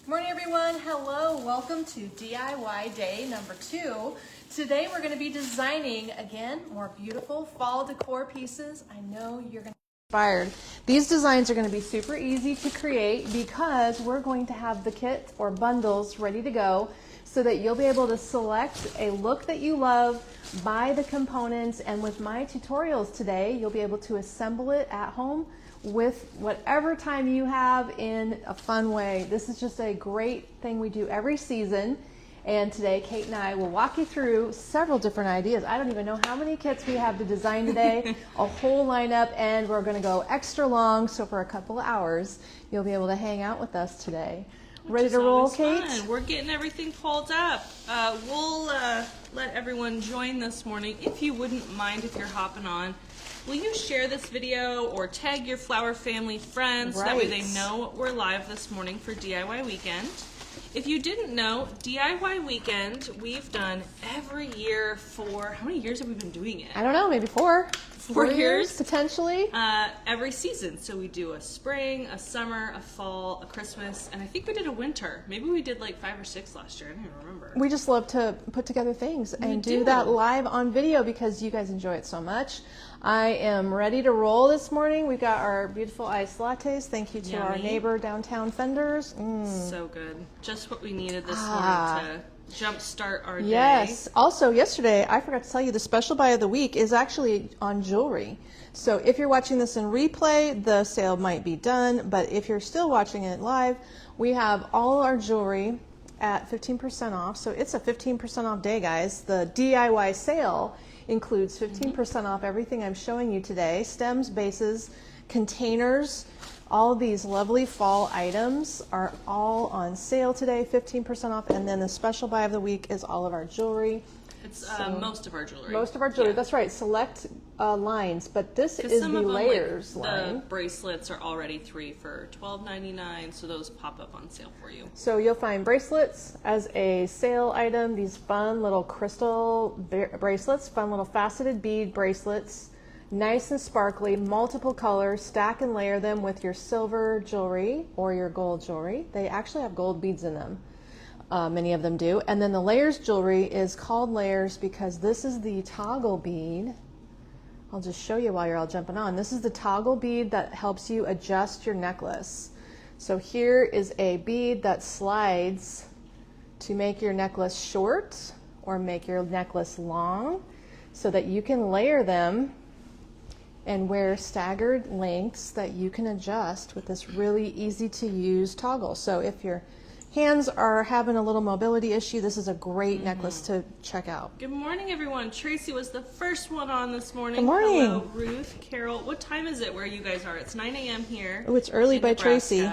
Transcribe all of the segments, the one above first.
Morning everyone, hello, welcome to DIY day number 2. Today we're going to be designing, again, more beautiful fall decor pieces. I know you're going to be inspired. These designs are going to be super easy to create because we're going to have the kit or bundles ready to go so that you'll be able to select a look that you love, buy the components, and with my tutorials today, you'll be able to assemble it at home with whatever time you have in a fun way. This is just a great thing we do every season, and today Kate and I will walk you through several different ideas. I don't even know how many kits we have to design today, a whole lineup, and we're going to go extra long, so for a couple of hours you'll be able to hang out with us today. Ready to roll, Kate? Fun. We're getting everything pulled up. We'll let everyone join this morning. If you wouldn't mind, if you're hopping on, will you share this video or tag your flower family friends so that way they know we're live this morning for DIY Weekend? If you didn't know, DIY Weekend we've done every year for, how many years have we been doing it? I don't know, maybe 4. 4 years potentially. Every season. So we do a spring, a summer, a fall, a Christmas, and I think we did a winter. Maybe we did like 5 or 6 last year. I don't even remember. We just love to put together things and do that live on video because you guys enjoy it so much. I am ready to roll this morning. We've got our beautiful iced lattes. Thank you to our neighbor downtown Fenders. So good. Just what we needed this morning to jumpstart our day. Yes. Also, yesterday, I forgot to tell you, the special buy of the week is actually on jewelry. So if you're watching this in replay, the sale might be done. But if you're still watching it live, we have all our jewelry at 15% off. So it's a 15% off day, guys. The DIY sale includes 15% off everything I'm showing you today. Stems, bases, containers, all of these lovely fall items are all on sale today, 15% off, and then the special buy of the week is all of our jewelry. It's most of our jewelry. Most of our jewelry, that's right. Select lines, but this is the layers line. The bracelets are already 3 for $12.99, so those pop up on sale for you. So you'll find bracelets as a sale item, these fun little crystal bracelets, fun little faceted bead bracelets, nice and sparkly, multiple colors, stack and layer them with your silver jewelry or your gold jewelry. They actually have gold beads in them. Many of them do. And then the layers jewelry is called layers because this is the toggle bead. I'll just show you while you're all jumping on. This is the toggle bead that helps you adjust your necklace. So here is a bead that slides to make your necklace short or make your necklace long so that you can layer them and wear staggered lengths that you can adjust with this really easy to use toggle. So if your hands are having a little mobility issue, this is a great necklace to check out. Good morning, everyone. Tracy was the first one on this morning. Good morning. Hello, Ruth, Carol. What time is it where you guys are? It's 9 a.m. here. Oh, it's early by Nebraska. Tracy.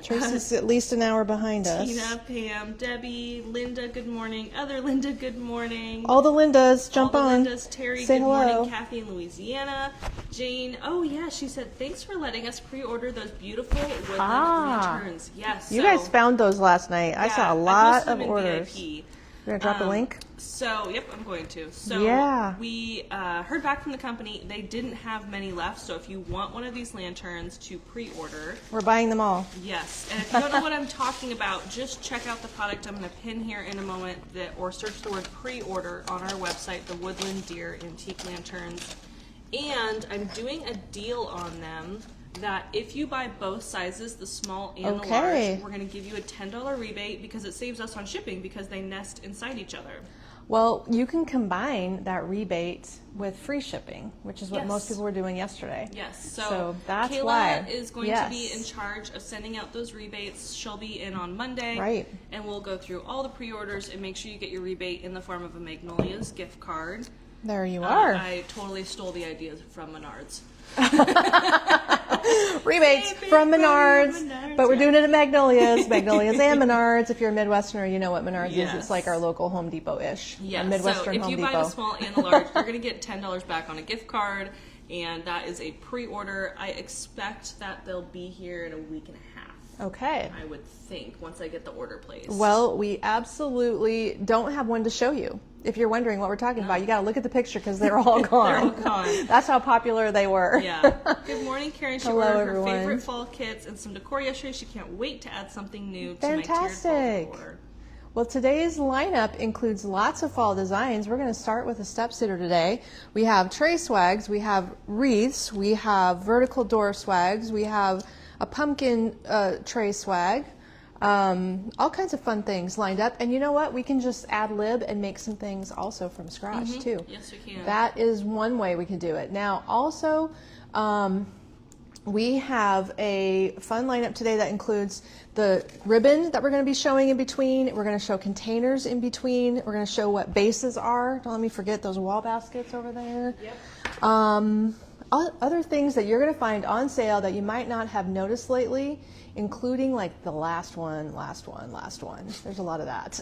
Tracy's at least an hour behind us. Tina, Pam, Debbie, Linda, good morning. Other Linda, good morning. All the Lindas, jump All the on. Lindas, Terry, Say good hello. morning. Kathy in Louisiana. Jane, oh yeah, she said, thanks for letting us pre-order those beautiful woodland lanterns. Yes. You guys found those last night. I saw a lot of orders. VIP. You're going to drop a link? So, yep, I'm going to. So, we heard back from the company. They didn't have many left, so if you want one of these lanterns to pre-order. We're buying them all. Yes, and if you don't know what I'm talking about, just check out the product I'm going to pin here in a moment, or search the word pre-order on our website, the Woodland Deer Antique Lanterns. And I'm doing a deal on them that if you buy both sizes, the small and the large, we're going to give you a $10 rebate because it saves us on shipping because they nest inside each other. Well, you can combine that rebate with free shipping, which is what most people were doing yesterday. Yes, so that's Kayla why. is going to be in charge of sending out those rebates. She'll be in on Monday. Right. And we'll go through all the pre-orders and make sure you get your rebate in the form of a Magnolia's gift card. There you are. I totally stole the ideas from Menards. Rebates from Menards, but we're doing it at Magnolia's and Menards. If you're a Midwesterner, you know what Menards is. It's like our local Home Depot-ish. Yes. A Midwestern so if Home you Depot. buy the small and the large, you're going to get $10 back on a gift card, and that is a pre-order. I expect that they'll be here in a week and a half. Okay. I would think, once I get the order placed. Well, we absolutely don't have one to show you. If you're wondering what we're talking about, you got to look at the picture because they're all gone. They're all gone. That's how popular they were. Yeah. Good morning, Karen. She Hello, ordered her everyone. favorite fall kits and some decor yesterday. She can't wait to add something new to Fantastic. my tiered fall decor. Well, today's lineup includes lots of fall designs. We're going to start with a step sitter today. We have tray swags, we have wreaths, we have vertical door swags, we have a pumpkin tray swag, all kinds of fun things lined up. And you know what? We can just ad lib and make some things also from scratch too. Yes, we can. That is one way we can do it. Now, also, we have a fun lineup today that includes the ribbon that we're going to be showing in between. We're going to show containers in between. We're going to show what bases are. Don't let me forget those wall baskets over there. Yep. Other things that you're going to find on sale that you might not have noticed lately, including like the last one. There's a lot of that.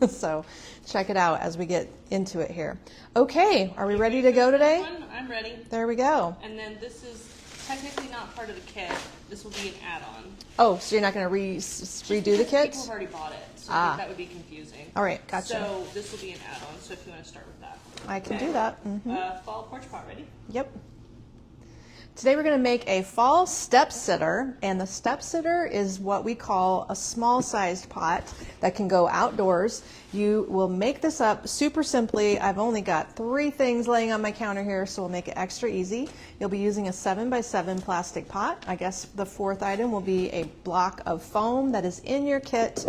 So check it out as we get into it here. Okay, are we ready to go today? I'm ready. There we go. And then this is technically not part of the kit. This will be an add-on. Oh, so you're not going to redo the People kits? have already bought it, so I think that would be confusing. All right, gotcha. So this will be an add-on, so if you want to start with that. I can do that. Mhm. Fall porch pot ready? Yep. Today we're going to make a fall step sitter, and the step sitter is what we call a small sized pot that can go outdoors. You will make this up super simply. I've only got 3 things laying on my counter here, so we'll make it extra easy. You'll be using a 7x7 plastic pot. I guess the 4th item will be a block of foam that is in your kit,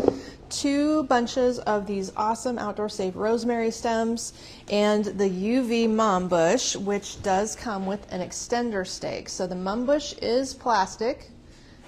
2 bunches of these awesome outdoor safe rosemary stems, and the UV mum bush, which does come with an extender stake. So the mum bush is plastic.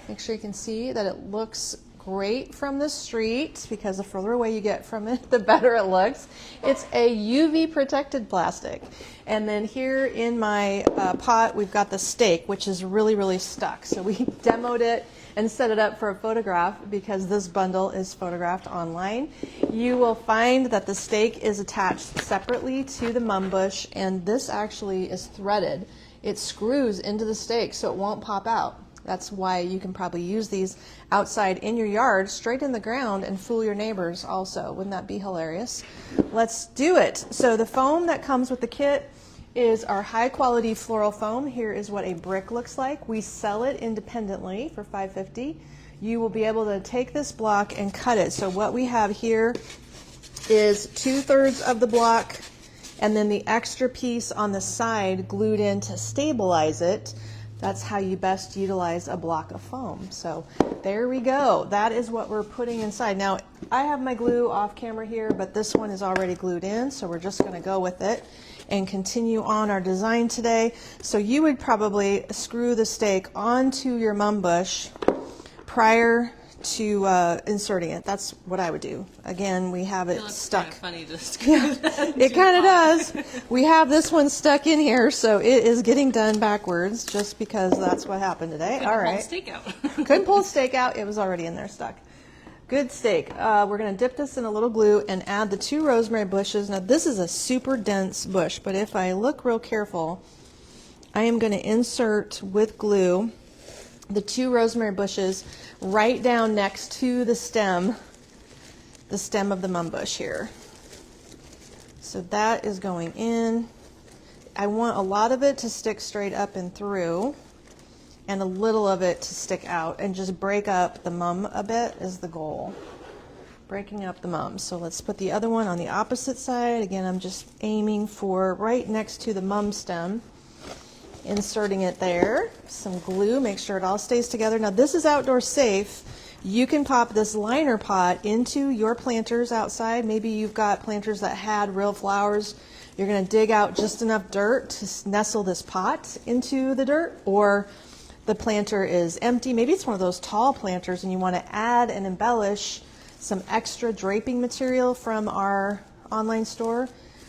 Make sure you can see that it looks great from the street, because the further away you get from it, the better it looks. It's a UV protected plastic. And then here in my pot, we've got the stake, which is really, really stuck. So we demoed it and set it up for a photograph because this bundle is photographed online. You will find that the stake is attached separately to the mum bush, and this actually is threaded. It screws into the stake so it won't pop out. That's why you can probably use these outside in your yard, straight in the ground, and fool your neighbors also. Wouldn't that be hilarious? Let's do it. So the foam that comes with the kit is our high quality floral foam. Here is what a brick looks like. We sell it independently for $5.50. You will be able to take this block and cut it. So what we have here is 2/3 of the block and then the extra piece on the side glued in to stabilize it. That's how you best utilize a block of foam. So there we go. That is what we're putting inside. Now, I have my glue off camera here, but this one is already glued in, so we're just going to go with it and continue on our design today. So you would probably screw the stake onto your mum bush prior to inserting it. That's what I would do. Again, we have it stuck. Funny to It kind of does. We have this one stuck in here, so it is getting done backwards just because that's what happened today. All right. Couldn't pull the stake out. It was already in there stuck. Good steak. We're going to dip this in a little glue and add the 2 rosemary bushes. Now this is a super dense bush, but if I look real careful, I am going to insert with glue the 2 rosemary bushes right down next to the stem of the mum bush here. So that is going in. I want a lot of it to stick straight up and through, and a little of it to stick out, and just break up the mum a bit is the goal. Breaking up the mum. So let's put the other one on the opposite side. Again, I'm just aiming for right next to the mum stem. Inserting it there. Some glue, make sure it all stays together. Now this is outdoor safe. You can pop this liner pot into your planters outside. Maybe you've got planters that had real flowers. You're going to dig out just enough dirt to nestle this pot into the dirt, or the planter is empty. Maybe it's one of those tall planters and you want to add and embellish some extra draping material from our online store.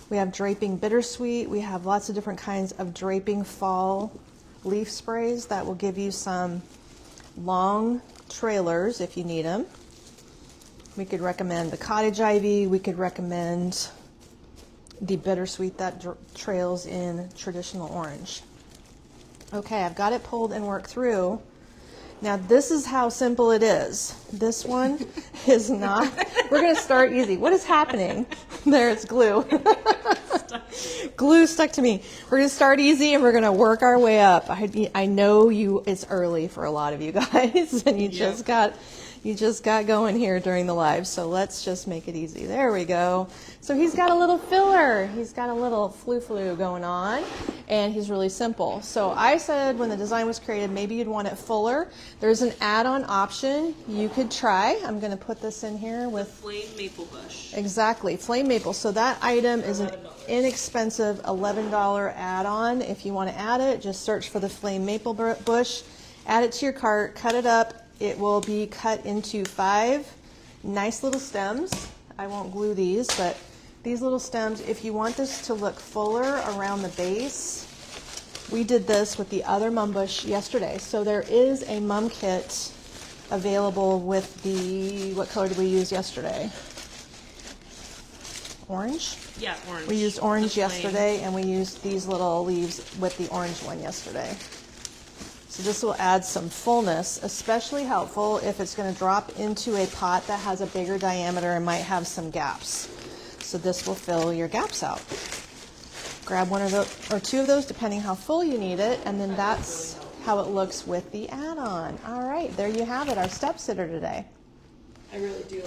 We have draping bittersweet. We have lots of different kinds of draping fall leaf sprays that will give you some long trailers if you need them. We could recommend the cottage ivy. We could recommend the bittersweet that trails in traditional orange. Okay, I've got it pulled and worked through. Now this is how simple it is. This one is not. We're going to start easy. What is happening? There, it's glue. Glue stuck to me. We're going to start easy and we're going to work our way up. I know it's early for a lot of you guys, and you just got going here during the live. So let's just make it easy. There we go. So he's got a little filler. He's got a little flu going on, and he's really simple. So I said when the design was created, maybe you'd want it fuller. There's an add-on option you could try. I'm going to put this in here with flame maple bush. Exactly, flame maple. So that item is an inexpensive $11 add-on. If you want to add it, just search for the flame maple bush, add it to your cart, cut it up. It will be cut into 5 nice little stems. I won't glue these, but these little stems, if you want this to look fuller around the base, we did this with the other mum bush yesterday. So there is a mum kit available with what color did we use yesterday? Orange? Yeah, orange. We used orange yesterday, and we used these little leaves with the orange one yesterday. So this will add some fullness, especially helpful if it's going to drop into a pot that has a bigger diameter and might have some gaps. So this will fill your gaps out. Grab one or two of those, depending how full you need it, and then that's how it looks with the add-on. All right, there you have it, our step sitter today. I really do.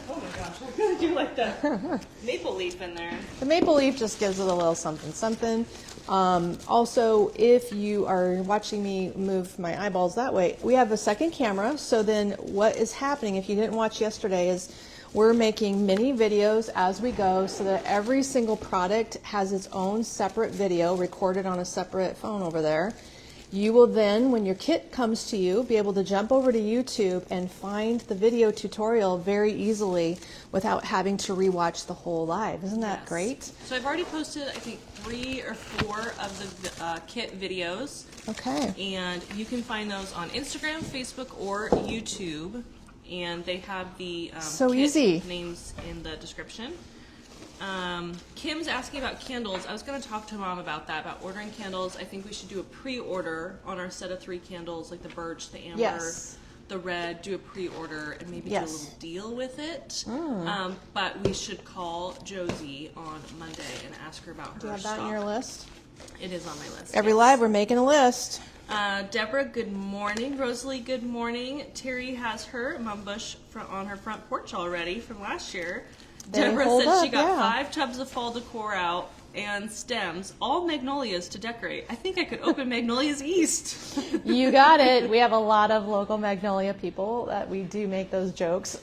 Oh my gosh, I really do like the maple leaf in there. The maple leaf just gives it a little something. Also, if you are watching me move my eyeballs that way, we have a second camera. So then what is happening, if you didn't watch yesterday, is we're making mini videos as we go so that every single product has its own separate video recorded on a separate phone over there. You will then, when your kit comes to you, be able to jump over to YouTube and find the video tutorial very easily without having to rewatch the whole live. Isn't that great? So I've already posted, I think, 3 or 4 of the kit videos. Okay. And you can find those on Instagram, Facebook, or YouTube. And they have the so kit easy names in the description. Kim's asking about candles. I was going to talk to Mom about that, about ordering candles. I think we should do a pre-order on our set of 3 candles, like the birch, the amber, the red. Do a pre-order and maybe do a little deal with it. But we should call Josie on Monday and ask her about her stock. Do you have that on your list? It is on my list. Every live, we're making a list. Deborah, good morning. Rosalie, good morning. Terry has her mum bush on her front porch already from last year. Deborah said she got 5 tubs of fall decor out and stems, all magnolias to decorate. I think I could open Magnolias East. You got it. We have a lot of local magnolia people that we do make those jokes.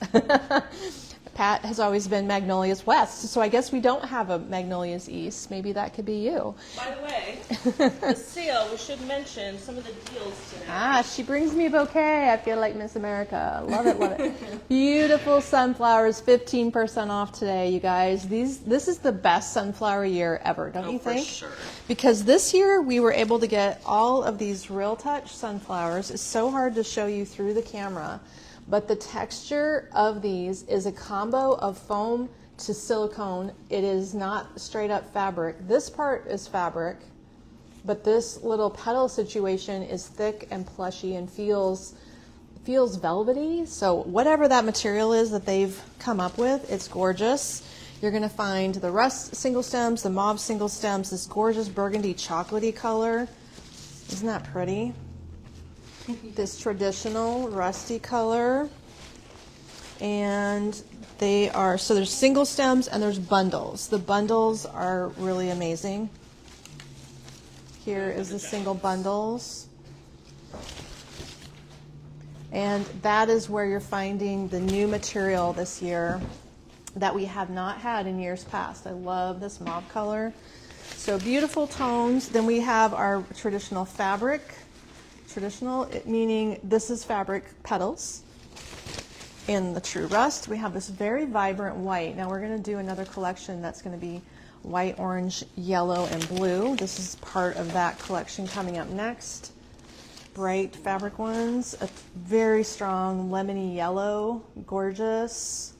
Pat has always been Magnolias West, so I guess we don't have a Magnolias East. Maybe that could be you. By the way, the sale, we should mention some of the deals today. She brings me a bouquet. I feel like Miss America. Love it, love it. Beautiful sunflowers, 15% off today, you guys. This is the best sunflower year ever, don't you think? For sure. Because this year we were able to get all of these Real Touch sunflowers. It's so hard to show you through the camera. But the texture of these is a combo of foam to silicone. It is not straight up fabric. This part is fabric, but this little petal situation is thick and plushy and feels velvety. So whatever that material is that they've come up with, it's gorgeous. You're going to find the rust single stems, the mauve single stems, this gorgeous burgundy chocolatey color. Isn't that pretty? This traditional rusty color, and they are, so there's single stems and there's bundles. The bundles are really amazing. Here is the single bundles, and that is where you're finding the new material this year that we have not had in years past. I love this mauve color. So beautiful tones. Then we have our traditional fabric. Traditional, meaning this is fabric petals. In the true rust, we have this very vibrant white. Now we're going to do another collection that's going to be white, orange, yellow, and blue. This is part of that collection coming up next. Bright fabric ones, a very strong lemony yellow, gorgeous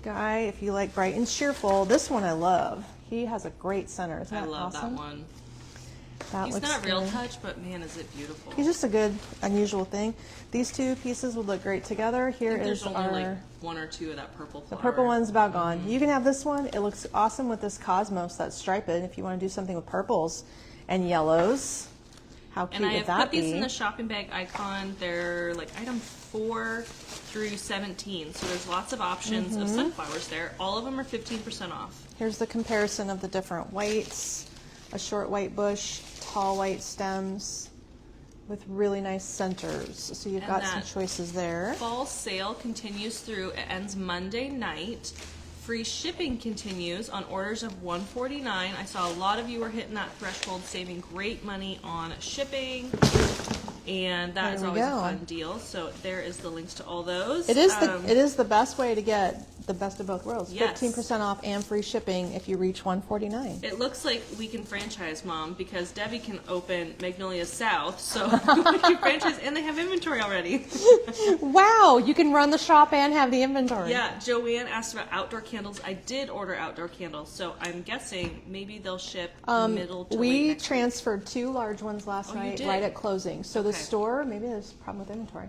guy. If you like bright and cheerful, this one I love. He has a great center. Isn't that awesome? I love that one. That He's looks not real good. touch, but man, is it beautiful. He's just a good, unusual thing. These two pieces would look great together. Here I think is there's only our... like one or two of that purple The flower. purple one's about gone. You can have this one. It looks awesome with this cosmos that's striped. If you want to do something with purples and yellows, how cute And I would have that put these be? in the shopping bag icon. They're like item 4 through 17. So there's lots of options of sunflowers there. All of them are 15% off. Here's the comparison of the different whites. A short white bush, tall white stems with really nice centers. So you've And got some that choices there. Fall sale continues through. It ends Monday night. Free shipping continues on orders of $149. I saw a lot of you were hitting that threshold, saving great money on shipping. And that is There we always a go. fun deal. So there is the links to all those. It is the best way to get the best of both worlds. Yes. 15% off and free shipping if you reach $149. It looks like we can franchise, Mom, because Debbie can open Magnolia South, so we can franchise, and they have inventory already. Wow, you can run the shop and have the inventory. Yeah, Joanne asked about outdoor candles. I did order outdoor candles, so I'm guessing maybe they'll ship middle to late We next week. transferred 2 large ones last you night did? right at closing. So the Okay. store, maybe there's a problem with inventory.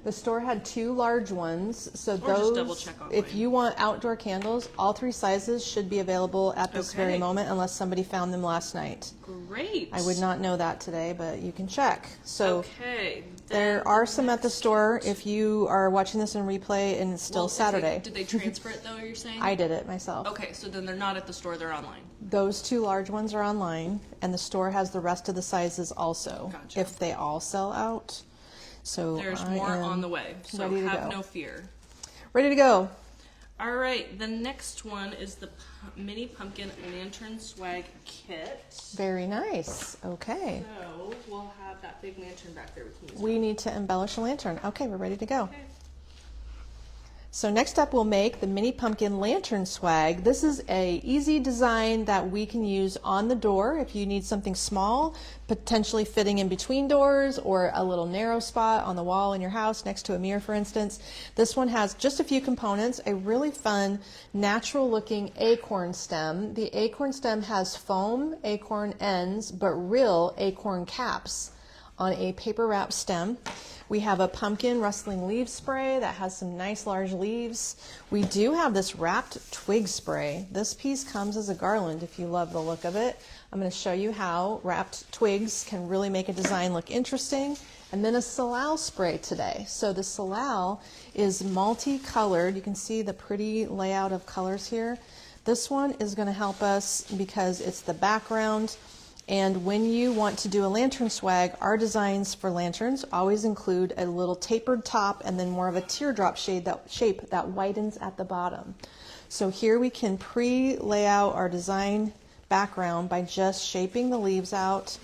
The store had 2 large ones. So just those, double check if online. you want outdoor candles, all 3 sizes should be available at this very Okay. moment unless somebody found them last night. Great. I would not know that today, but you can check. So Okay. there then are some at the next- store if you are watching this in replay and it's still Well, if they- Saturday. Did they transfer it though, you're saying? I did it myself. Okay, so then they're not at the store, they're online. Those 2 large ones are online, and the store has the rest of the sizes also, Gotcha. if they all sell out. So There's I more am on the way, so ready to have go. no fear. Ready to go. All right, the next one is the mini pumpkin lantern swag kit. Very nice. Okay. So we'll have that big lantern back there we can use. We need to embellish a lantern. Okay, we're ready to go. Okay. So next up we'll make the mini pumpkin lantern swag. This is a easy design that we can use on the door if you need something small, potentially fitting in between doors or a little narrow spot on the wall in your house next to a mirror, for instance. This one has just a few components, a really fun natural looking acorn stem. The acorn stem has foam acorn ends but real acorn caps on a paper wrap stem. We have a pumpkin rustling leaf spray that has some nice large leaves. We do have this wrapped twig spray. This piece comes as a garland if you love the look of it. I'm going to show you how wrapped twigs can really make a design look interesting. And then a salal spray today. So the salal is multicolored. You can see the pretty layout of colors here. This one is going to help us because it's the background. And when you want to do a lantern swag, our designs for lanterns always include a little tapered top and then more of a teardrop shape that widens at the bottom. So here we can pre-lay out our design background by just shaping the leaves out.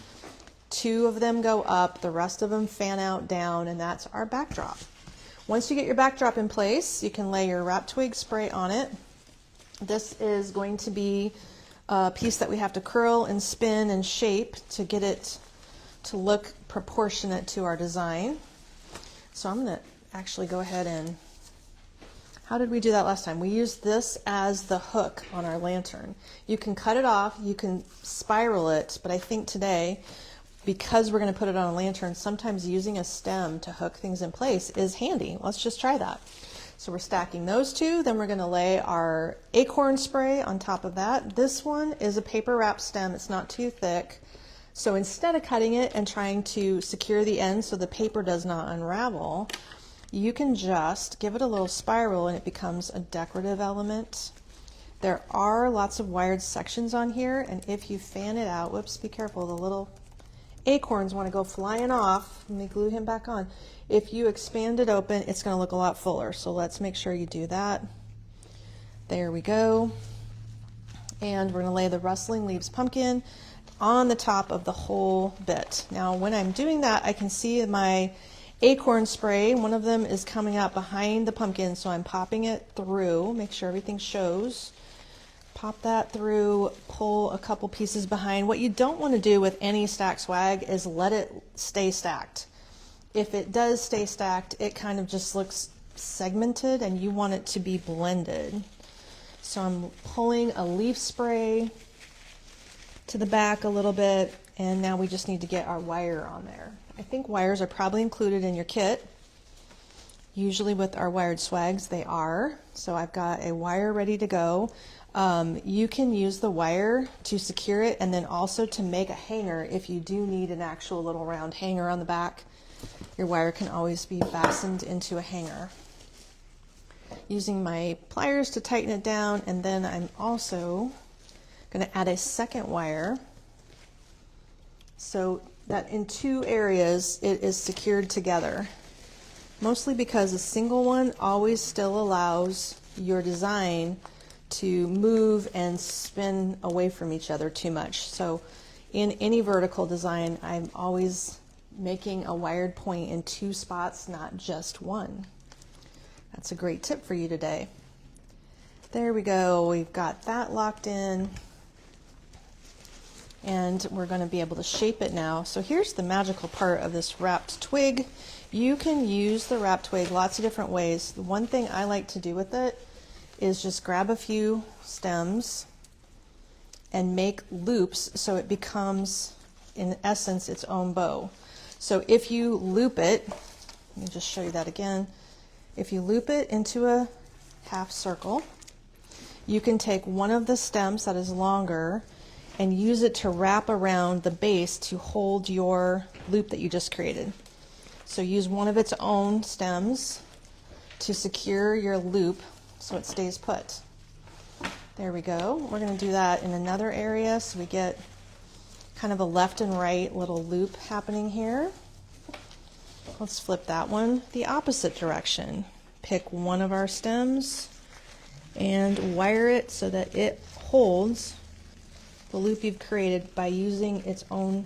2 of them go up, the rest of them fan out down, and that's our backdrop. Once you get your backdrop in place, you can lay your wrapped twig spray on it. This is going to be a piece that we have to curl and spin and shape to get it to look proportionate to our design. So I'm going to actually go ahead and, how did we do that last time? We used this as the hook on our lantern. You can cut it off, you can spiral it, but I think today, because we're going to put it on a lantern, sometimes using a stem to hook things in place is handy. Let's just try that. So we're stacking those 2, then we're going to lay our acorn spray on top of that. This one is a paper wrap stem, it's not too thick. So instead of cutting it and trying to secure the end so the paper does not unravel, you can just give it a little spiral and it becomes a decorative element. There are lots of wired sections on here, and if you fan it out, whoops, be careful, the little acorns want to go flying off. Let me glue him back on. If you expand it open, it's going to look a lot fuller. So let's make sure you do that. There we go. And we're going to lay the rustling leaves pumpkin on the top of the whole bit. Now, when I'm doing that, I can see my acorn spray. One of them is coming out behind the pumpkin, so I'm popping it through. Make sure everything shows. Pop that through, pull a couple pieces behind. What you don't want to do with any stack swag is let it stay stacked. If it does stay stacked, it kind of just looks segmented and you want it to be blended. So I'm pulling a leaf spray to the back a little bit, and now we just need to get our wire on there. I think wires are probably included in your kit. Usually with our wired swags, they are. So I've got a wire ready to go. You can use the wire to secure it and then also to make a hanger if you do need an actual little round hanger on the back. Your wire can always be fastened into a hanger. Using my pliers to tighten it down, and then I'm also going to add a second wire so that in two areas it is secured together. Mostly because a single one always still allows your design to move and spin away from each other too much. So in any vertical design, I'm always making a wired point in two spots, not just one. That's a great tip for you today. There we go. We've got that locked in. And we're going to be able to shape it now. So here's the magical part of this wrapped twig. You can use the wrapped twig lots of different ways. The one thing I like to do with it is just grab a few stems and make loops so it becomes, in essence, its own bow. So if you loop it, let me just show you that again. If you loop it into a half circle, you can take one of the stems that is longer and use it to wrap around the base to hold your loop that you just created. So use one of its own stems to secure your loop so it stays put. There we go. We're going to do that in another area so we get kind of a left and right little loop happening here. Let's flip that one the opposite direction. Pick one of our stems and wire it so that it holds the loop you've created by using its own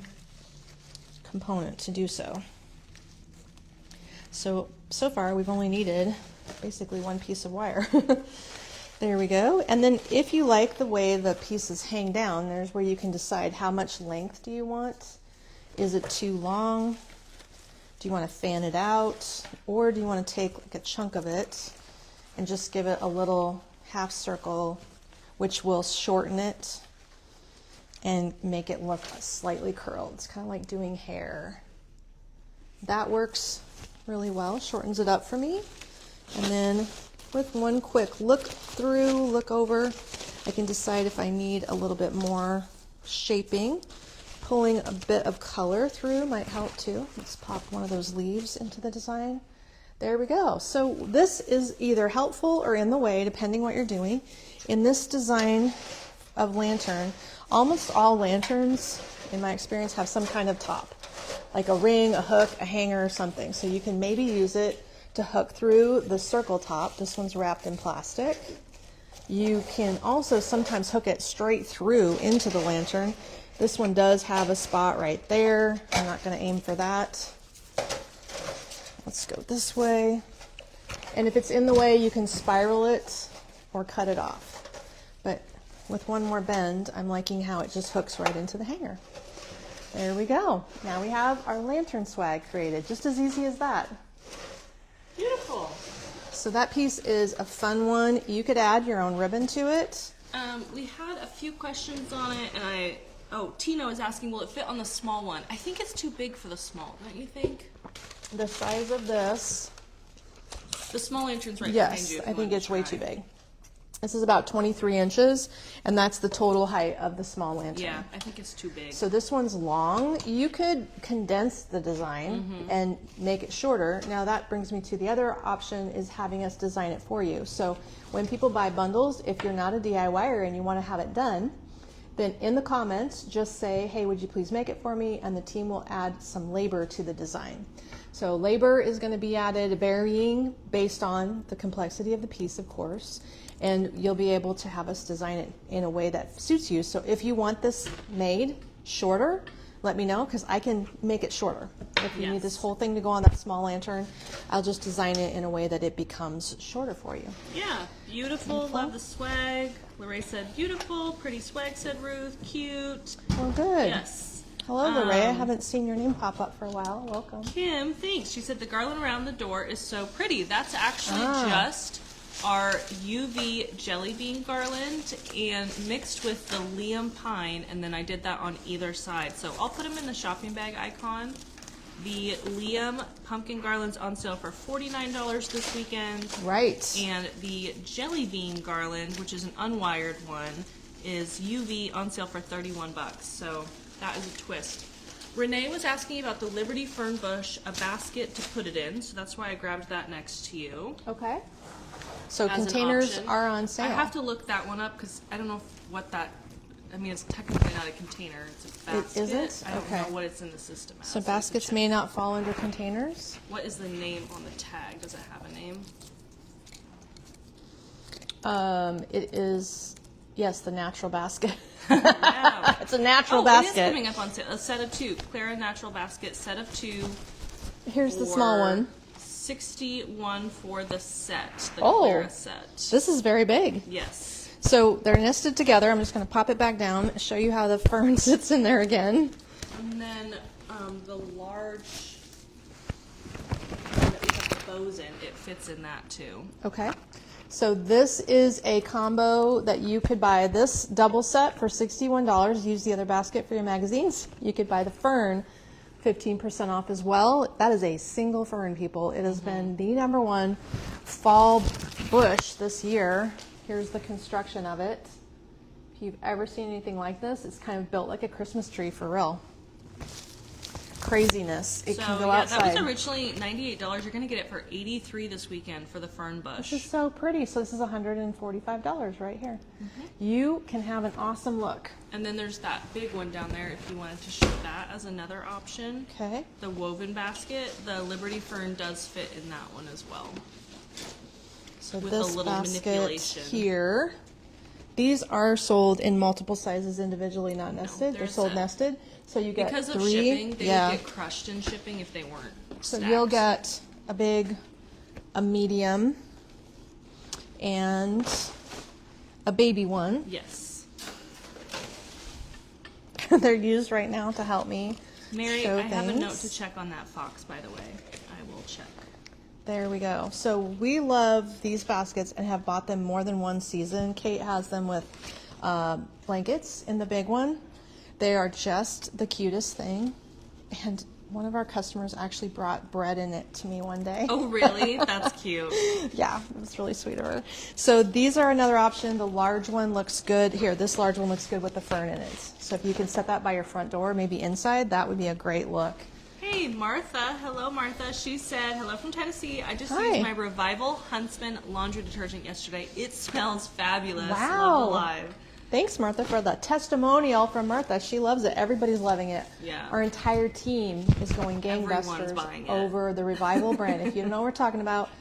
component to do so. So far we've only needed basically one piece of wire. There we go. And then if you like the way the pieces hang down, there's where you can decide how much length do you want. Is it too long? Do you want to fan it out? Or do you want to take like a chunk of it and just give it a little half circle, which will shorten it and make it look slightly curled. It's kind of like doing hair. That works really well, shortens it up for me. And then with one quick look through, look over, I can decide if I need a little bit more shaping. Pulling a bit of color through might help too. Let's pop one of those leaves into the design. There we go. So this is either helpful or in the way, depending what you're doing. In this design of lantern, almost all lanterns, in my experience, have some kind of top, like a ring, a hook, a hanger, or something. So you can maybe use it to hook through the circle top. This one's wrapped in plastic. You can also sometimes hook it straight through into the lantern. This one does have a spot right there. I'm not going to aim for that. Let's go this way. And if it's in the way, you can spiral it or cut it off. But with one more bend, I'm liking how it just hooks right into the hanger. There we go. Now we have our lantern swag created. Just as easy as that. Beautiful. So that piece is a fun one. You could add your own ribbon to it. We had a few questions on it, and Tino is asking, will it fit on the small one? I think it's too big for the small, don't you think? The size of this. The small lantern's right behind you. Yes, I think it's way too big. This is about 23 inches, and that's the total height of the small lantern. Yeah, I think it's too big. So this one's long. You could condense the design and make it shorter. Now that brings me to the other option, is having us design it for you. So when people buy bundles, if you're not a DIYer and you want to have it done, then in the comments, just say, hey, would you please make it for me? And the team will add some labor to the design. So labor is going to be added, varying based on the complexity of the piece, of course. And you'll be able to have us design it in a way that suits you. So if you want this made shorter, let me know, because I can make it shorter. If you need this whole thing to go on that small lantern, I'll just design it in a way that it becomes shorter for you. Yeah, beautiful. Love the swag. Lorraine said beautiful. Pretty swag, said Ruth. Cute. Well, good. Yes. Hello, Lorraine. I haven't seen your name pop up for a while. Welcome. Kim, thanks. She said the garland around the door is so pretty. That's actually just are UV jelly bean garland and mixed with the Liam pine, and then I did that on either side. So I'll put them in the shopping bag icon. The Liam pumpkin garland's on sale for $49 this weekend. Right. And the jelly bean garland, which is an unwired one, is UV on sale for 31 bucks. So that is a twist. Renee was asking about the Liberty Fern bush, a basket to put it in, so that's why I grabbed that next to you. Okay. So as an containers option. are on sale. I have to look that one up because I don't know what that, I mean, it's technically not a container, it's a basket. It isn't? I don't Okay. know what it's in the system as. So I have to baskets check. may not fall under containers. What is the name on the tag? Does it have a name? It is, yes, the natural basket. Yeah. It's a natural It basket. is coming up on sale. A set of 2. Clara Natural Basket, set of 2. Here's the small for one. $61 for the set, the Oh. Clara set. This is very big. Yes. So they're nested together. I'm just going to pop it back down, show you how the fern sits in there again. And then the large one that we have the bows in, it fits in that too. Okay. So this is a combo that you could buy this double set for $61. Use the other basket for your magazines. You could buy the fern 15% off as well. That is a single fern, people. It has been the #1 fall bush this year. Here's the construction of it. If you've ever seen anything like this, it's kind of built like a Christmas tree for real. Craziness. It can go outside. That was originally $98. You're going to get it for $83 this weekend for the fern bush. This is so pretty. So this is $145 right here. You can have an awesome look. And then there's that big one down there if you wanted to show that as another option. Okay. The woven basket, the Liberty Fern does fit in that one as well. So With this a little basket manipulation. here, these are sold in multiple sizes individually, not nested. They're they're sold set. nested. So you get Because of 3. shipping, they yeah. would get crushed in shipping if they weren't So stacked. you'll get a big, a medium, and a baby one. Yes. They're used right now to help me Mary, show I have a note things. to check on that fox, by the way. I will check. There we go. So we love these baskets and have bought them more than one season. Kate has them with blankets in the big one. They are just the cutest thing. And one of our customers actually brought bread in it to me one day. Oh, really? That's cute. Yeah, it was really sweet of her. So these are another option. The large one looks good. Here, this large one looks good with the fern in it. So if you can set that by your front door, maybe inside, that would be a great look. Hey, Martha. Hello, Martha. She said, hello from Tennessee. I just Hi. used my Revival Huntsman laundry detergent yesterday. It smells fabulous. Wow. Love Alive. Thanks, Martha, for the testimonial from Martha. She loves it. Everybody's loving it. Yeah. Our entire team is going Everyone's gangbusters buying it. over the Revival brand. If you don't know what we're talking about,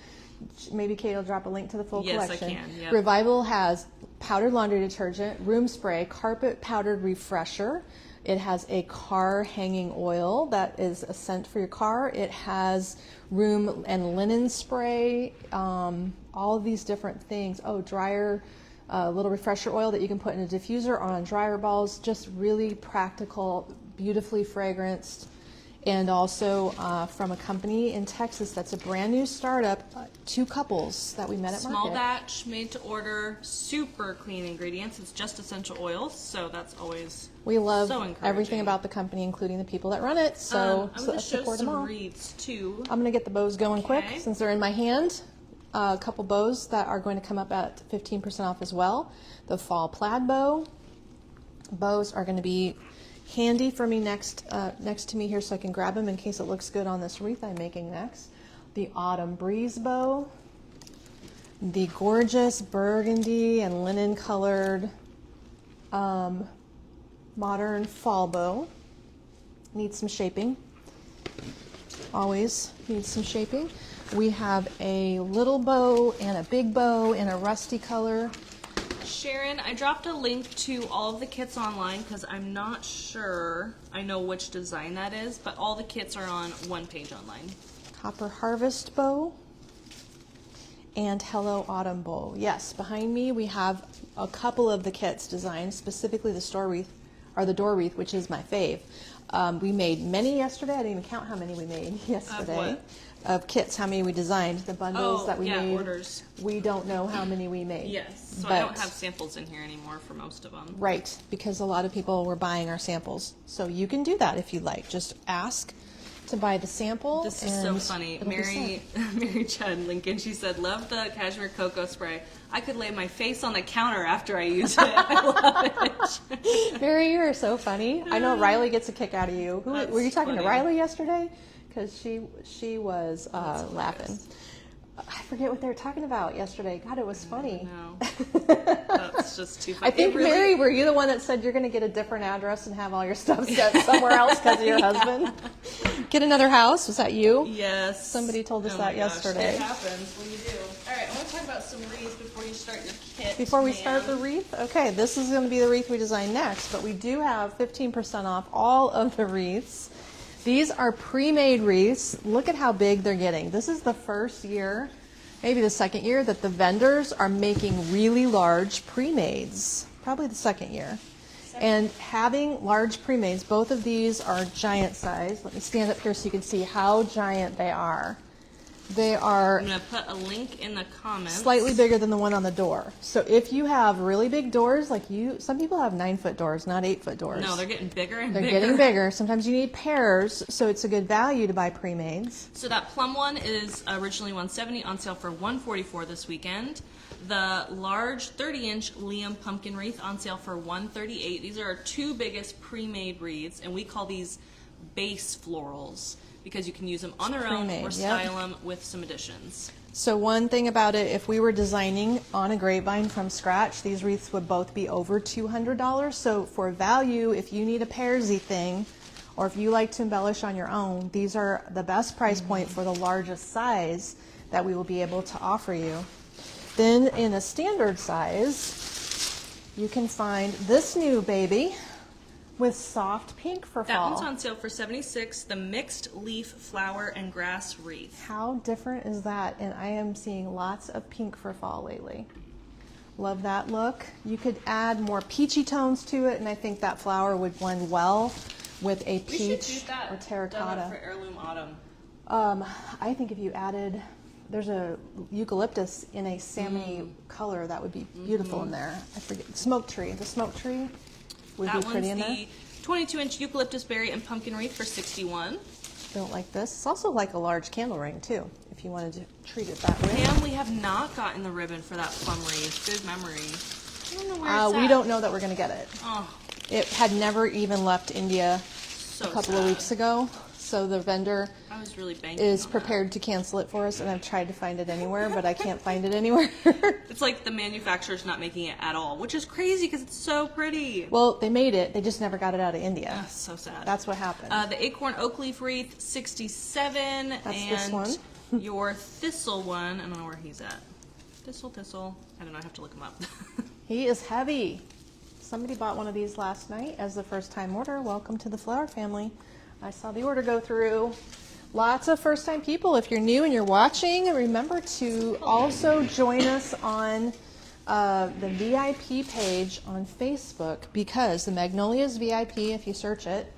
maybe Kate will drop a link to the full Yes, I collection. can, yep. Revival has powdered laundry detergent, room spray, carpet powdered refresher. It has a car hanging oil that is a scent for your car. It has room and linen spray, all of these different things. Oh, dryer, little refresher oil that you can put in a diffuser or on dryer balls. Just really practical, beautifully fragranced. And also from a company in Texas that's a brand new startup, 2 couples that we met at Small market. batch, made to order, super clean ingredients. It's just essential oils, so that's always We love so encouraging. everything about the company, including the people that run it. So, I'm so going to let's show support them some all. wreaths too. I'm going to get the bows going quick Okay. since they're in my hand. A couple bows that are going to come up at 15% off as well. The fall plaid bow. Bows are going to be handy for me next to me here so I can grab them in case it looks good on this wreath I'm making next. The autumn breeze bow. The gorgeous burgundy and linen colored modern fall bow. Needs some shaping. Always needs some shaping. We have a little bow and a big bow in a rusty color. Sharon, I dropped a link to all of the kits online because I'm not sure I know which design that is, but all the kits are on one page online. Copper harvest bow and hello autumn bow. Yes, behind me we have a couple of the kits designed, specifically the door wreath, which is my fave. We made many yesterday. I didn't even count how many we made yesterday. what? of kits, how many we designed, the bundles that we made. Orders. We don't know how many we made. Yes, so I don't have samples in here anymore for most of them. Right, because a lot of people were buying our samples. So you can do that if you'd like. Just ask to buy the sample. This is so funny. Mary Chud Lincoln, she said, love the cashmere cocoa spray. I could lay my face on the counter after I use it. I love it. Mary, you are so funny. I know Riley gets a kick out of you. Were you talking to Riley yesterday? Because she was laughing. I forget what they were talking about yesterday. God, it was funny. No, that's just too funny. I think, Mary, were you the one that said you're going to get a different address and have all your stuff sent somewhere else because of your husband? Get another house? Was that you? Yes. Somebody told us that yesterday. It happens when you do. All right, I want to talk about some wreaths before you start your kit. Before we start the wreath? Okay, this is going to be the wreath we design next, but we do have 15% off all of the wreaths. These are pre-made wreaths. Look at how big they're getting. This is the first year, maybe the second year, that the vendors are making really large pre-mades. Probably the second year. And having large pre-mades, both of these are giant size. Let me stand up here so you can see how giant they are. They are I'm going to put a link in the comments. Slightly bigger than the one on the door. So if you have really big doors, like some people have 9-foot doors, not 8-foot doors. No, they're getting bigger and They're bigger. getting bigger. Sometimes you need pairs, so it's a good value to buy pre-mades. So that plum one is originally $170, on sale for $144 this weekend. The large 30-inch Liam pumpkin wreath on sale for $138. These are our two biggest pre-made wreaths, and we call these base florals, because you can use them on their own or style them with some additions. So one thing about it, if we were designing on a grapevine from scratch, these wreaths would both be over $200. So for value, if you need a pairsy thing, or if you like to embellish on your own, these are the best price point for the largest size that we will be able to offer you. Then in a standard size, you can find this new baby with soft pink for fall. That one's on sale for $76, the mixed leaf flower and grass wreath. How different is that? And I am seeing lots of pink for fall lately. Love that look. You could add more peachy tones to it, and I think that flower would blend well with a peach or terracotta. For heirloom autumn. I think if you added, there's a eucalyptus in a salmon color that would be beautiful in there. I forget, smoke tree. The smoke tree would be pretty in there. That one's the 22-inch eucalyptus berry and pumpkin wreath for $61. Don't like this. It's also like a large candle ring too, if you wanted to treat it that way. Pam, we have not gotten the ribbon for that plum wreath. Good memory. I don't know where it's We at. don't know that we're going to get it. Oh, It had never even left India so a couple sad. of weeks ago, so the vendor I was really banking is on prepared to cancel it for us, and I've tried to find it anywhere, but I can't find it anywhere. that. It's like the manufacturer's not making it at all, which is crazy because it's so pretty. Well, they made it. They just never got it out of India. That's so sad. That's what happened. The acorn oak leaf wreath, $67. That's and this one. Your thistle one, I don't know where he's at. Thistle. I don't know, I have to look him up. He is heavy. Somebody bought one of these last night as the first time order. Welcome to the flower family. I saw the order go through. Lots of first time people. If you're new and you're watching, remember to also join us on the VIP page on Facebook, because the Magnolias VIP, if you search it,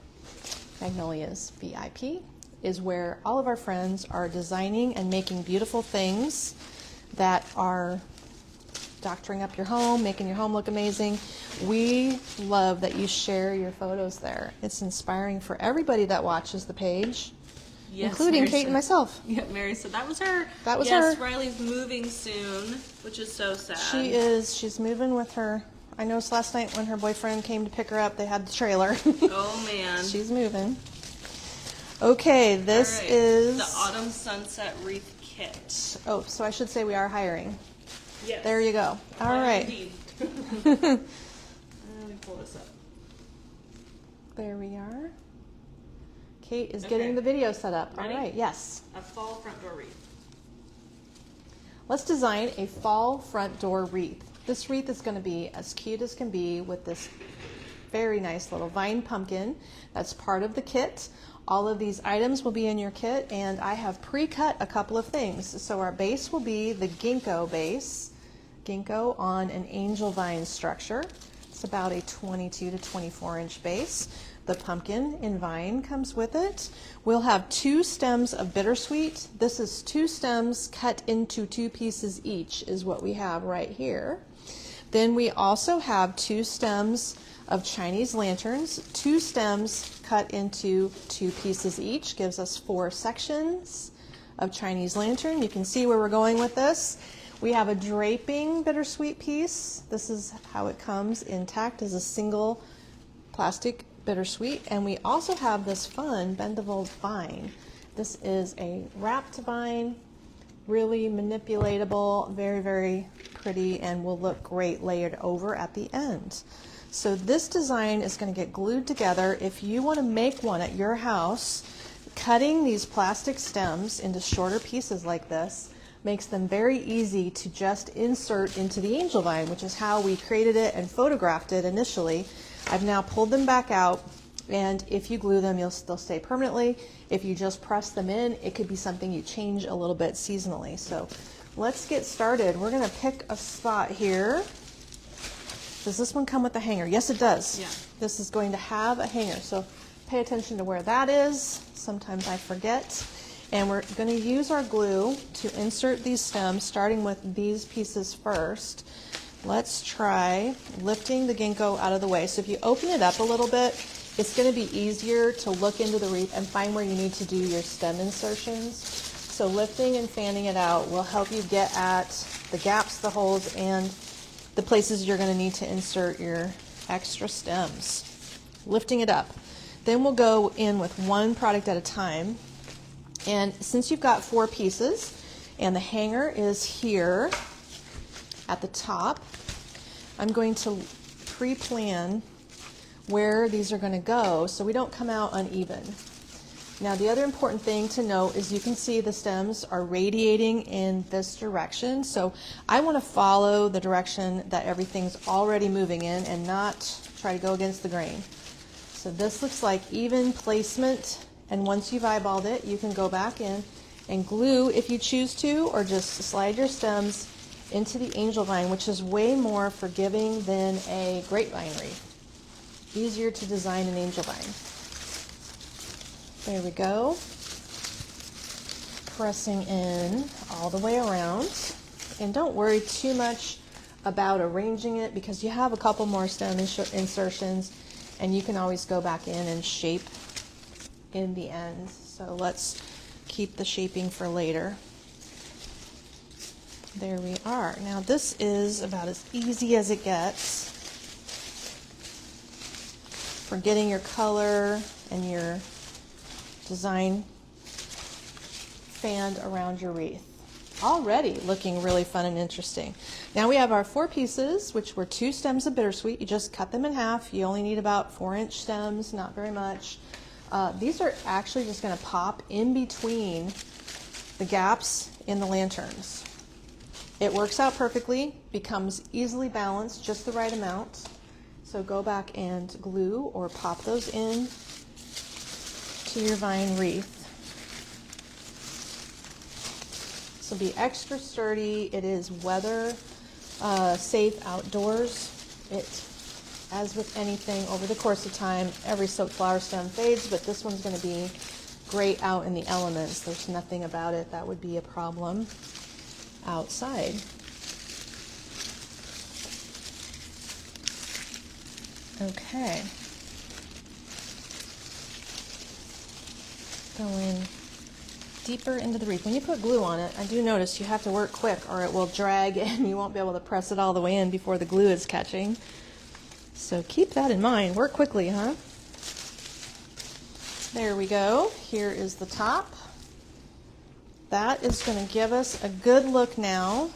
Magnolias VIP is where all of our friends are designing and making beautiful things that are doctoring up your home, making your home look amazing. We love that you share your photos there. It's inspiring for everybody that watches the page, Yes, including Mary Kate said- and myself. Yeah, Mary said that was her. That was yes, her. Riley's moving soon, which is so sad. She is. She's moving with her. I noticed last night when her boyfriend came to pick her up, they had the trailer. Oh man. She's moving. Okay, this All right, is the autumn sunset wreath kit. Oh, so I should say we are hiring. Yes. There you go. All right. Indeed. Let me pull this up. There we are. Kate is Okay. getting the video set up. Ready? All right, yes. A fall front door wreath. Let's design a fall front door wreath. This wreath is going to be as cute as can be with this very nice little vine pumpkin. That's part of the kit. All of these items will be in your kit, and I have pre-cut a couple of things. So our base will be the ginkgo base. Ginkgo on an angel vine structure. It's about a 22 to 24 inch base. The pumpkin in vine comes with it. We'll have 2 stems of bittersweet. This is 2 stems cut into 2 pieces each is what we have right here. Then we also have 2 stems of Chinese lanterns, 2 stems cut into 2 pieces each, gives us 4 sections of Chinese lantern. You can see where we're going with this. We have a draping bittersweet piece. This is how it comes intact as a single plastic bittersweet. And we also have this fun bendable vine. This is a wrapped vine, really manipulatable, very, very pretty, and will look great layered over at the end. So this design is going to get glued together. If you want to make one at your house, cutting these plastic stems into shorter pieces like this makes them very easy to just insert into the angel vine, which is how we created it and photographed it initially. I've now pulled them back out, and if you glue them, they'll stay permanently. If you just press them in, it could be something you change a little bit seasonally. So let's get started. We're going to pick a spot here. Does this one come with a hanger? Yes, it does. Yeah. This is going to have a hanger, so pay attention to where that is. Sometimes I forget. And we're going to use our glue to insert these stems, starting with these pieces first. Let's try lifting the ginkgo out of the way. So if you open it up a little bit, it's going to be easier to look into the wreath and find where you need to do your stem insertions. So lifting and fanning it out will help you get at the gaps, the holes, and the places you're going to need to insert your extra stems. Lifting it up. Then we'll go in with one product at a time. And since you've got 4 pieces and the hanger is here at the top, I'm going to pre-plan where these are going to go so we don't come out uneven. Now the other important thing to note is you can see the stems are radiating in this direction, so I want to follow the direction that everything's already moving in and not try to go against the grain. So this looks like even placement, and once you've eyeballed it, you can go back in and glue if you choose to, or just slide your stems into the angel vine, which is way more forgiving than a grapevine wreath. Easier to design an angel vine. There we go. Pressing in all the way around. And don't worry too much about arranging it because you have a couple more stem insertions and you can always go back in and shape in the end. So let's keep the shaping for later. There we are. Now this is about as easy as it gets for getting your color and your design fanned around your wreath. Already looking really fun and interesting. Now we have our 4 pieces, which were 2 stems of bittersweet. You just cut them in half. You only need about 4-inch stems, not very much. These are actually just going to pop in between the gaps in the lanterns. It works out perfectly, becomes easily balanced, just the right amount. So go back and glue or pop those in to your vine wreath. This will be extra sturdy. It is weather safe outdoors. It, as with anything, over the course of time, every silk flower stem fades, but this one's going to be great out in the elements. There's nothing about it that would be a problem outside. Okay. Going deeper into the wreath. When you put glue on it, I do notice you have to work quick or it will drag and you won't be able to press it all the way in before the glue is catching. So keep that in mind. Work quickly, huh? There we go. Here is the top. That is going to give us a good look now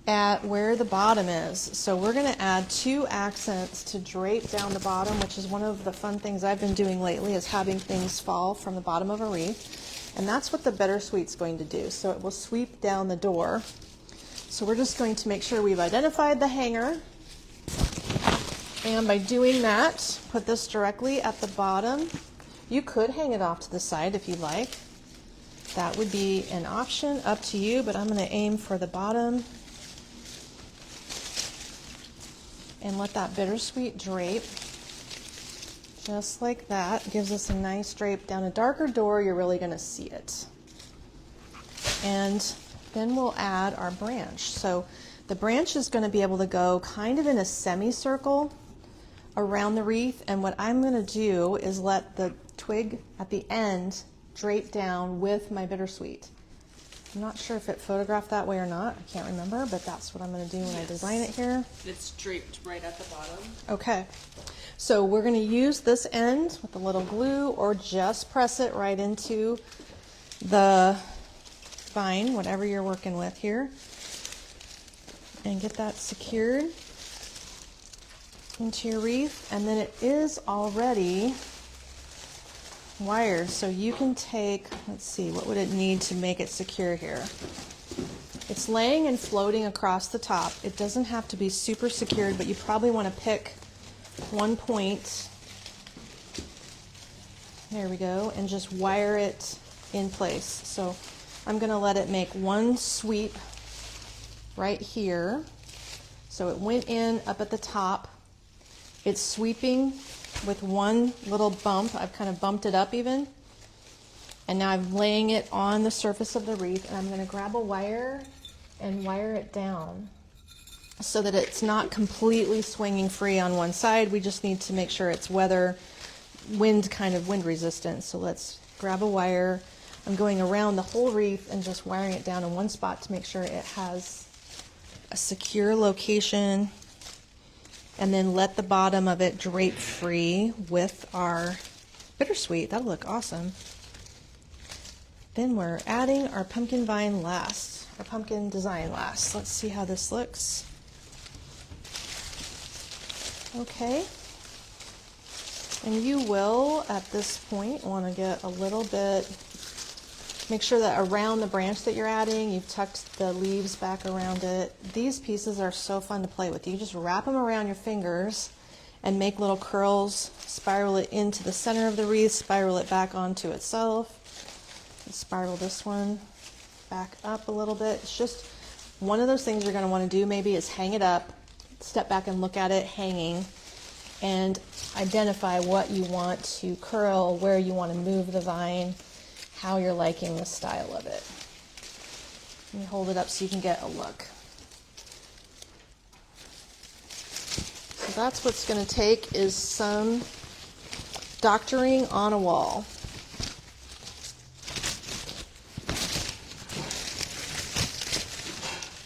at where the bottom is. So we're going to add 2 accents to drape down the bottom, which is one of the fun things I've been doing lately, is having things fall from the bottom of a wreath. And that's what the bittersweet's going to do. So it will sweep down the door. So we're just going to make sure we've identified the hanger. And by doing that, put this directly at the bottom. You could hang it off to the side if you like. That would be an option, up to you, but I'm going to aim for the bottom and let that bittersweet drape Just like that. Gives us a nice drape. Down a darker door, you're really going to see it. And then we'll add our branch. So the branch is going to be able to go kind of in a semicircle around the wreath, and what I'm going to do is let the twig at the end drape down with my bittersweet. I'm not sure if it photographed that way or not. I can't remember, but that's what I'm going to do when I design it here. It's draped right at the bottom. Okay, so we're going to use this end with a little glue or just press it right into the vine, whatever you're working with here, and get that secured into your wreath. And then it is already wired, so you can take, let's see, what would it need to make it secure here? It's laying and floating across the top. It doesn't have to be super secured, but you probably want to pick one point, there we go, and just wire it in place. So I'm going to let it make one sweep right here. So it went in up at the top. It's sweeping with one little bump. I've kind of bumped it up even. And now I'm laying it on the surface of the wreath, and I'm going to grab a wire and wire it down so that it's not completely swinging free on one side. We just need to make sure it's wind resistant. So let's grab a wire. I'm going around the whole wreath and just wiring it down in one spot to make sure it has a secure location, and then let the bottom of it drape free with our bittersweet. That'll look awesome. Then we're adding our pumpkin vine last, our pumpkin design last. Let's see how this looks. Okay. And you will, at this point, want to get a little bit, make sure that around the branch that you're adding, you've tucked the leaves back around it. These pieces are so fun to play with. You just wrap them around your fingers and make little curls, spiral it into the center of the wreath, spiral it back onto itself, and spiral this one back up a little bit. It's just one of those things you're going to want to do maybe is hang it up, step back and look at it hanging, and identify what you want to curl, where you want to move the vine, how you're liking the style of it. Let me hold it up so you can get a look. So that's what's going to take is some doctoring on a wall.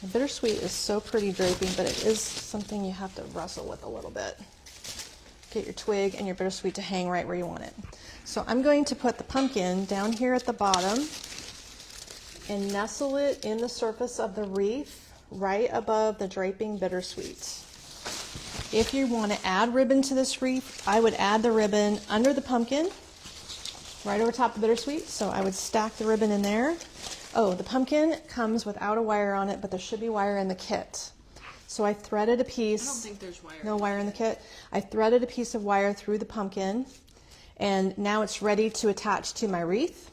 The bittersweet is so pretty draping, but it is something you have to wrestle with a little bit. Get your twig and your bittersweet to hang right where you want it. So I'm going to put the pumpkin down here at the bottom and nestle it in the surface of the wreath right above the draping bittersweet. If you want to add ribbon to this wreath, I would add the ribbon under the pumpkin, right over top of the bittersweet. So I would stack the ribbon in there. Oh, the pumpkin comes without a wire on it, but there should be wire in the kit. So I threaded a piece. I don't think there's wire. No wire in the kit. I threaded a piece of wire through the pumpkin, and now it's ready to attach to my wreath.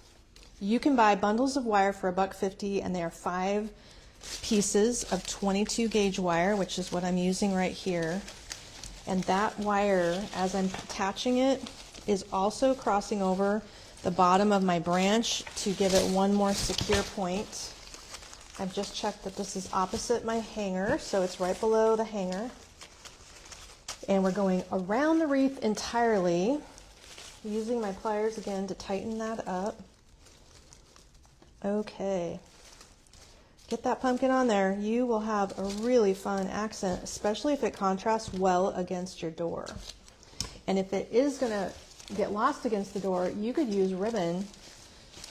You can buy bundles of wire for $1.50, and they are 5 pieces of 22 gauge wire, which is what I'm using right here. And that wire, as I'm attaching it, is also crossing over the bottom of my branch to give it one more secure point. I've just checked that this is opposite my hanger, so it's right below the hanger. And we're going around the wreath entirely, using my pliers again to tighten that up. Okay. Get that pumpkin on there. You will have a really fun accent, especially if it contrasts well against your door. And if it is going to get lost against the door, you could use ribbon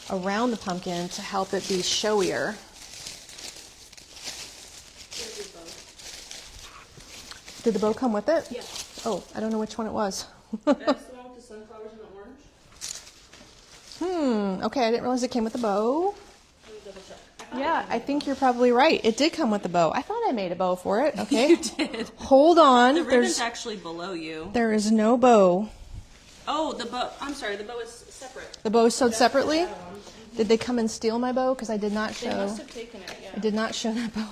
around the pumpkin to help it be showier. Did the bow come with it? Yeah. Oh, I don't know which one it was. That's the one with the sunflowers and the orange. Okay, I didn't realize it came with a bow. Let me double check. Yeah, I think you're probably right. It did come with the bow. I thought I made a bow for it. Okay. You did. Hold on. The ribbon's actually below you. There is no bow. Oh, the bow. I'm sorry, the bow is separate. The bow is sewed separately? Did they come and steal my bow? Because I did not They show. must have taken it, yeah. I did not show that bow.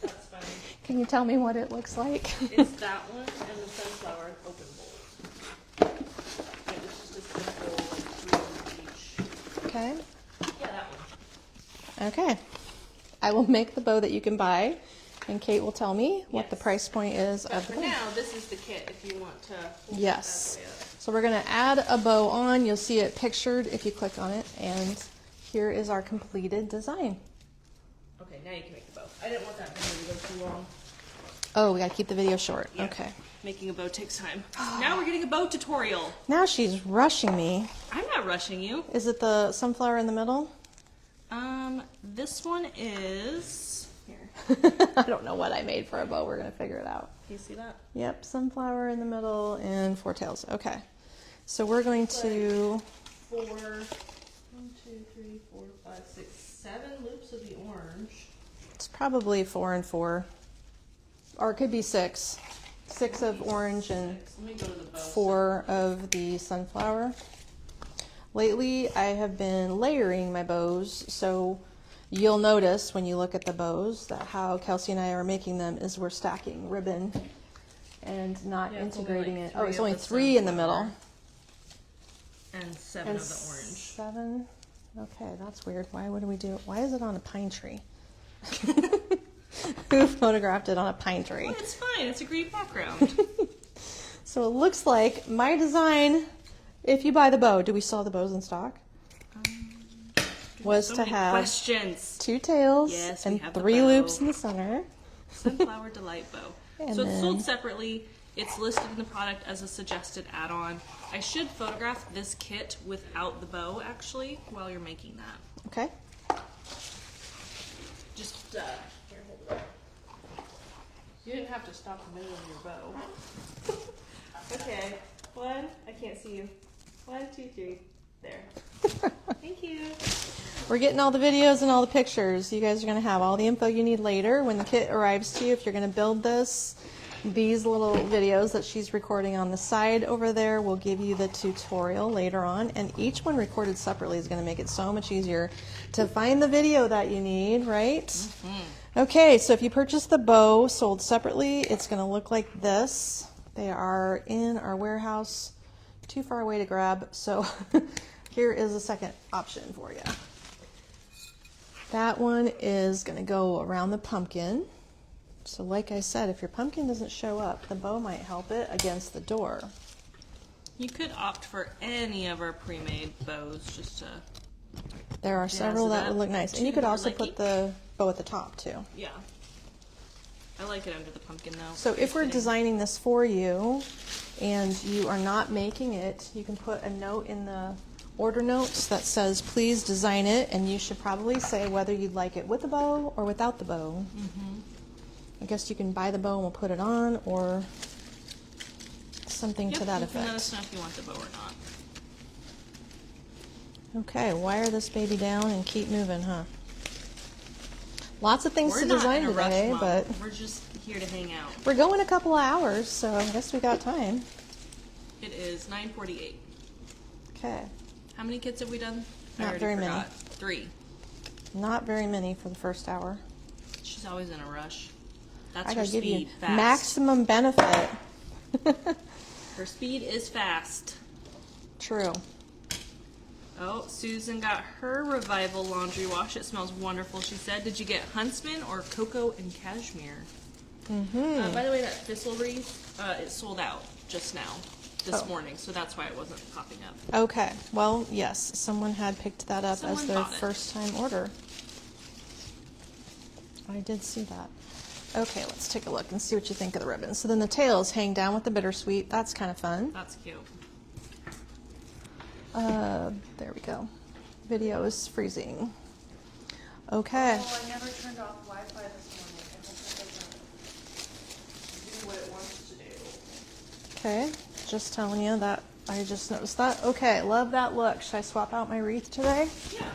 That's fine. Can you tell me what it looks like? It's that one and the sunflower open bowl. Okay. Yeah, that one. Okay. I will make the bow that you can buy, and Kate will tell me what the Yes. price point is But of the for bow. now, this is the kit if you want to hold Yes. it that way up. So we're going to add a bow on. You'll see it pictured if you click on it, and here is our completed design. Okay, now you can make the bow. I didn't want that video to go too long. Oh, we got to keep the video short. Yeah. Okay. Making a bow takes time. Now we're getting a bow tutorial. Now she's rushing me. I'm not rushing you. Is it the sunflower in the middle? This one is here. I don't know what I made for a bow. We're going to figure it out. Can you see that? Yep, sunflower in the middle and four tails. Okay. So we're going to... 4, 1, 2, 3, 4, 5, 6, 7 loops of the orange. It's probably 4 and 4. Or it could be 6. 6 of orange and Let me go to the bow. 4 of the sunflower. Lately, I have been layering my bows, so you'll notice when you look at the bows that how Kelsey and I are making them is we're stacking ribbon and not Yeah, it's only integrating like it. Oh, it's 3 only of the 3 in the sunflower. middle. And 7 And of the orange. 7. Okay, that's weird. Why would we do it? Why is it on a pine tree? Who photographed it on a pine tree? Well, it's fine. It's a green background. So it looks like my design, if you buy the bow, do we still have the bows in stock? Was So to many have questions. 2 tails Yes, we and have the 3 bow. loops in the center. Sunflower Delight Bow. And So it's sold then- separately. It's listed in the product as a suggested add-on. I should photograph this kit without the bow, actually, while you're making that. Okay. Just, here, hold it up. You didn't have to stop the middle of your bow. Okay, 1, I can't see you. 1, 2, 3, there. Thank you. We're getting all the videos and all the pictures. You guys are going to have all the info you need later when the kit arrives to you. If you're going to build this, these little videos that she's recording on the side over there will give you the tutorial later on. And each one recorded separately is going to make it so much easier to find the video that you need, right? Mm-hmm. Okay, so if you purchase the bow sold separately, it's going to look like this. They are in our warehouse, too far away to grab. So here is a second option for you. That one is going to go around the pumpkin. So like I said, if your pumpkin doesn't show up, the bow might help it against the door. You could opt for any of our pre-made bows just to, There are several it that up would look nice. to And you could your also liking. put the bow at the top too. yeah. I like it under the pumpkin though. So if we're Fitting. designing this for you and you are not making it, you can put a note in the order notes that says, please design it, and you should probably say whether you'd like it with the bow or without the bow. Mm-hmm. I guess you can buy the bow and we'll put it on, or something Yep, to that you can let us effect. know if you want the bow or not. Okay, wire this baby down and keep moving, huh? Lots of things We're to not design in a rush, today, Mom. but We're just here to hang out. we're going a couple of hours, so I guess we got time. It is 9:48. Okay, How many kits have we done? I Not already very many. forgot. 3. not very many for the first hour. She's always in a rush. That's I her gotta give you speed. Fast. maximum benefit. Her speed is fast. True. Oh, Susan got her Revival laundry wash. It smells wonderful, she said. Did you get Huntsman or Cocoa and Cashmere? Mm-hmm. By the way, that thistle wreath, it sold out just now, this Oh. morning, so that's why it wasn't popping up. Okay. Well, yes, someone had picked that up Someone as their bought it. first time order. I did see that. Okay, let's take a look and see what you think of the ribbon. So then the tails hang down with the bittersweet. That's kind of fun. That's cute. There we go. Video is freezing. Okay. Oh, I never turned off Wi-Fi this morning. I hope that doesn't do what it wants to do. Okay. Just telling you that I just noticed that. Okay, love that look. Should I swap out my wreath today? Yeah.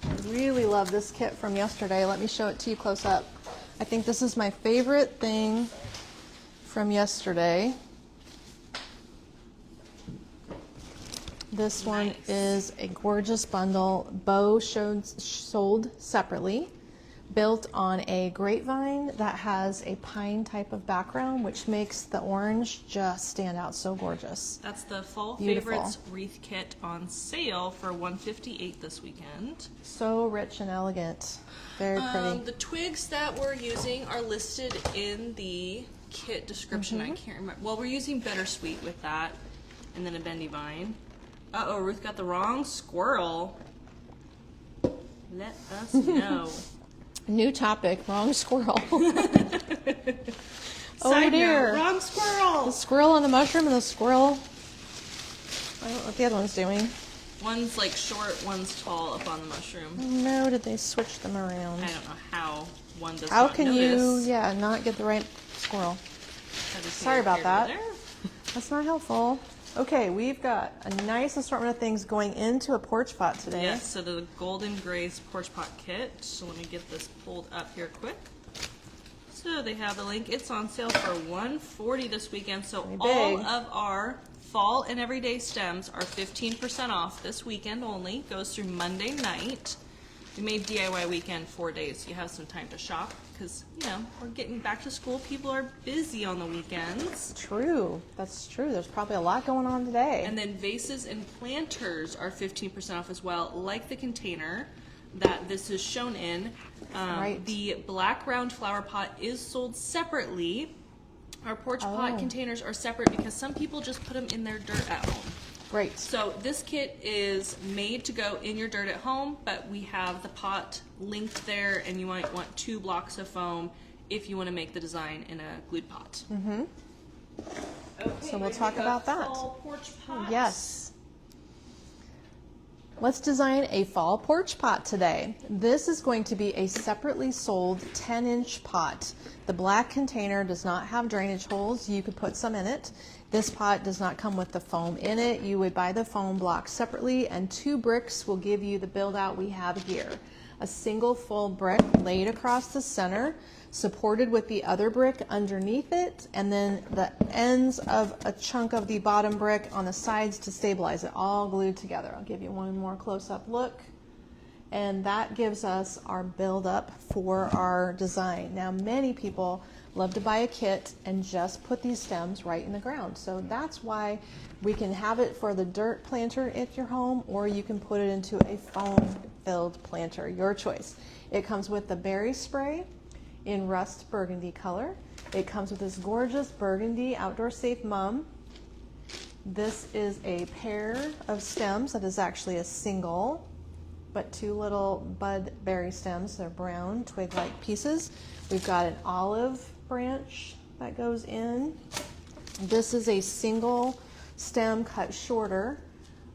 I really love this kit from yesterday. Let me show it to you close up. I think this is my favorite thing from yesterday. This one Nice. is a gorgeous bundle. Bow sold separately. built on a grapevine that has a pine type of background, which makes the orange just stand out so gorgeous. That's the Fall Beautiful. Favorites wreath kit on sale for $158 this weekend. So rich and elegant. Very pretty. The twigs that we're using are listed in the kit description. I can't remember. Well, we're using bittersweet with that, and then a bendy vine. Uh-oh, Ruth got the wrong squirrel. Let us know. New topic, wrong squirrel. Side dear. note, wrong squirrel. The squirrel on the mushroom and the squirrel. I don't know what the other one's doing. One's like short, one's tall up on the mushroom. No, did they switch them around? I don't know how one does How not can notice. you, not get the right squirrel? I just Sorry need it about here that. or there. That's not helpful. Okay, we've got a nice assortment of things going into a porch pot today. Yes, so the Golden Grace porch pot kit. So let me get this pulled up here quick. So they have the link. It's on sale for $140 this weekend. So Pretty all big. of our fall and everyday stems are 15% off this weekend only. Goes through Monday night. We made DIY weekend 4 days. So you have some time to shop because, we're getting back to school. People are busy on the weekends. True. That's true. There's probably a lot going on today. And then vases and planters are 15% off as well, like the container that this is shown in. Right. The black round flower pot is sold separately. Our porch pot containers are separate because some people just put them in their dirt at home. Great. So this kit is made to go in your dirt at home, but we have the pot linked there, and you might want 2 blocks of foam if you want to make the design in a glued pot. Mm-hmm. Okay, So we'll talk about that. Fall porch pot. Yes. Let's design a fall porch pot today. This is going to be a separately sold 10-inch pot. The black container does not have drainage holes. You could put some in it. This pot does not come with the foam in it. You would buy the foam block separately, and 2 bricks will give you the build out we have here. A single full brick laid across the center, supported with the other brick underneath it, and then the ends of a chunk of the bottom brick on the sides to stabilize it, all glued together. I'll give you one more close-up look. And that gives us our build up for our design. Now, many people love to buy a kit and just put these stems right in the ground. So that's why we can have it for the dirt planter at your home, or you can put it into a foam-filled planter, your choice. It comes with the berry spray in rust burgundy color. It comes with this gorgeous burgundy outdoor safe mum. This is a pair of stems that is actually a single, but 2 little bud berry stems. They're brown twig-like pieces. We've got an olive branch that goes in. This is a single stem cut shorter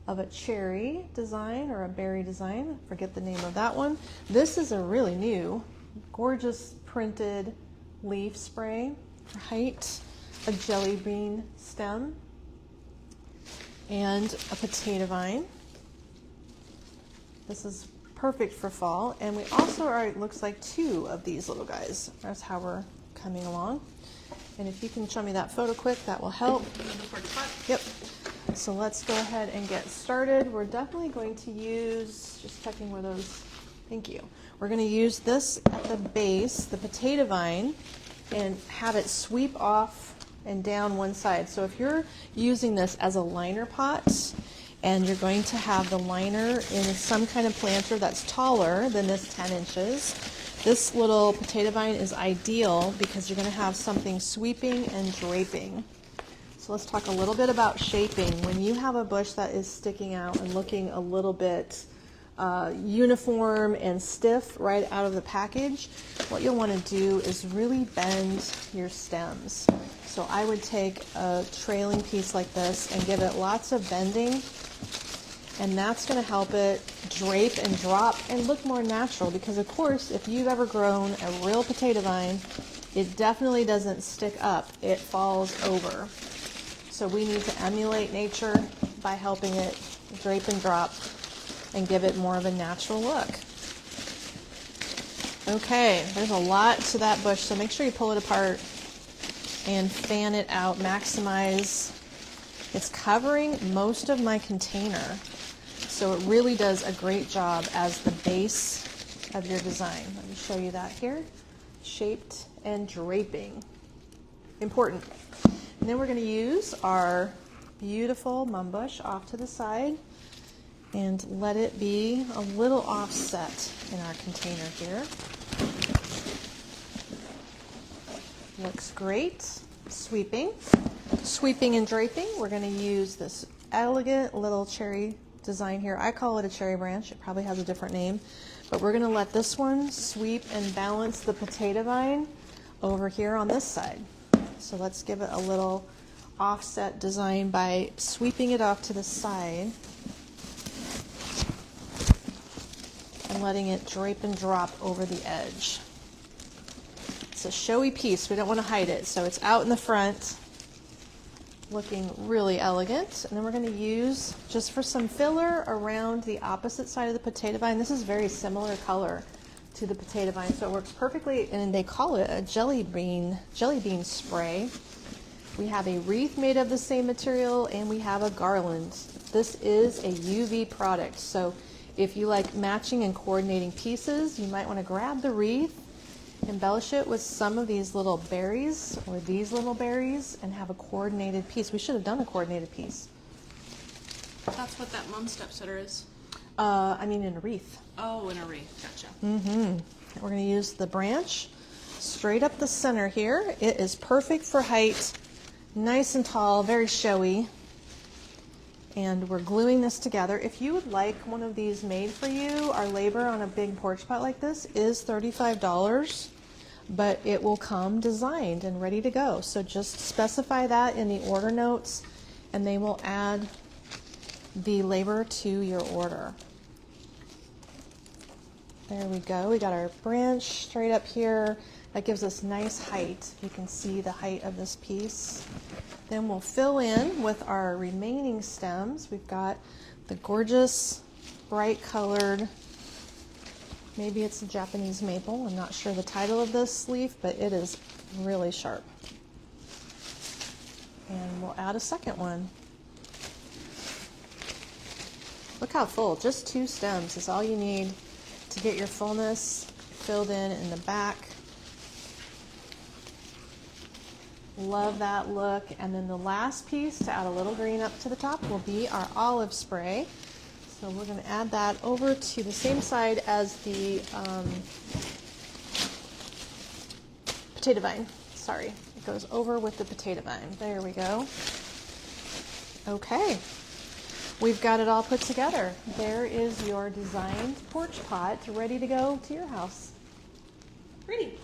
of a cherry design or a berry design. Forget the name of that one. This is a really new, gorgeous printed leaf spray for height, a jelly bean stem, and a potato vine. This is perfect for fall, and we also are, it looks like 2 of these little guys. That's how we're coming along. And if you can show me that photo quick, that will help. Yep. So let's go ahead and get started. We're definitely going to use, just checking where those, thank you. We're going to use this at the base, the potato vine, and have it sweep off and down one side. So if you're using this as a liner pot, and you're going to have the liner in some kind of planter that's taller than this 10 inches, this little potato vine is ideal because you're going to have something sweeping and draping. So let's talk a little bit about shaping. When you have a bush that is sticking out and looking a little bit uniform and stiff right out of the package, what you'll want to do is really bend your stems. So I would take a trailing piece like this and give it lots of bending, and that's going to help it drape and drop and look more natural, because of course if you've ever grown a real potato vine, it definitely doesn't stick up, it falls over. So we need to emulate nature by helping it drape and drop and give it more of a natural look. Okay, there's a lot to that bush, so make sure you pull it apart and fan it out, maximize. It's covering most of my container, so it really does a great job as the base of your design. Let me show you that here. Shaped and draping. Important. And then we're going to use our beautiful mum bush off to the side and let it be a little offset in our container here. Looks great. Sweeping and draping. We're going to use this elegant little cherry design here. I call it a cherry branch. It probably has a different name, but we're going to let this one sweep and balance the potato vine over here on this side. So let's give it a little offset design by sweeping it off to the side and letting it drape and drop over the edge. It's a showy piece. We don't want to hide it, so it's out in the front, looking really elegant. And then we're going to use, just for some filler, around the opposite side of the potato vine. This is very similar color to the potato vine, so it works perfectly, and they call it a jelly bean spray. We have a wreath made of the same material, and we have a garland. This is a UV product, so if you like matching and coordinating pieces, you might want to grab the wreath, embellish it with some of these little berries or these little berries, and have a coordinated piece. We should have done a coordinated piece. That's what that mum stepsitter is. I mean in a wreath. Oh, in a wreath. Gotcha. We're going to use the branch straight up the center here. It is perfect for height, nice and tall, very showy. And we're gluing this together. If you would like one of these made for you, our labor on a big porch pot like this is $35, but it will come designed and ready to go. So just specify that in the order notes, and they will add the labor to your order. There we go. We got our branch straight up here. That gives us nice height. You can see the height of this piece. Then we'll fill in with our remaining stems. We've got the gorgeous, bright colored, maybe it's a Japanese maple. I'm not sure the title of this leaf, but it is really sharp. And we'll add a second one. Look how full, just 2 stems is all you need to get your fullness filled in the back. Love that look. And then the last piece to add a little green up to the top will be our olive spray. So we're going to add that over to the same side as the potato vine. Sorry, it goes over with the potato vine. There we go. Okay. We've got it all put together. There is your designed porch pot ready to go to your house. Pretty.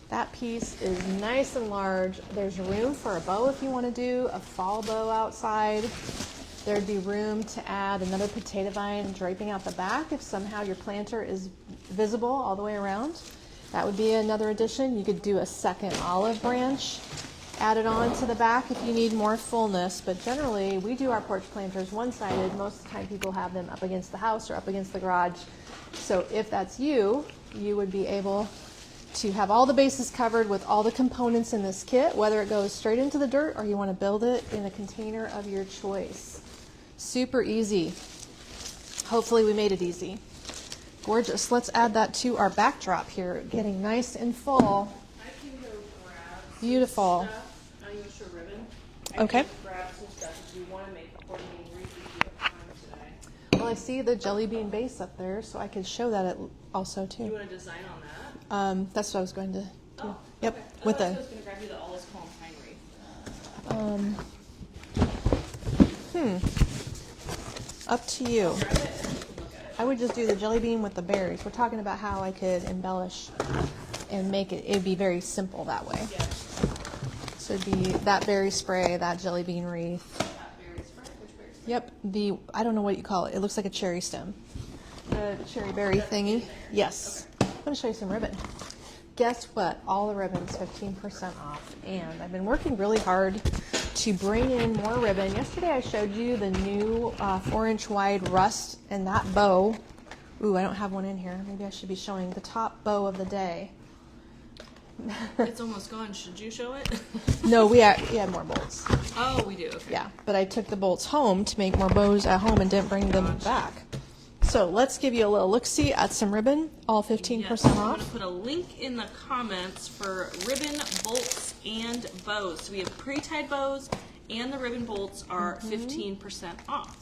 That piece is nice and large. There's room for a bow if you want to do a fall bow outside. There'd be room to add another potato vine draping out the back if somehow your planter is visible all the way around. That would be another addition. You could do a second olive branch added on to the back if you need more fullness, but generally we do our porch planters one-sided. Most of the time people have them up against the house or up against the garage. So if that's you, you would be able to have all the bases covered with all the components in this kit, whether it goes straight into the dirt or you want to build it in a container of your choice. Super easy. Hopefully we made it easy. Gorgeous. Let's add that to our backdrop here, getting nice and full. I can go grab Beautiful. stuff. I'm going to show ribbon. Okay. Can grab some stuff if you want to make a coordinating wreath if you have time today. Well, I see the jelly bean base up there, so I could show that also too. You want to design on that? That's what I was going to do. Oh, Yep. okay. With I the was going to grab you the all is calm pine wreath. up to you. Grab it and you can look at it. I would just do the jelly bean with the berries. We're talking about how I could embellish and make it. It'd be very simple that way. Yeah. So it'd be that berry spray, that jelly bean wreath. That berry spray. Which berry spray? Yep. I don't know what you call it. It looks like a cherry stem. The cherry berry thingy. Yes. I'm going to show you some ribbon. Guess what? All the ribbons 15% off. And I've been working really hard to bring in more ribbon. Yesterday I showed you the new 4-inch wide rust and that bow. Ooh, I don't have one in here. Maybe I should be showing the top bow of the day. It's almost gone. Should you show it? No, we had more bolts. Oh, we do. Okay. Yeah, but I took the bolts home to make more bows at home and didn't bring them back. So let's give you a little look-see at some ribbon, all 15% Yes, I'm off. going to put a link in the comments for ribbon bolts and bows. So we have pre-tied bows and the ribbon bolts are 15% off.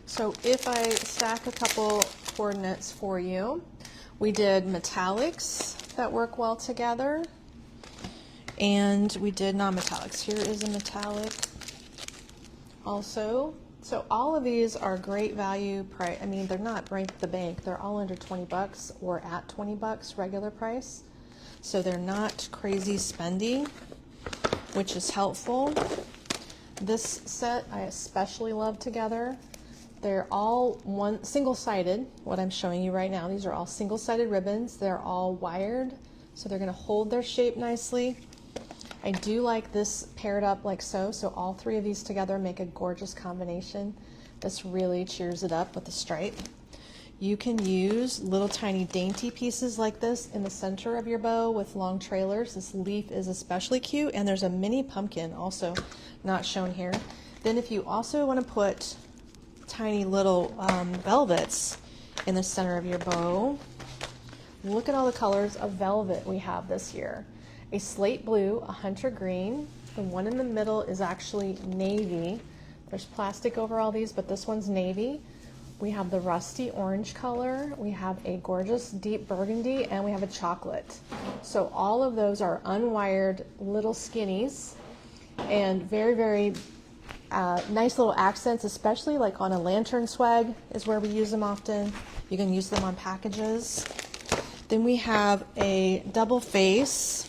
So if I stack a couple coordinates for you, we did metallics that work well together, and we did non-metallics. Here is a metallic also. So all of these are great value price. I mean, they're not break the bank. They're all under 20 bucks or at 20 bucks regular price. So they're not crazy spendy, which is helpful. This set I especially love together. They're all one single-sided, what I'm showing you right now. These are all single-sided ribbons. They're all wired, so they're going to hold their shape nicely. I do like this paired up like so, so all three of these together make a gorgeous combination. This really cheers it up with the stripe. You can use little tiny dainty pieces like this in the center of your bow with long trailers. This leaf is especially cute, and there's a mini pumpkin also not shown here. Then if you also want to put tiny little velvets in the center of your bow, look at all the colors of velvet we have this year. A slate blue, a hunter green, the one in the middle is actually navy. There's plastic over all these, but this one's navy. We have the rusty orange color, we have a gorgeous deep burgundy, and we have a chocolate. So all of those are unwired little skinnies and very, very nice little accents, especially like on a lantern swag is where we use them often. You can use them on packages. Then we have a double face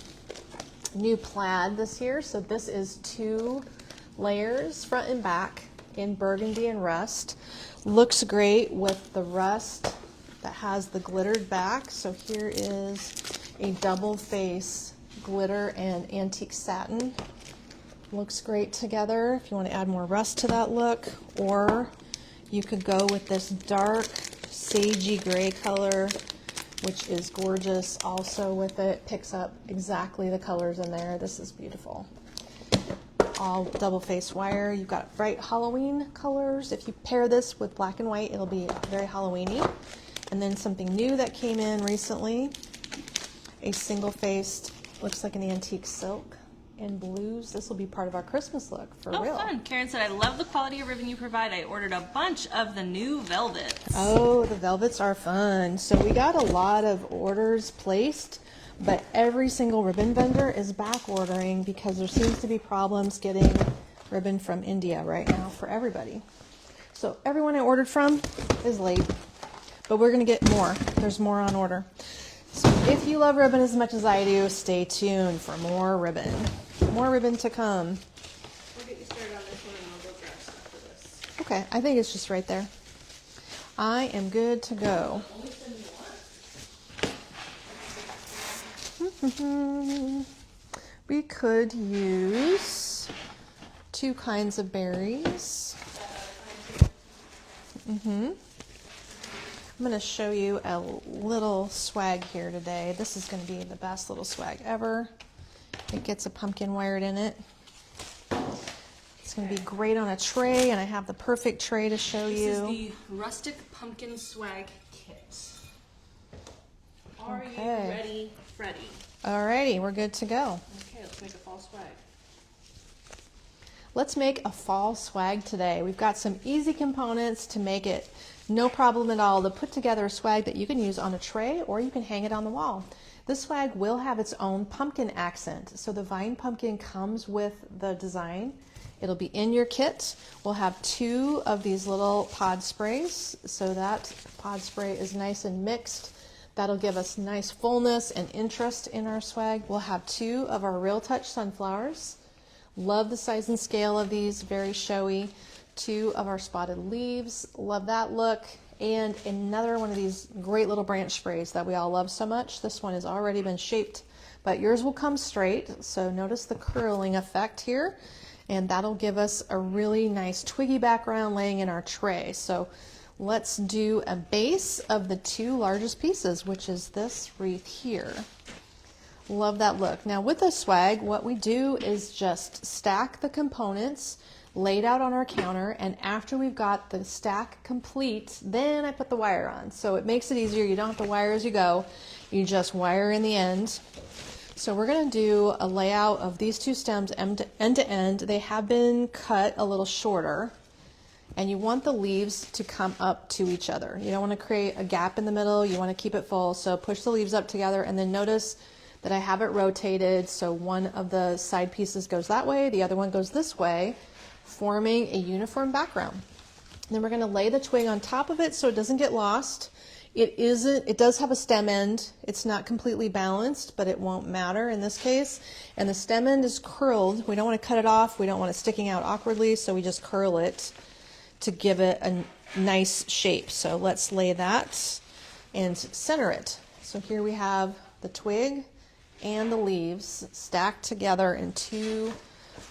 new plaid this year. So this is 2 layers front and back in burgundy and rust. Looks great with the rust that has the glittered back. So here is a double face glitter and antique satin. Looks great together if you want to add more rust to that look, or you could go with this dark sagey gray color, which is gorgeous also with it. Picks up exactly the colors in there. This is beautiful. All double face wire. You've got bright Halloween colors. If you pair this with black and white, it'll be very Halloweeny. And then something new that came in recently, a single-faced, looks like an antique silk in blues. This will be part of our Christmas look for real. Oh, fun. Karen said, I love the quality of ribbon you provide. I ordered a bunch of the new velvets. Oh, the velvets are fun. So we got a lot of orders placed, but every single ribbon vendor is back ordering because there seems to be problems getting ribbon from India right now for everybody. So everyone I ordered from is late, but we're going to get more. There's more on order. So if you love ribbon as much as I do, stay tuned for more ribbon. More ribbon to come. We'll get you started on this one and I'll go grab stuff for this. Okay, I think it's just right there. I am good to go. We could use 2 kinds of berries. I'm going to show you a little swag here today. This is going to be the best little swag ever. It gets a pumpkin wired in it. It's going to be great on a tray, and I have the perfect tray to show you. This is the rustic pumpkin swag kit. Are you ready, Freddie? Alrighty, we're good to go. Okay, let's make a fall swag. Let's make a fall swag today. We've got some easy components to make it no problem at all to put together a swag that you can use on a tray or you can hang it on the wall. This swag will have its own pumpkin accent. So the vine pumpkin comes with the design. It'll be in your kit. We'll have 2 of these little pod sprays. So that pod spray is nice and mixed. That'll give us nice fullness and interest in our swag. We'll have 2 of our Real Touch sunflowers. Love the size and scale of these, very showy. 2 of our spotted leaves, love that look. And another one of these great little branch sprays that we all love so much. This one has already been shaped, but yours will come straight. So notice the curling effect here, and that'll give us a really nice twiggy background laying in our tray. So let's do a base of the 2 largest pieces, which is this wreath here. Love that look. Now with the swag, what we do is just stack the components laid out on our counter, and after we've got the stack complete, then I put the wire on. So it makes it easier. You don't have to wire as you go. You just wire in the end. So we're going to do a layout of these two stems end to end. They have been cut a little shorter, and you want the leaves to come up to each other. You don't want to create a gap in the middle. You want to keep it full. So push the leaves up together, and then notice that I have it rotated. So one of the side pieces goes that way, the other one goes this way, forming a uniform background. Then we're going to lay the twig on top of it so it doesn't get lost. It does have a stem end. It's not completely balanced, but it won't matter in this case. And the stem end is curled. We don't want to cut it off. We don't want it sticking out awkwardly, so we just curl it to give it a nice shape. So let's lay that and center it. So here we have the twig and the leaves stacked together, in 2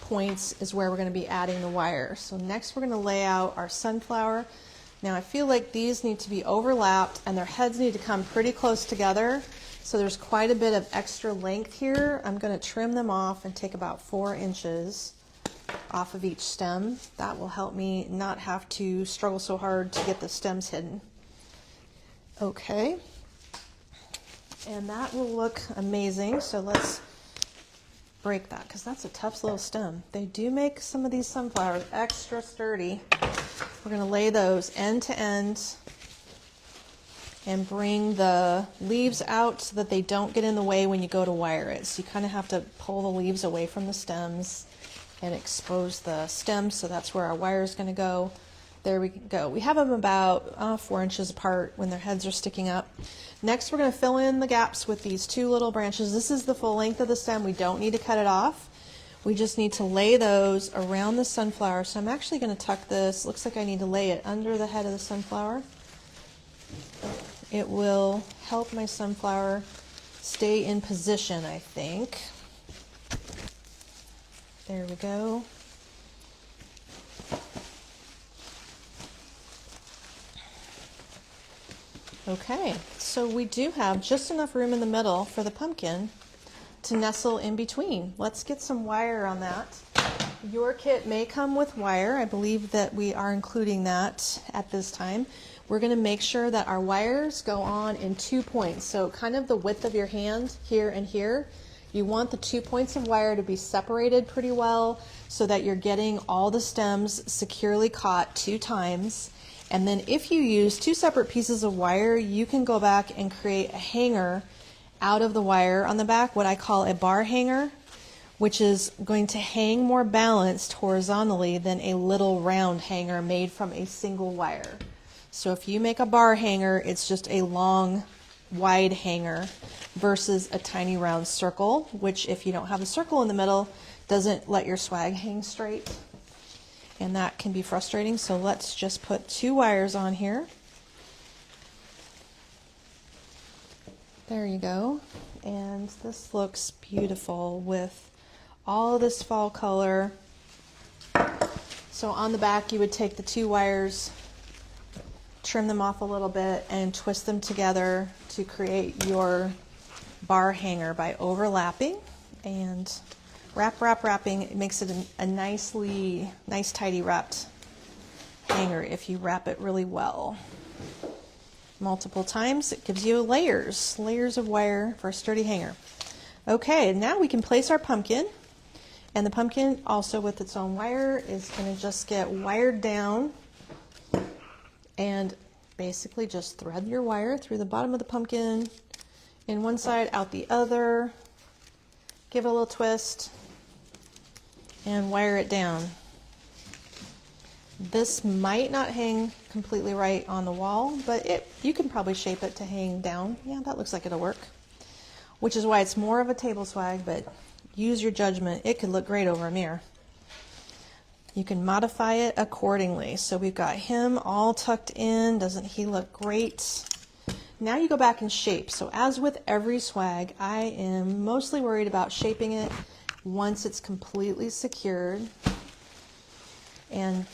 points is where we're going to be adding the wire. So next we're going to lay out our sunflower. Now I feel like these need to be overlapped and their heads need to come pretty close together. So there's quite a bit of extra length here. I'm going to trim them off and take about 4 inches off of each stem. That will help me not have to struggle so hard to get the stems hidden. Okay. And that will look amazing. So let's break that, because that's a tough little stem. They do make some of these sunflowers extra sturdy. We're going to lay those end to end and bring the leaves out so that they don't get in the way when you go to wire it. So you kind of have to pull the leaves away from the stems and expose the stems. So that's where our wire is going to go. There we go. We have them about 4 inches apart when their heads are sticking up. Next, we're going to fill in the gaps with these 2 little branches. This is the full length of the stem. We don't need to cut it off. We just need to lay those around the sunflower. So I'm actually going to tuck this. Looks like I need to lay it under the head of the sunflower. It will help my sunflower stay in position, I think. There we go. Okay, so we do have just enough room in the middle for the pumpkin to nestle in between. Let's get some wire on that. Your kit may come with wire. I believe that we are including that at this time. We're going to make sure that our wires go on in 2 points. So kind of the width of your hand here and here. You want the 2 points of wire to be separated pretty well so that you're getting all the stems securely caught 2 times. And then if you use 2 separate pieces of wire, you can go back and create a hanger out of the wire on the back, what I call a bar hanger, which is going to hang more balanced horizontally than a little round hanger made from a single wire. So if you make a bar hanger, it's just a long, wide hanger versus a tiny round circle, which if you don't have a circle in the middle, doesn't let your swag hang straight. And that can be frustrating, so let's just put 2 wires on here. There you go. And this looks beautiful with all of this fall color. So on the back, you would take the 2 wires, trim them off a little bit, and twist them together to create your bar hanger by overlapping and wrapping. It makes it a nice tidy wrapped hanger if you wrap it really well. Multiple times, it gives you layers of wire for a sturdy hanger. Okay, now we can place our pumpkin, and the pumpkin also with its own wire is going to just get wired down, and basically just thread your wire through the bottom of the pumpkin in one side, out the other, give it a little twist, and wire it down. This might not hang completely right on the wall, but you can probably shape it to hang down. Yeah, that looks like it'll work. Which is why it's more of a table swag, but use your judgment. It could look great over a mirror. You can modify it accordingly. So we've got him all tucked in. Doesn't he look great? Now you go back and shape. So as with every swag, I am mostly worried about shaping it once it's completely secured. And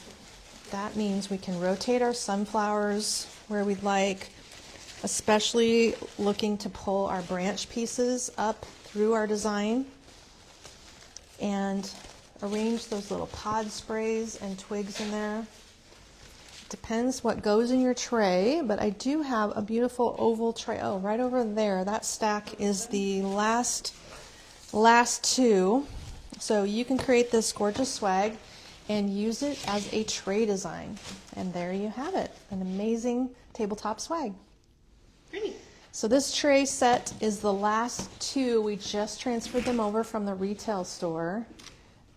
that means we can rotate our sunflowers where we'd like, especially looking to pull our branch pieces up through our design. And arrange those little pod sprays and twigs in there. Depends what goes in your tray, but I do have a beautiful oval tray. Oh, right over there, that stack is the last two. So you can create this gorgeous swag and use it as a tray design. And there you have it, an amazing tabletop swag. Pretty. So this tray set is the last two. We just transferred them over from the retail store.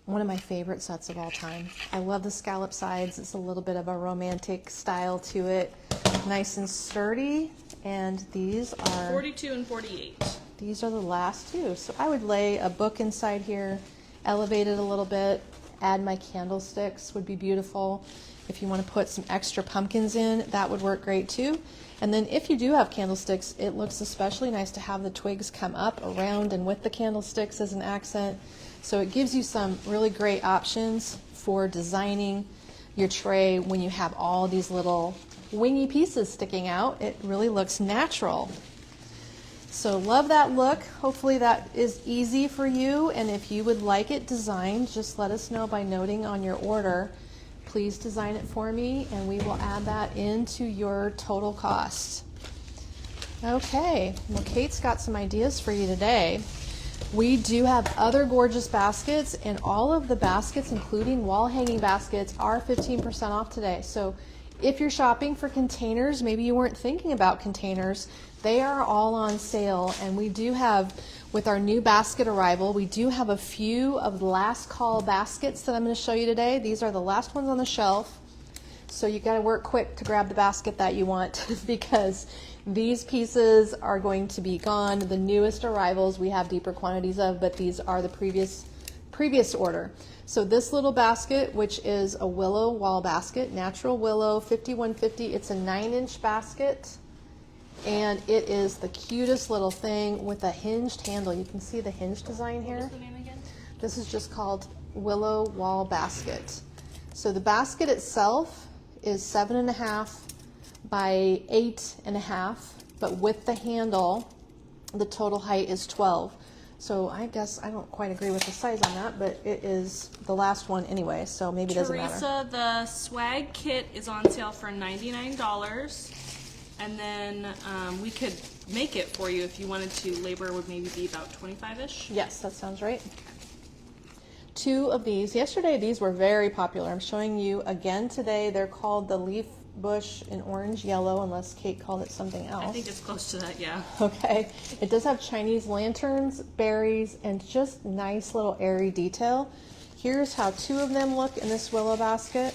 One of my favorite sets of all time. I love the scallop sides. It's a little bit of a romantic style to it. Nice and sturdy. And these are 42 and 48. These are the last two. So I would lay a book inside here, elevate it a little bit, add my candlesticks would be beautiful. If you want to put some extra pumpkins in, that would work great too. And then if you do have candlesticks, it looks especially nice to have the twigs come up around and with the candlesticks as an accent. So it gives you some really great options for designing your tray when you have all these little wingy pieces sticking out. It really looks natural. So love that look. Hopefully that is easy for you. And if you would like it designed, just let us know by noting on your order. Please design it for me and we will add that into your total cost. Okay, well Kate's got some ideas for you today. We do have other gorgeous baskets, and all of the baskets, including wall hanging baskets, are 15% off today. So if you're shopping for containers, maybe you weren't thinking about containers, they are all on sale. And we do have, with our new basket arrival, we do have a few of the last call baskets that I'm going to show you today. These are the last ones on the shelf. So you got to work quick to grab the basket that you want because these pieces are going to be gone. The newest arrivals we have deeper quantities of, but these are the previous order. So this little basket, which is a willow wall basket, natural willow, 5150. It's a 9-inch basket, and it is the cutest little thing with a hinged handle. You can see the hinge design here. What's the name again? This is just called willow wall basket. So the basket itself is 7.5 by 8.5, but with the handle, the total height is 12. So I guess I don't quite agree with the size on that, but it is the last one anyway, so maybe it doesn't matter. Teresa, the swag kit is on sale for $99, and then we could make it for you if you wanted to. Labor would maybe be about 25-ish. Yes, that sounds right. Two of these. Yesterday these were very popular. I'm showing you again today. They're called the leaf bush in orange yellow, unless Kate called it something else. I think it's close to that, yeah. Okay. It does have Chinese lanterns, berries, and just nice little airy detail. Here's how two of them look in this willow basket.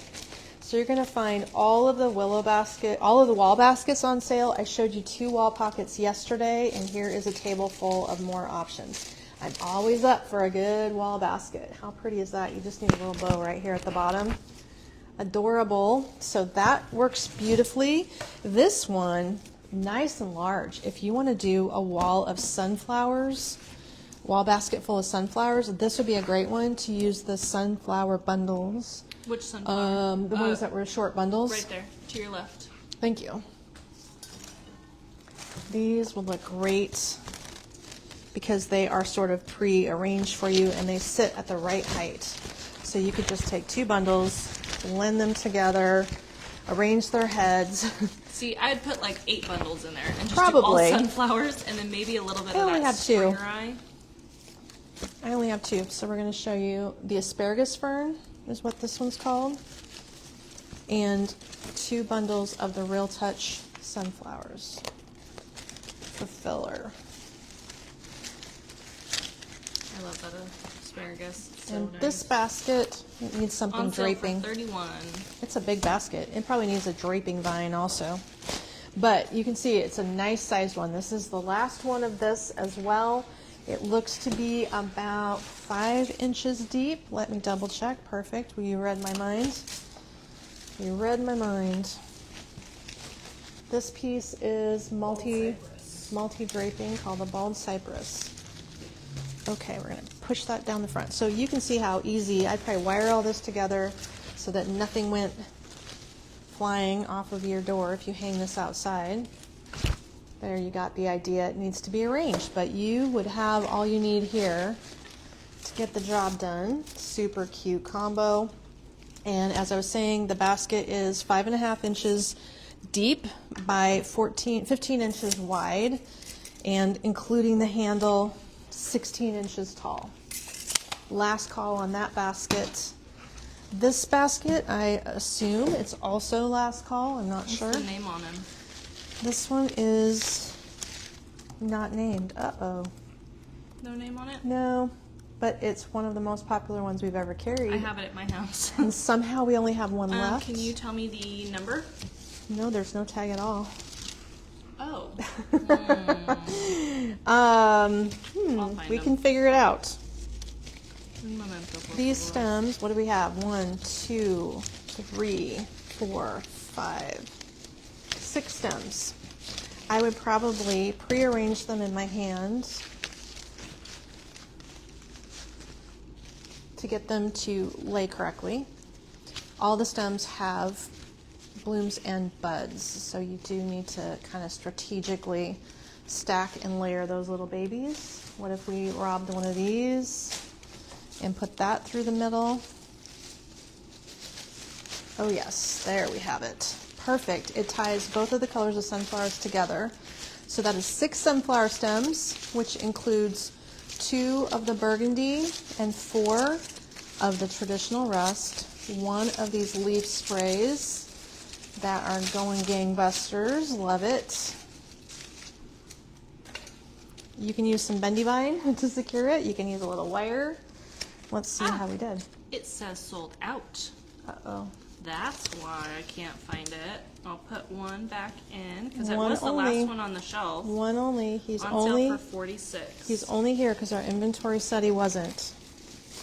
So you're going to find all of the wall baskets on sale. I showed you 2 wall pockets yesterday, and here is a table full of more options. I'm always up for a good wall basket. How pretty is that? You just need a little bow right here at the bottom. Adorable. So that works beautifully. This one, nice and large. If you want to do a wall of sunflowers, wall basket full of sunflowers, this would be a great one to use the sunflower bundles. Which sunflower? The ones that were short bundles. Right there, to your left. Thank you. These will look great because they are sort of pre-arranged for you and they sit at the right height. So you could just take 2 bundles, blend them together, arrange their heads. See, I'd put like 8 bundles in there and just Probably. do all sunflowers and then maybe a little bit I of only that have 2. springer eye. I only have 2, so we're going to show you the asparagus fern is what this one's called, and 2 bundles of the Real Touch sunflowers for filler. I love that asparagus. It's so And nice. this basket needs something on sale draping. for $31. It's a big basket. It probably needs a draping vine also. But you can see it's a nice sized one. This is the last one of this as well. It looks to be about 5 inches deep. Let me double check. Perfect. Well, you read my mind. You read my mind. This piece is multi-draping called the bald cypress. Okay, we're going to push that down the front. So you can see how easy, I'd probably wire all this together so that nothing went flying off of your door if you hang this outside. There, you got the idea. It needs to be arranged, but you would have all you need here to get the job done. Super cute combo. And as I was saying, the basket is 5.5 inches deep by 15 inches wide, and including the handle, 16 inches tall. Last call on that basket. This basket, I assume it's also last call. I'm not sure. What's the name on him? This one is not named. Uh-oh. No name on it? No, but it's one of the most popular ones we've ever carried. I have it at my house. And somehow we only have one left. Can you tell me the number? No, there's no tag at all. Oh. We can figure it out. Memento, por These favor. stems, what do we have? 1, 2, 3, 4, 5, 6 stems. I would probably prearrange them in my hand to get them to lay correctly. All the stems have blooms and buds, so you do need to kind of strategically stack and layer those little babies. What if we robbed one of these and put that through the middle? Oh yes, there we have it. Perfect. It ties both of the colors of sunflowers together. So that is 6 sunflower stems, which includes 2 of the burgundy and 4 of the traditional rust, 1 of these leaf sprays that are going gangbusters. Love it. You can use some bendy vine to secure it. You can use a little wire. Let's see how we did. It says sold out. Uh-oh. That's why I can't find it. I'll put one back in because that One was the only. last one on the shelf. One only. He's On only sale for $46. he's only here because our inventory said he wasn't.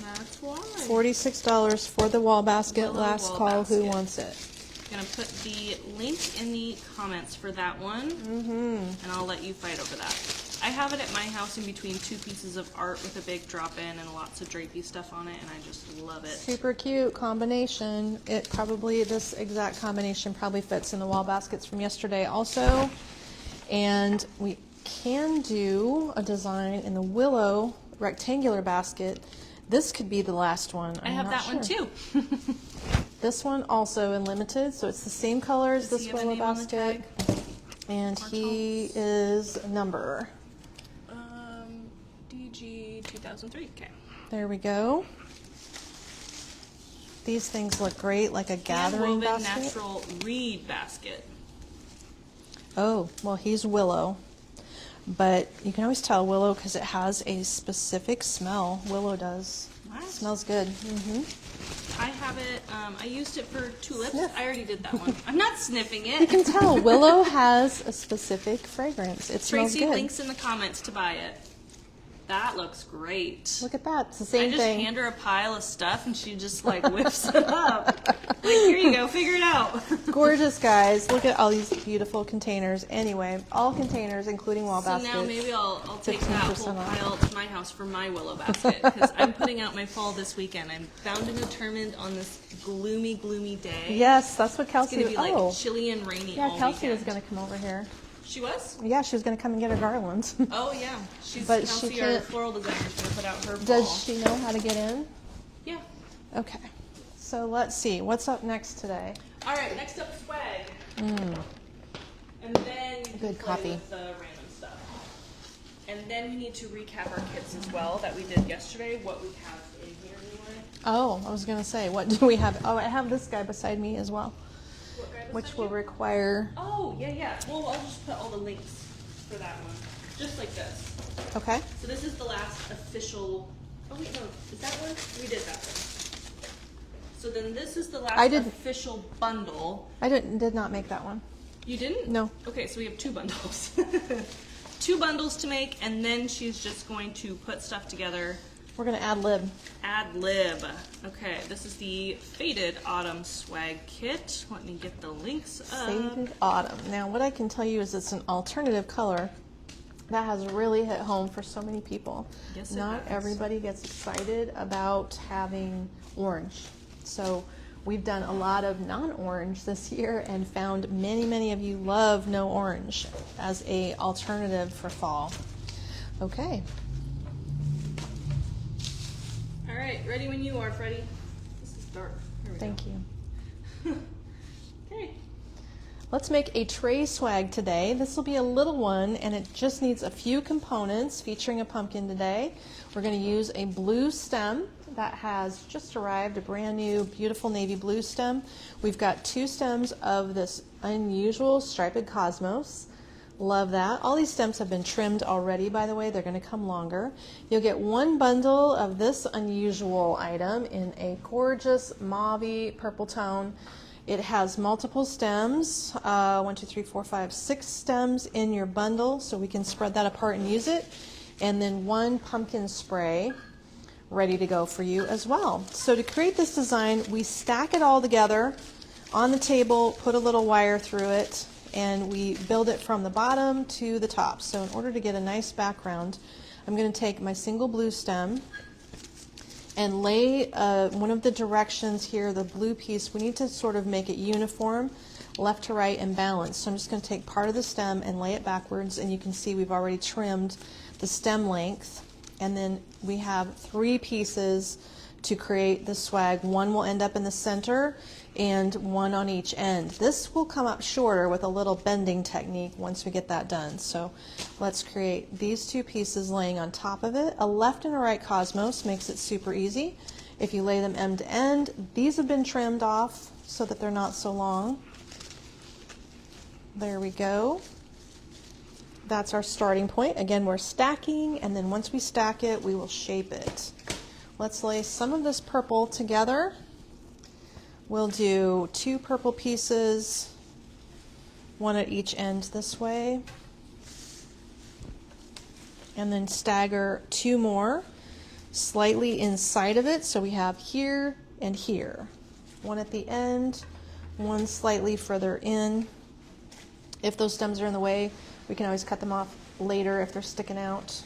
That's why. $46 for the wall basket. Willow Last wall call. Who basket. wants it? I'm gonna put the link in the comments for that one, and I'll let you fight over that. I have it at my house in between 2 pieces of art with a big drop-in and lots of drapey stuff on it, and I just love it. Super cute combination. This exact combination probably fits in the wall baskets from yesterday also. And we can do a design in the willow rectangular basket. This could be the last one. I have that one too. This one also in limited, so it's the same color as Does this he have a willow name on the basket. And he is number. DG 2003. Okay. There we go. These things look great, like a gathering Hand-woven basket. natural reed basket. Oh, well, he's willow. But you can always tell willow because it has a specific smell. Willow does. What? Smells good. I have it. I used it for tulips. Sniff. I already did that one. I'm not sniffing You it. can tell willow has a specific fragrance. It smells Tracy good. links in the comments to buy it. That looks great. Look at that. It's the I same just thing. hand her a pile of stuff and she just like whips it up. Like, here you go, figure it out. Gorgeous, guys. Look at all these beautiful containers. Anyway, all containers, including wall So baskets. now maybe I'll take that 15% whole off. pile to my house for my willow basket because I'm putting out my fall this weekend. I'm bound and determined on this gloomy, gloomy day. Yes, that's what It's Kelsey going to was. be like chilly and rainy Yeah, all Kelsey weekend. was going to come over here. She was? Yeah, she was going to come and get her garland. Oh yeah. But she Kelsey, our can't- floral designer, is going to put out her fall. Does she know how to get in? Yeah. Okay. So let's see. What's up next today? All right, next up, swag. And then you can Good play copy. with the random stuff. And then we need to recap our kits as well that we did yesterday, what we have in here anyway. Oh, I was going to say, what do we have? Oh, I have this guy beside me as well, What guy which beside will you? require. Oh, yeah. Well, I'll just put all the links for that one. Just like this. Okay. So this is the last official. Oh, wait, no. Is that one? We did that one. So then this is the last I didn't- official bundle. I did not make that one. You didn't? No. Okay, so we have 2 bundles. 2 bundles to make, and then she's just going to put stuff together. We're going to add lib. Ad lib. Okay, this is the Faded Autumn Swag Kit. Let me get the links up. Faded Autumn. Now, what I can tell you is it's an alternative color that has really hit home for so many people. Yes, it Not has. everybody gets excited about having orange. So we've done a lot of non-orange this year and found many of you love no orange as a alternative for fall. Okay. right, ready when you are, Freddie. This is dark. Here we Thank go. you. Okay. Let's make a tray swag today. This will be a little one, and it just needs a few components featuring a pumpkin today. We're going to use a blue stem that has just arrived, a brand new beautiful navy blue stem. We've got 2 stems of this unusual striped cosmos. Love that. All these stems have been trimmed already, by the way. They're going to come longer. You'll get 1 bundle of this unusual item in a gorgeous mauve purple tone. It has multiple stems, 1, 2, 3, 4, 5, 6 stems in your bundle, so we can spread that apart and use it. And then 1 pumpkin spray ready to go for you as well. So to create this design, we stack it all together on the table, put a little wire through it, and we build it from the bottom to the top. So in order to get a nice background, I'm going to take my single blue stem and lay one of the directions here, the blue piece. We need to sort of make it uniform, left to right and balanced. So I'm just going to take part of the stem and lay it backwards, and you can see we've already trimmed the stem length. And then we have 3 pieces to create the swag. 1 will end up in the center and 1 on each end. This will come up shorter with a little bending technique once we get that done. So let's create these 2 pieces laying on top of it. A left and a right cosmos makes it super easy. If you lay them end to end, these have been trimmed off so that they're not so long. There we go. That's our starting point. Again, we're stacking, and then once we stack it, we will shape it. Let's lay some of this purple together. We'll do 2 purple pieces, 1 at each end this way, and then stagger 2 more slightly inside of it. So we have here and here, 1 at the end, 1 slightly further in. If those stems are in the way, we can always cut them off later if they're sticking out.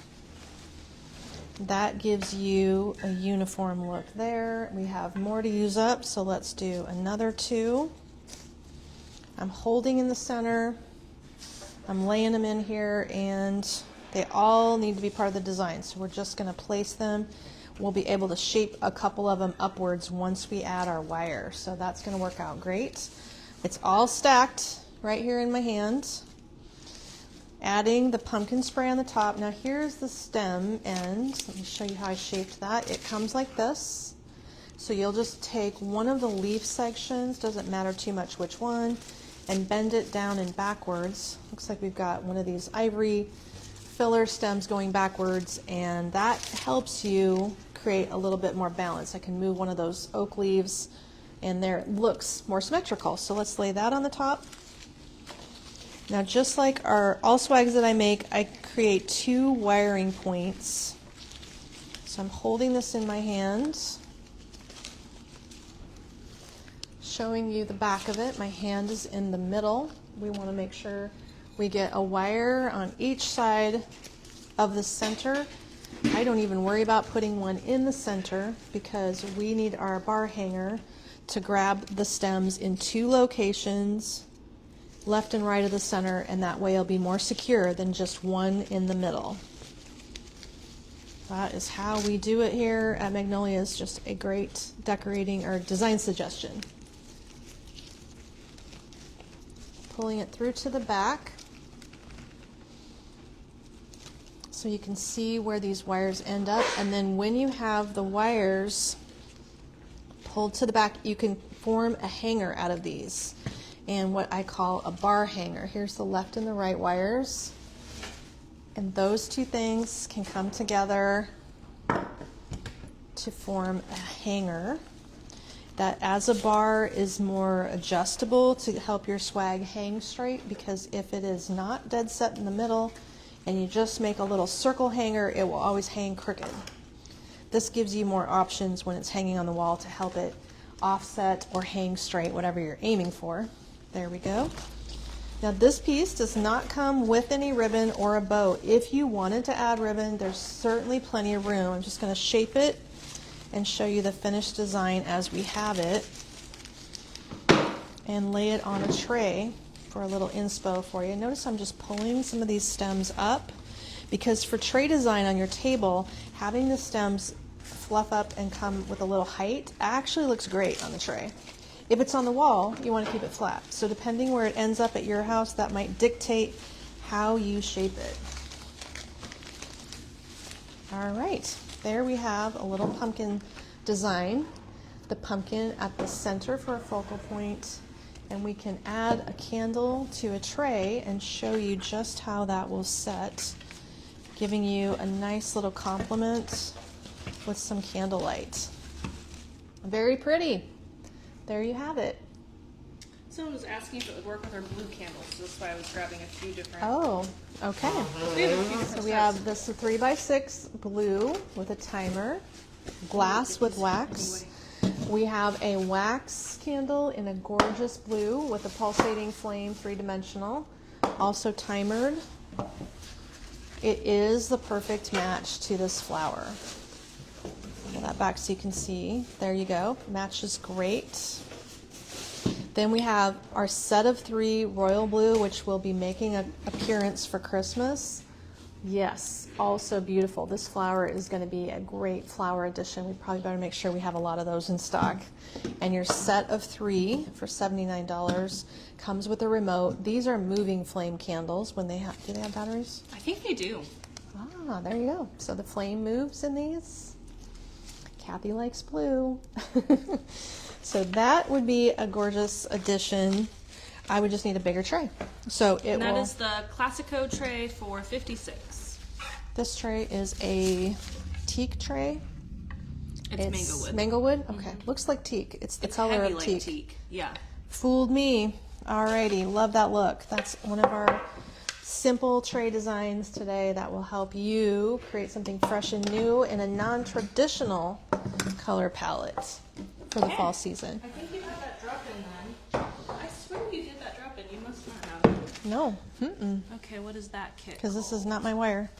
That gives you a uniform look there. We have more to use up, so let's do another 2. I'm holding in the center. I'm laying them in here, and they all need to be part of the design. So we're just going to place them. We'll be able to shape a couple of them upwards once we add our wire. So that's going to work out great. It's all stacked right here in my hand. Adding the pumpkin spray on the top. Now here's the stem end. Let me show you how I shaped that. It comes like this. So you'll just take one of the leaf sections, doesn't matter too much which one, and bend it down and backwards. Looks like we've got one of these ivory filler stems going backwards, and that helps you create a little bit more balance. I can move one of those oak leaves, and there it looks more symmetrical. So let's lay that on the top. Now, just like all swags that I make, I create 2 wiring points. So I'm holding this in my hands, showing you the back of it. My hand is in the middle. We want to make sure we get a wire on each side of the center. I don't even worry about putting one in the center because we need our bar hanger to grab the stems in 2 locations, left and right of the center, and that way it'll be more secure than just one in the middle. That is how we do it here at Magnolia. It's just a great decorating or design suggestion. Pulling it through to the back so you can see where these wires end up, and then when you have the wires pulled to the back, you can form a hanger out of these, and what I call a bar hanger. Here's the left and the right wires, and those 2 things can come together to form a hanger that, as a bar, is more adjustable to help your swag hang straight, because if it is not dead set in the middle and you just make a little circle hanger, it will always hang crooked. This gives you more options when it's hanging on the wall to help it offset or hang straight, whatever you're aiming for. There we go. Now this piece does not come with any ribbon or a bow. If you wanted to add ribbon, there's certainly plenty of room. I'm just going to shape it and show you the finished design as we have it, and lay it on a tray for a little inspo for you. Notice I'm just pulling some of these stems up, because for tray design on your table, having the stems fluff up and come with a little height, actually looks great on the tray. If it's on the wall, you want to keep it flat. So depending where it ends up at your house, that might dictate how you shape it. All right, there we have a little pumpkin design. The pumpkin at the center for a focal point, and we can add a candle to a tray and show you just how that will set, giving you a nice little complement with some candlelight. Very pretty. There you have it. Someone was asking if it would work with our blue candles, so that's why I was grabbing a few different. Oh, okay. We have a few different So we have this 3x6 blue with a timer, glass with wax. We have a wax candle in a gorgeous blue with a pulsating flame, 3-dimensional, also timered. It is the perfect match to this flower. Pull that back so you can see. There you go. Matches great. Then we have our set of 3 royal blue, which will be making an appearance for Christmas. Yes, also beautiful. This flower is going to be a great flower addition. We probably better make sure we have a lot of those in stock. And your set of 3 for $79 comes with a remote. These are moving flame candles. When they have, do they have batteries? I think they do. Ah, there you go. So the flame moves in these. Kathy likes blue. So that would be a gorgeous addition. I would just need a bigger tray. So it And that will. is the Classico tray for $56. This tray is a teak tray. It's manglewood. Manglewood? Okay. Looks like teak. It's the color heavy of like teak. Yeah. Fooled me. Alrighty. Love that look. That's one of our simple tray designs today that will help you create something fresh and new in a non-traditional color palette for the fall season. I think you had that drop in then. I swear you did that drop in. You must not have. No. Mm-mm. Okay, what is that kit? Because this is not my wire.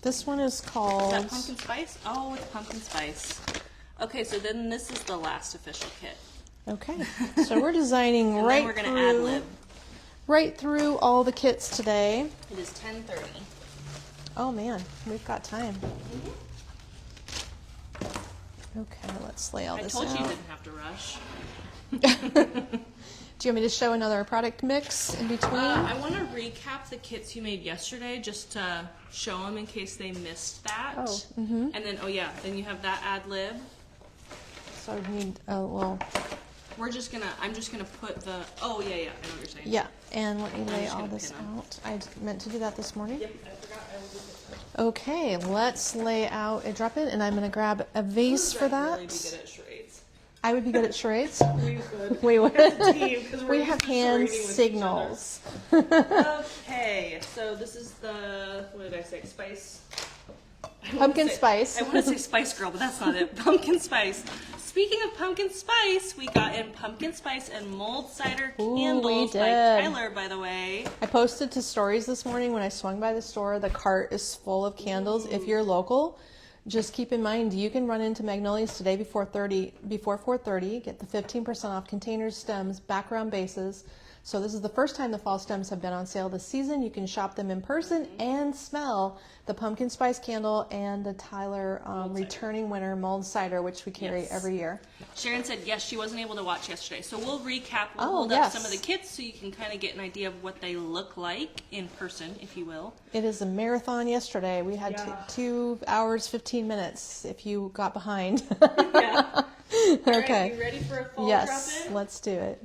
This one is called... Is that pumpkin spice? Oh, it's pumpkin spice. Okay, so then this is the last official kit. Okay. So we're designing And right then we're going to ad lib. right through all the kits today. It is 10:30. Oh man, we've got time. Okay, let's lay all I this told out. you didn't have to rush. Do you want me to show another product mix in between? I want to recap the kits you made yesterday just to show them in case they missed that. Oh, And then, oh yeah, then you have that ad lib. So I need a little... I'm just gonna put the, oh yeah, I know what you're saying. Yeah, and let me lay just all gonna this pin 'em. out. I meant to do that this morning. Yep, I forgot I will do this. Okay, let's lay out a drop-in, and I'm going to grab a vase for that. Really be good at charades. I would be good at charades. We would. We would. As a team, 'cause we're We used have to hand charading with signals. Okay, so this is the, what did I say, spice? Pumpkin spice. I want to say Spice Girl, but that's not it. Pumpkin spice. Speaking of pumpkin spice, we got in pumpkin spice and mulled cider Ooh, we candles by did. Tyler, by the way. I posted to stories this morning when I swung by the store. The cart is full of candles. If you're local, just keep in mind you can run into Magnolia's today before 4:30. Get the 15% off containers, stems, background bases. So this is the first time the fall stems have been on sale this season. You can shop them in person and smell the pumpkin spice candle and the Tyler returning winter mulled cider, which we carry Yes. every year. Sharon said yes, she wasn't able to watch yesterday. So we'll recap, we'll Oh, hold yes. up some of the kits so you can kind of get an idea of what they look like in person, if you will. It is a marathon yesterday. We had Yeah. 2 hours, 15 minutes if you got behind. Yeah. Okay. You ready for a fall Yes, drop-in? let's do it.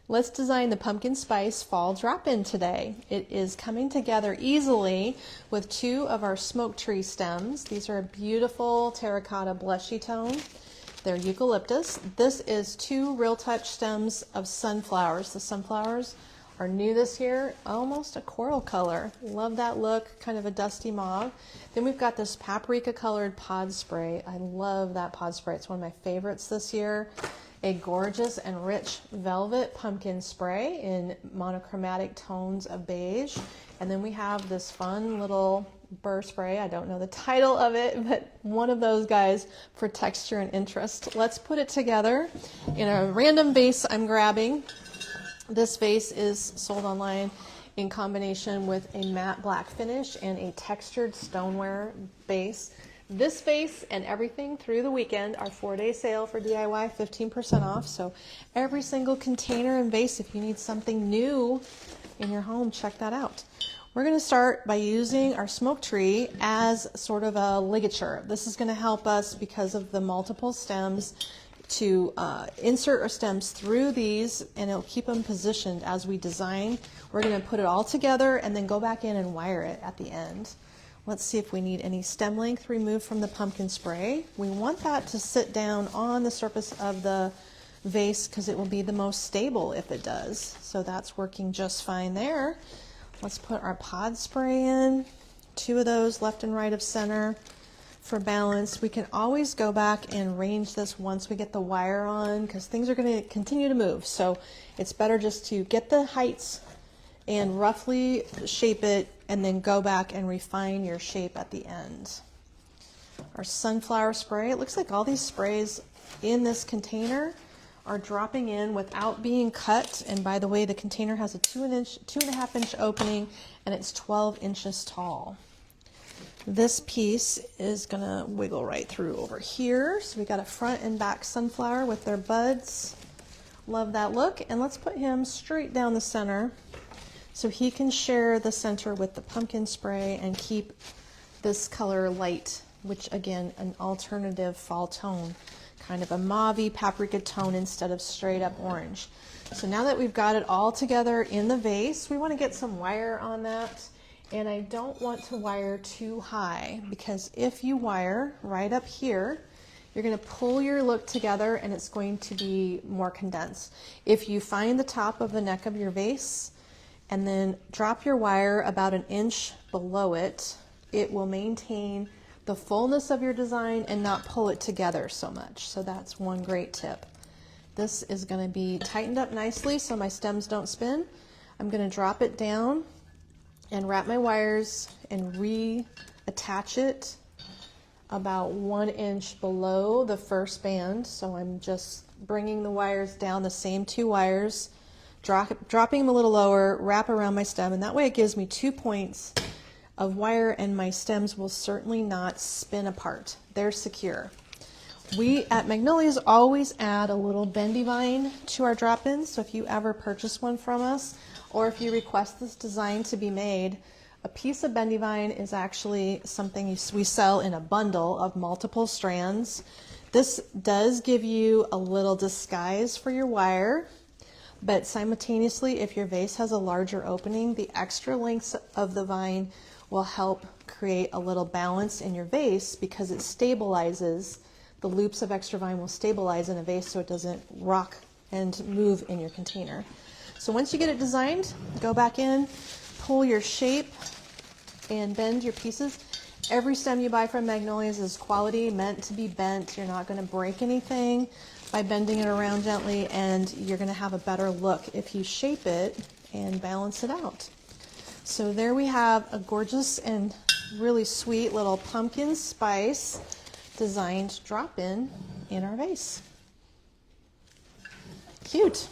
Let's design the pumpkin spice fall drop-in today. It is coming together easily with 2 of our smoke tree stems. These are a beautiful terracotta blushy tone. They're eucalyptus. This is 2 Real Touch stems of sunflowers. The sunflowers are new this year, almost a coral color. Love that look, kind of a dusty mauve. Then we've got this paprika colored pod spray. I love that pod spray. It's one of my favorites this year. A gorgeous and rich velvet pumpkin spray in monochromatic tones of beige. And then we have this fun little burr spray. I don't know the title of it, but one of those guys for texture and interest. Let's put it together in a random vase I'm grabbing. This vase is sold online in combination with a matte black finish and a textured stoneware base. This vase and everything through the weekend, our 4-day sale for DIY, 15% off. So every single container and vase, if you need something new in your home, check that out. We're going to start by using our smoke tree as sort of a ligature. This is going to help us, because of the multiple stems, to insert our stems through these, and it'll keep them positioned as we design. We're going to put it all together and then go back in and wire it at the end. Let's see if we need any stem length removed from the pumpkin spray. We want that to sit down on the surface of the vase because it will be the most stable if it does. So that's working just fine there. Let's put our pod spray in, 2 of those left and right of center for balance. We can always go back and range this once we get the wire on because things are going to continue to move. So it's better just to get the heights and roughly shape it and then go back and refine your shape at the end. Our sunflower spray, it looks like all these sprays in this container are dropping in without being cut. And by the way, the container has a 2.5 inch opening and it's 12 inches tall. This piece is gonna wiggle right through over here. So we got a front and back sunflower with their buds. Love that look. And let's put him straight down the center so he can share the center with the pumpkin spray and keep this color light, which again, an alternative fall tone, kind of a mauve-y paprika tone instead of straight up orange. So now that we've got it all together in the vase, we want to get some wire on that. And I don't want to wire too high because if you wire right up here, you're going to pull your look together and it's going to be more condensed. If you find the top of the neck of your vase and then drop your wire about 1 inch below it, it will maintain the fullness of your design and not pull it together so much. So that's one great tip. This is going to be tightened up nicely so my stems don't spin. I'm going to drop it down and wrap my wires and reattach it about 1 inch below the first band. So I'm just bringing the wires down, the same 2 wires, dropping them a little lower, wrap around my stem, and that way it gives me 2 points of wire and my stems will certainly not spin apart. They're secure. We at Magnolia's always add a little bendy vine to our drop-ins, so if you ever purchase one from us or if you request this design to be made, a piece of bendy vine is actually something we sell in a bundle of multiple strands. This does give you a little disguise for your wire, but simultaneously, if your vase has a larger opening, the extra lengths of the vine will help create a little balance in your vase because it stabilizes. The loops of extra vine will stabilize in a vase so it doesn't rock and move in your container. So once you get it designed, go back in, pull your shape, and bend your pieces. Every stem you buy from Magnolia's is quality, meant to be bent. You're not going to break anything by bending it around gently, and you're going to have a better look if you shape it and balance it out. So there we have a gorgeous and really sweet little pumpkin spice designed drop-in in our vase. Cute.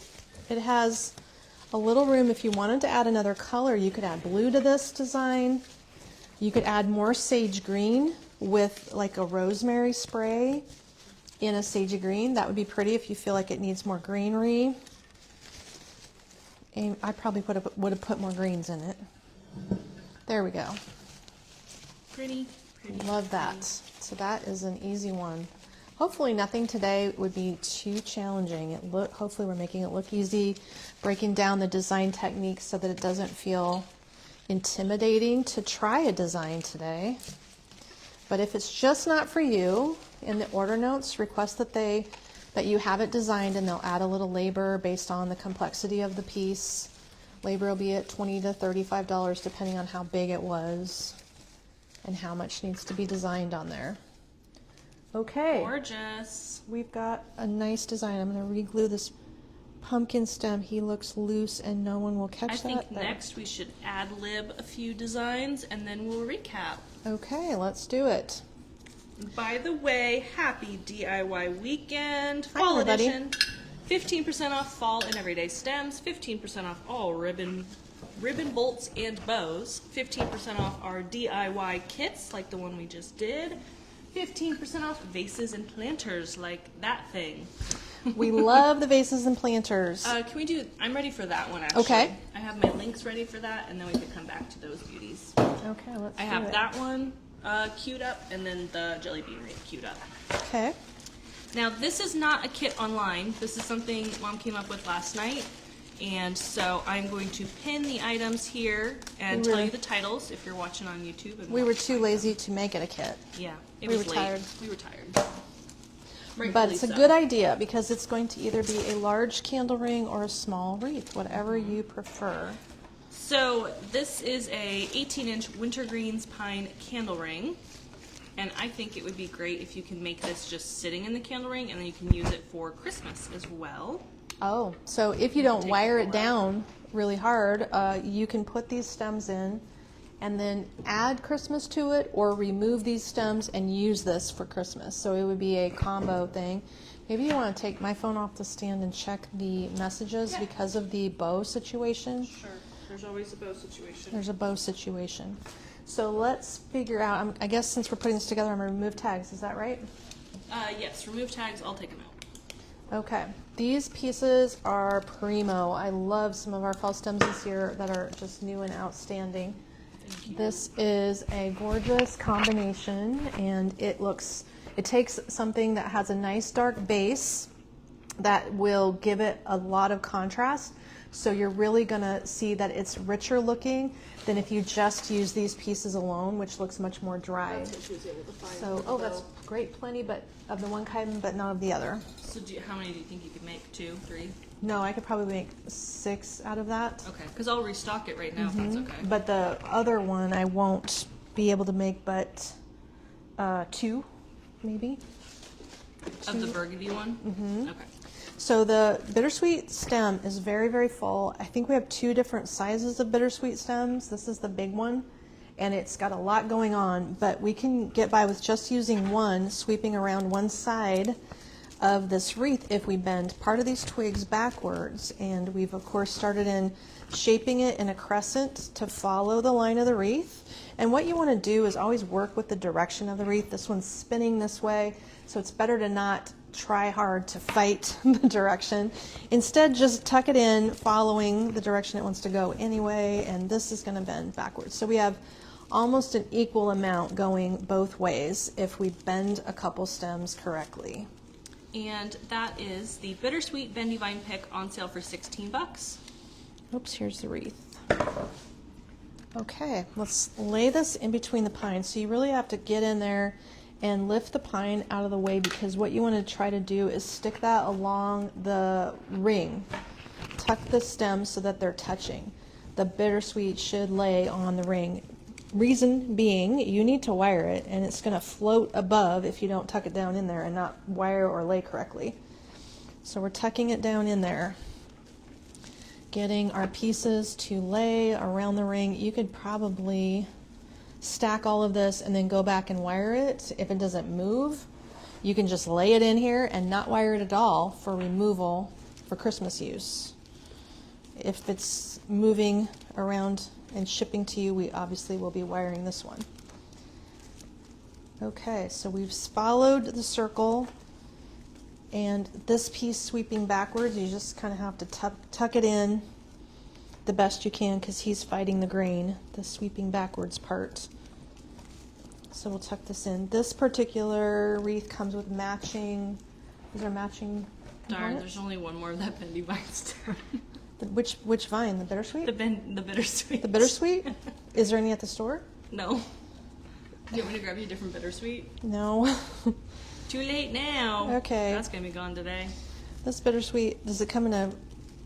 It has a little room. If you wanted to add another color, you could add blue to this design. You could add more sage green with like a rosemary spray in a sagey green. That would be pretty if you feel like it needs more greenery. And I probably would have put more greens in it. There we go. Pretty. Love that. So that is an easy one. Hopefully nothing today would be too challenging. Hopefully we're making it look easy, breaking down the design techniques so that it doesn't feel intimidating to try a design today. But if it's just not for you, in the order notes, request that you have it designed, and they'll add a little labor based on the complexity of the piece. Labor will be at $20 to $35 depending on how big it was and how much needs to be designed on there. Okay. Gorgeous. We've got a nice design. I'm going to re-glue this pumpkin stem. He looks loose and no one will catch that. I think next we should ad-lib a few designs and then we'll recap. Okay, let's do it. By the way, happy DIY weekend, Hi, fall everybody. edition. 15% off fall and everyday stems, 15% off all ribbon ribbon bolts and bows. 15% off our DIY kits like the one we just did. 15% off vases and planters like that thing. We love the vases and planters. Can we do, I'm ready for that one actually. Okay. I have my links ready for that, and then we can come back to those beauties. Okay, let's I do have it. that one queued up, and then the jelly bean wreath queued up. Okay. Now, this is not a kit online. This is something Mom came up with last night. And so I'm going to pin the items here and tell you the titles if you're watching on YouTube. And We were too lazy to make it a kit. Yeah, it We was were late. tired. We were tired. But it's a Rightfully good so. idea because it's going to either be a large candle ring or a small wreath, whatever you prefer. So this is a 18-inch wintergreens pine candle ring. And I think it would be great if you can make this just sitting in the candle ring, and then you can use it for Christmas as well. Oh, so if you don't Take wire the it floral. down really hard, you can put these stems in and then add Christmas to it, or remove these stems and use this for Christmas. So it would be a combo thing. Maybe you want to take my phone off the stand and check the messages because of the bow situation. Sure. There's always a bow situation. There's a bow situation. So let's figure out, I guess since we're putting this together, I'm going to remove tags. Is that right? Yes, remove tags. I'll take them out. Okay. These pieces are primo. I love some of our fall stems this year that are just new and outstanding. Thank you. This is a gorgeous combination, and it takes something that has a nice dark base that will give it a lot of contrast. So you're really gonna see that it's richer looking than if you just use these pieces alone, which looks much more dry. She was able to find So, the oh, that's bow. great, plenty, but of the one kind, but not of the other. So how many do you think you could make? 2, 3? No, I could probably make 6 out of that. Okay, because I'll restock it right now if that's okay. But the other one I won't be able to make but 2, maybe. Of the burgundy one? Mm-hmm. Okay. So the bittersweet stem is very, very full. I think we have 2 different sizes of bittersweet stems. This is the big one, and it's got a lot going on, but we can get by with just using one, sweeping around one side of this wreath if we bend part of these twigs backwards. And we've, of course, started in shaping it in a crescent to follow the line of the wreath. And what you want to do is always work with the direction of the wreath. This one's spinning this way, so it's better to not try hard to fight the direction. Instead, just tuck it in, following the direction it wants to go anyway, and this is going to bend backwards. So we have almost an equal amount going both ways if we bend a couple stems correctly. And that is the Bittersweet Bendy Vine Pick on sale for $16. Oops, here's the wreath. Okay, let's lay this in between the pines. So you really have to get in there and lift the pine out of the way, because what you want to try to do is stick that along the ring. Tuck the stems so that they're touching. The bittersweet should lay on the ring. Reason being, you need to wire it, and it's going to float above if you don't tuck it down in there and not wire or lay correctly. So we're tucking it down in there, getting our pieces to lay around the ring. You could probably stack all of this and then go back and wire it. If it doesn't move, you can just lay it in here and not wire it at all for removal for Christmas use. If it's moving around and shipping to you, we obviously will be wiring this one. Okay, so we've followed the circle, and this piece sweeping backwards, you just kind of have to tuck it in the best you can, because he's fighting the grain, the sweeping backwards part. So we'll tuck this in. This particular wreath comes with matching, these are matching Darn, components? there's only one more of that bendy vine stem. Which vine? The bittersweet? the bittersweet. The bittersweet? Is there any at the store? No. Do you want me to grab you a different bittersweet? No. Too late now. Okay. That's gonna be gone today. This bittersweet, does it come in a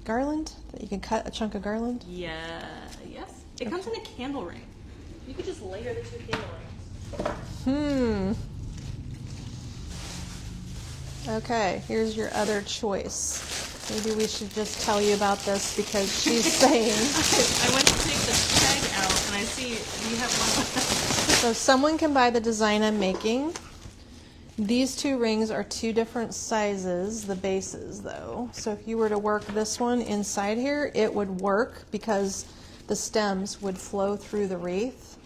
garland that you can cut a chunk of garland? Yeah. Yes. It comes in a candle ring. You could just layer the 2 candle rings. Okay, here's your other choice. Maybe we should just tell you about this because she's saying. I went to take the tag out and I see you have one. So someone can buy the design I'm making. These 2 rings are 2 different sizes, the bases though. So if you were to work this one inside here, it would work because the stems would flow through the wreath,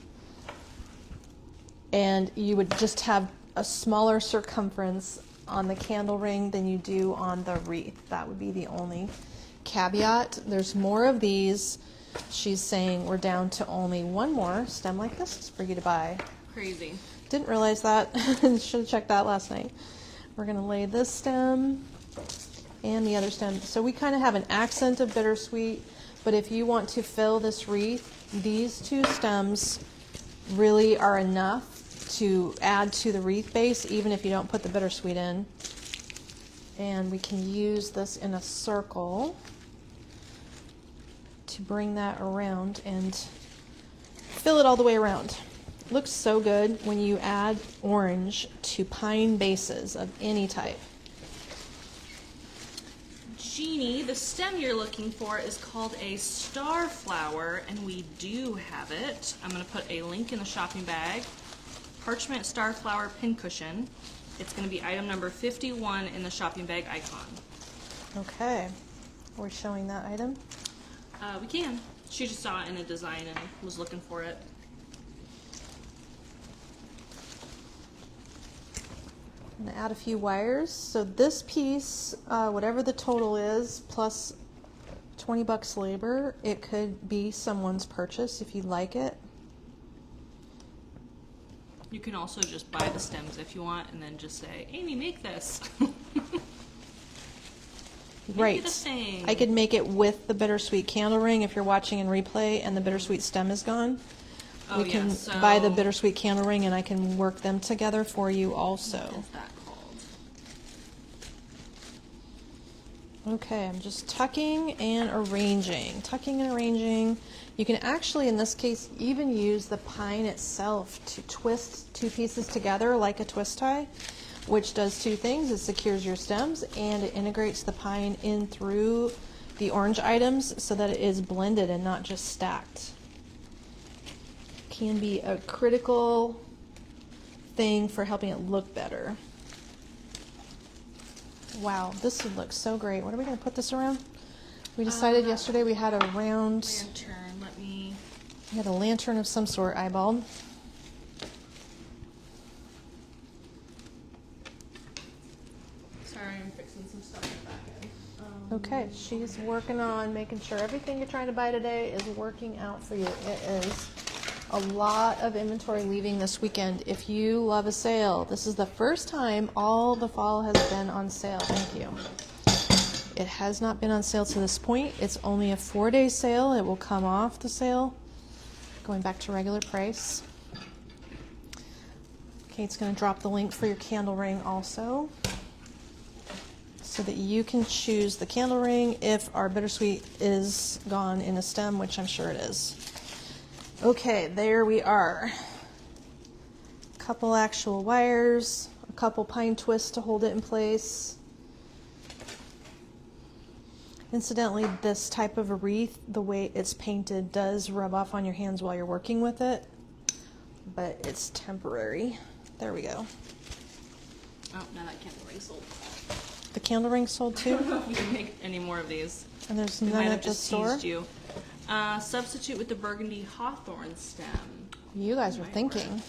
and you would just have a smaller circumference on the candle ring than you do on the wreath. That would be the only caveat. There's more of these. She's saying we're down to only one more stem like this for you to buy. Crazy. Didn't realize that. Should have checked that last night. We're going to lay this stem and the other stem. So we kind of have an accent of bittersweet, but if you want to fill this wreath, these two stems really are enough to add to the wreath base, even if you don't put the bittersweet in. And we can use this in a circle to bring that around and fill it all the way around. Looks so good when you add orange to pine bases of any type. Jeannie, the stem you're looking for is called a star flower, and we do have it. I'm going to put a link in the shopping bag. Parchment star flower pincushion. It's going to be item number 51 in the shopping bag icon. Okay. Are we showing that item? We can. She just saw it in a design and was looking for it. I'm going to add a few wires. So this piece, whatever the total is, plus 20 bucks labor, it could be someone's purchase if you like it. You can also just buy the stems if you want and then just say, Amy, make this. Right. Make it a thing. I could make it with the bittersweet candle ring if you're watching in replay and the bittersweet stem is gone. Oh, We can yeah, buy the bittersweet candle ring and I can work them together for you also. What is that called? Okay, I'm just tucking and arranging. Tucking and arranging. You can actually, in this case, even use the pine itself to twist two pieces together like a twist tie, which does two things. It secures your stems and it integrates the pine in through the orange items so that it is blended and not just stacked. Can be a critical thing for helping it look better. Wow, this would look so great. What are we going to put this around? We decided yesterday we had a round Lantern. Let me. We had a lantern of some sort eyeballed. Sorry, I'm fixing some stuff in the back end. Okay, she's working on making sure everything you're trying to buy today is working out for you. It is a lot of inventory leaving this weekend. If you love a sale, this is the first time all the fall has been on sale. Thank you. It has not been on sale to this point. It's only a 4-day sale. It will come off the sale, going back to regular price. Kate's going to drop the link for your candle ring also, so that you can choose the candle ring if our bittersweet is gone in a stem, which I'm sure it is. Okay, there we are. A couple actual wires, a couple pine twists to hold it in place. Incidentally, this type of a wreath, the way it's painted, does rub off on your hands while you're working with it, but it's temporary. There we go. Oh, now that candle ring sold. The candle ring sold I too? don't know if we can make any more of these. And there's We might none have at the just store? teased you. Substitute with the burgundy hawthorn stem. You guys are Might thinking. work.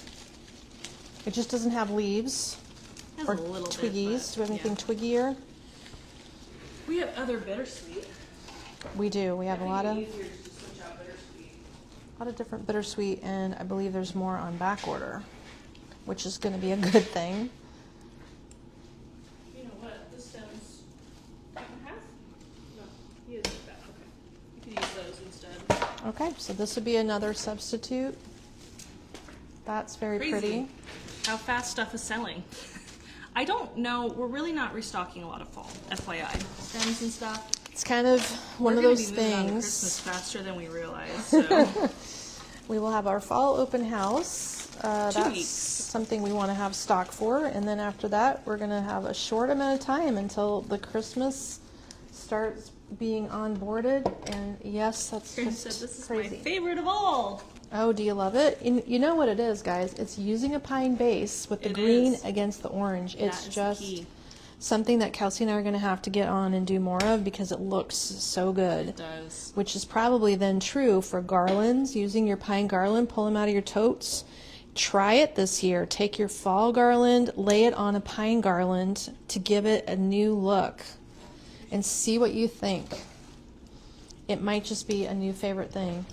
It just doesn't have leaves Has or a little twiggies. bit, Do we have anything yeah. twiggier? We have other bittersweet. We do. We have a lot of Easier just to switch out bittersweet. different bittersweet, and I believe there's more on back order, which is going to be a good thing. You know what? The stems cut in half? No, he is like that. Okay. You could use those instead. Okay, so this would be another substitute. That's very Crazy pretty. how fast stuff is selling. I don't know. We're really not restocking a lot of fall, FYI. Stems and stuff. It's kind of one We're of gonna those be moving on to Christmas things. faster than we realize. So. We will have our fall open house. 2 That's weeks. something we want to have stock for, and then after that, we're going to have a short amount of time until the Christmas starts being onboarded. And yes, that's Karen just said this is crazy. my favorite of all. Oh, do you love it? You know what it is, guys? It's using a pine base with the It green is. against the orange. That It's is the just key. something that Kelsey and I are going to have to get on and do more of because it looks so good. It does. Which is probably then true for garlands, using your pine garland, pull them out of your totes. Try it this year. Take your fall garland, lay it on a pine garland to give it a new look and see what you think. It might just be a new favorite thing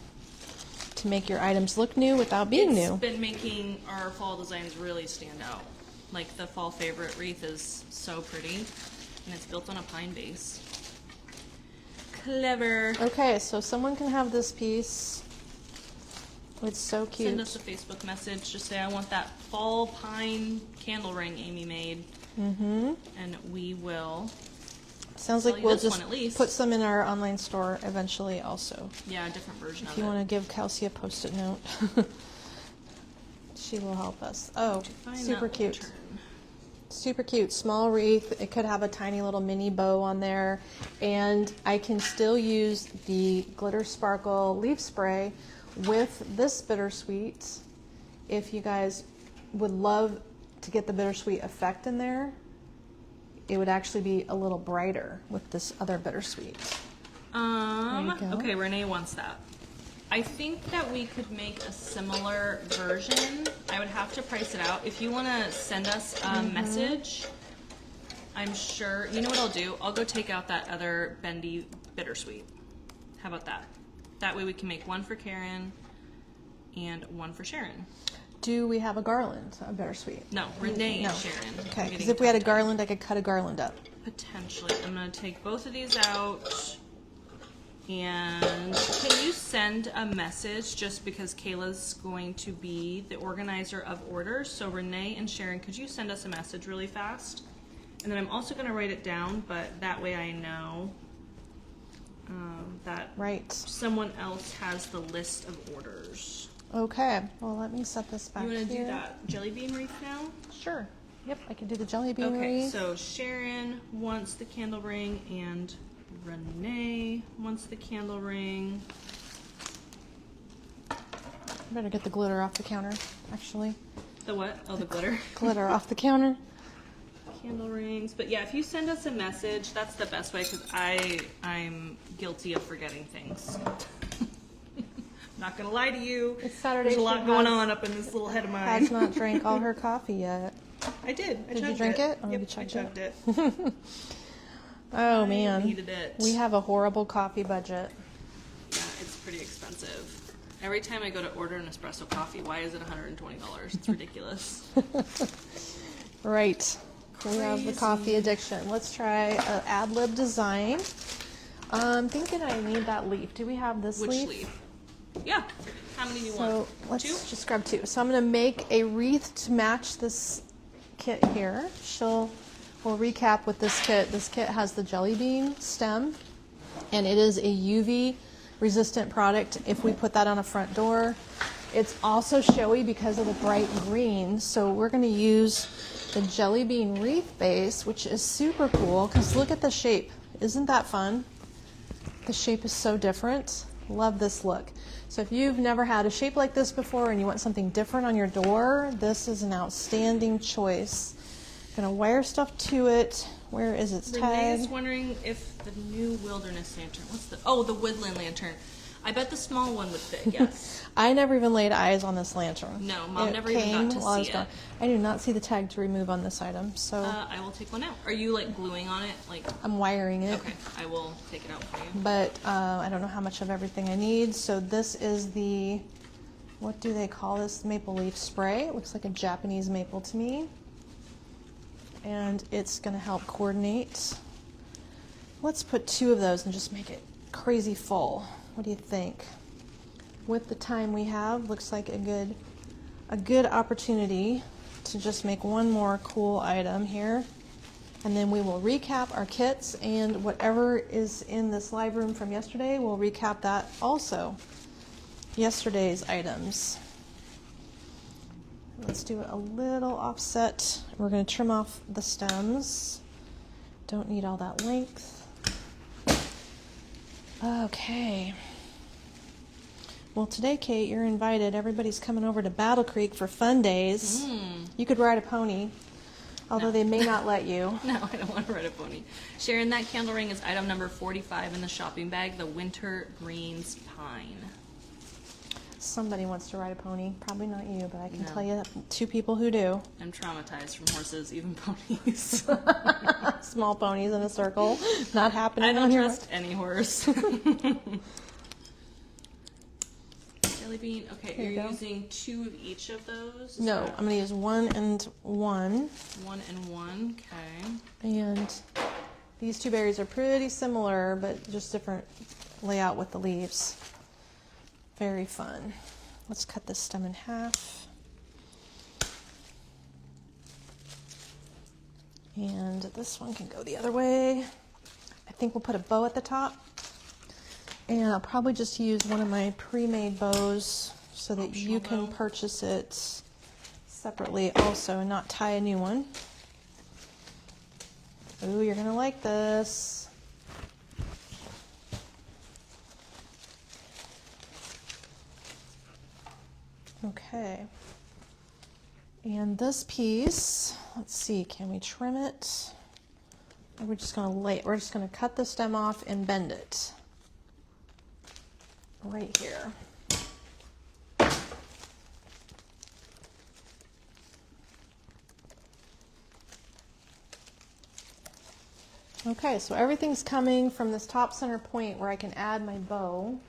to make your items look new without being new. It's been making our fall designs really stand out. Like the fall favorite wreath is so pretty, and it's built on a pine base. Clever. Okay, so someone can have this piece. It's so cute. Send us a Facebook message. Just say, I want that fall pine candle ring Amy made. Mm-hmm. And we will. Sounds like we'll just put some in our online store eventually also. Yeah, a different version of it. If you want to give Kelsey a post-it note, she will help us. Oh, super cute. Super cute. Small wreath. It could have a tiny little mini bow on there. And I can still use the Glitter Sparkle leaf spray with this bittersweet. If you guys would love to get the bittersweet effect in there, it would actually be a little brighter with this other bittersweet. Okay, Renee wants that. I think that we could make a similar version. I would have to price it out. If you want to send us a message, I'm sure, you know what I'll do? I'll go take out that other bendy bittersweet. How about that? That way we can make one for Karen and one for Sharon. Do we have a garland, a bittersweet? No, Renee and Sharon. Okay, because if we had a garland, I could cut a garland up. Potentially. I'm going to take both of these out. And can you send a message, just because Kayla's going to be the organizer of orders? So Renee and Sharon, could you send us a message really fast? And then I'm also going to write it down, but that way I know that someone else has the list of orders. Okay, well, let me set this back here. You want to do that jelly bean wreath now? Sure. Yep, I can do the jelly bean wreath. Okay, so Sharon wants the candle ring and Renee wants the candle ring. I better get the glitter off the counter, actually. The what? Oh, the glitter. Glitter off the counter. Candle rings. But yeah, if you send us a message, that's the best way, because I'm guilty of forgetting things. Not gonna lie to you. It's Saturday. There's a lot going on up in this little head of mine. Has not drank all her coffee yet. I did. Did you drink it? Yep, I chugged it. Oh man, needed it. We have a horrible coffee budget. Yeah, it's pretty expensive. Every time I go to order an espresso coffee, why is it $120? It's ridiculous. Right. We have the coffee addiction. Let's try an ad lib design. I'm thinking I need that leaf. Do we have this leaf? Which leaf? Yeah. How many do you want? So let's 2? just grab 2. So I'm going to make a wreath to match this kit here. We'll recap with this kit. This kit has the jelly bean stem, and it is a UV resistant product if we put that on a front door. It's also showy because of the bright green, so we're going to use the jelly bean wreath base, which is super cool because look at the shape. Isn't that fun? The shape is so different. Love this look. So if you've never had a shape like this before and you want something different on your door, this is an outstanding choice. Gonna wire stuff to it. Where is its tag? Renee is wondering if the new wilderness lantern, the woodland lantern. I bet the small one would fit, yes. I never even laid eyes on this lantern. No, Mom never even got to see it. I do not see the tag to remove on this item, so. I will take one out. Are you like gluing on it? I'm wiring it. Okay, I will take it out for you. But I don't know how much of everything I need. So this is the, what do they call this? Maple leaf spray. It looks like a Japanese maple to me. And it's gonna help coordinate. Let's put 2 of those and just make it crazy full. What do you think? With the time we have, looks like a good opportunity to just make one more cool item here. And then we will recap our kits, and whatever is in this live room from yesterday, we'll recap that also. Yesterday's items. Let's do it a little offset. We're going to trim off the stems. Don't need all that length. Okay. Well, today, Kate, you're invited. Everybody's coming over to Battle Creek for fun days. You could ride a pony. although they may not let you. No, I don't want to ride a pony. Sharon, that candle ring is item number 45 in the shopping bag, the Winter Greens Pine. Somebody wants to ride a pony. Probably not you, but I can No. tell you 2 people who do. I'm traumatized from horses, even ponies. Small ponies in a circle. Not happening I don't on your trust any horse. Jelly bean. Okay, Here you you're go. using 2 of each of those? Is No, that I'm going to use 1 and 1. 1 and 1. Okay. And these 2 berries are pretty similar, but just different layout with the leaves. Very fun. Let's cut this stem in half. And this one can go the other way. I think we'll put a bow at the top. And I'll probably just use one of my pre-made bows so that you can bow. purchase it separately also and not tie a new one. Ooh, you're gonna like this. Okay. And this piece, let's see, can we trim it? Or we're just gonna cut the stem off and bend it. Right here. Okay, so everything's coming from this top center point where I can add my bow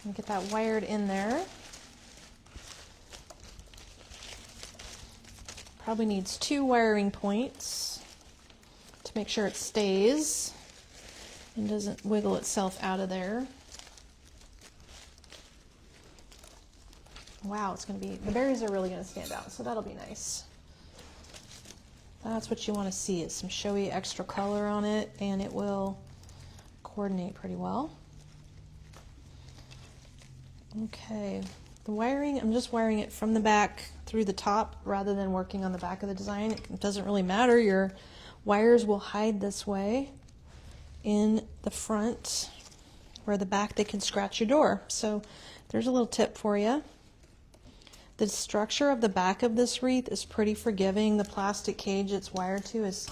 and get that wired in there. Probably needs 2 wiring points to make sure it stays and doesn't wiggle itself out of there. Wow, it's going to be, the berries are really going to stand out, so that'll be nice. That's what you want to see, is some showy extra color on it, and it will coordinate pretty well. Okay, the wiring, I'm just wiring it from the back through the top rather than working on the back of the design. It doesn't really matter, your wires will hide this way in the front, where the back they can scratch your door. So there's a little tip for you. The structure of the back of this wreath is pretty forgiving. The plastic cage it's wired to is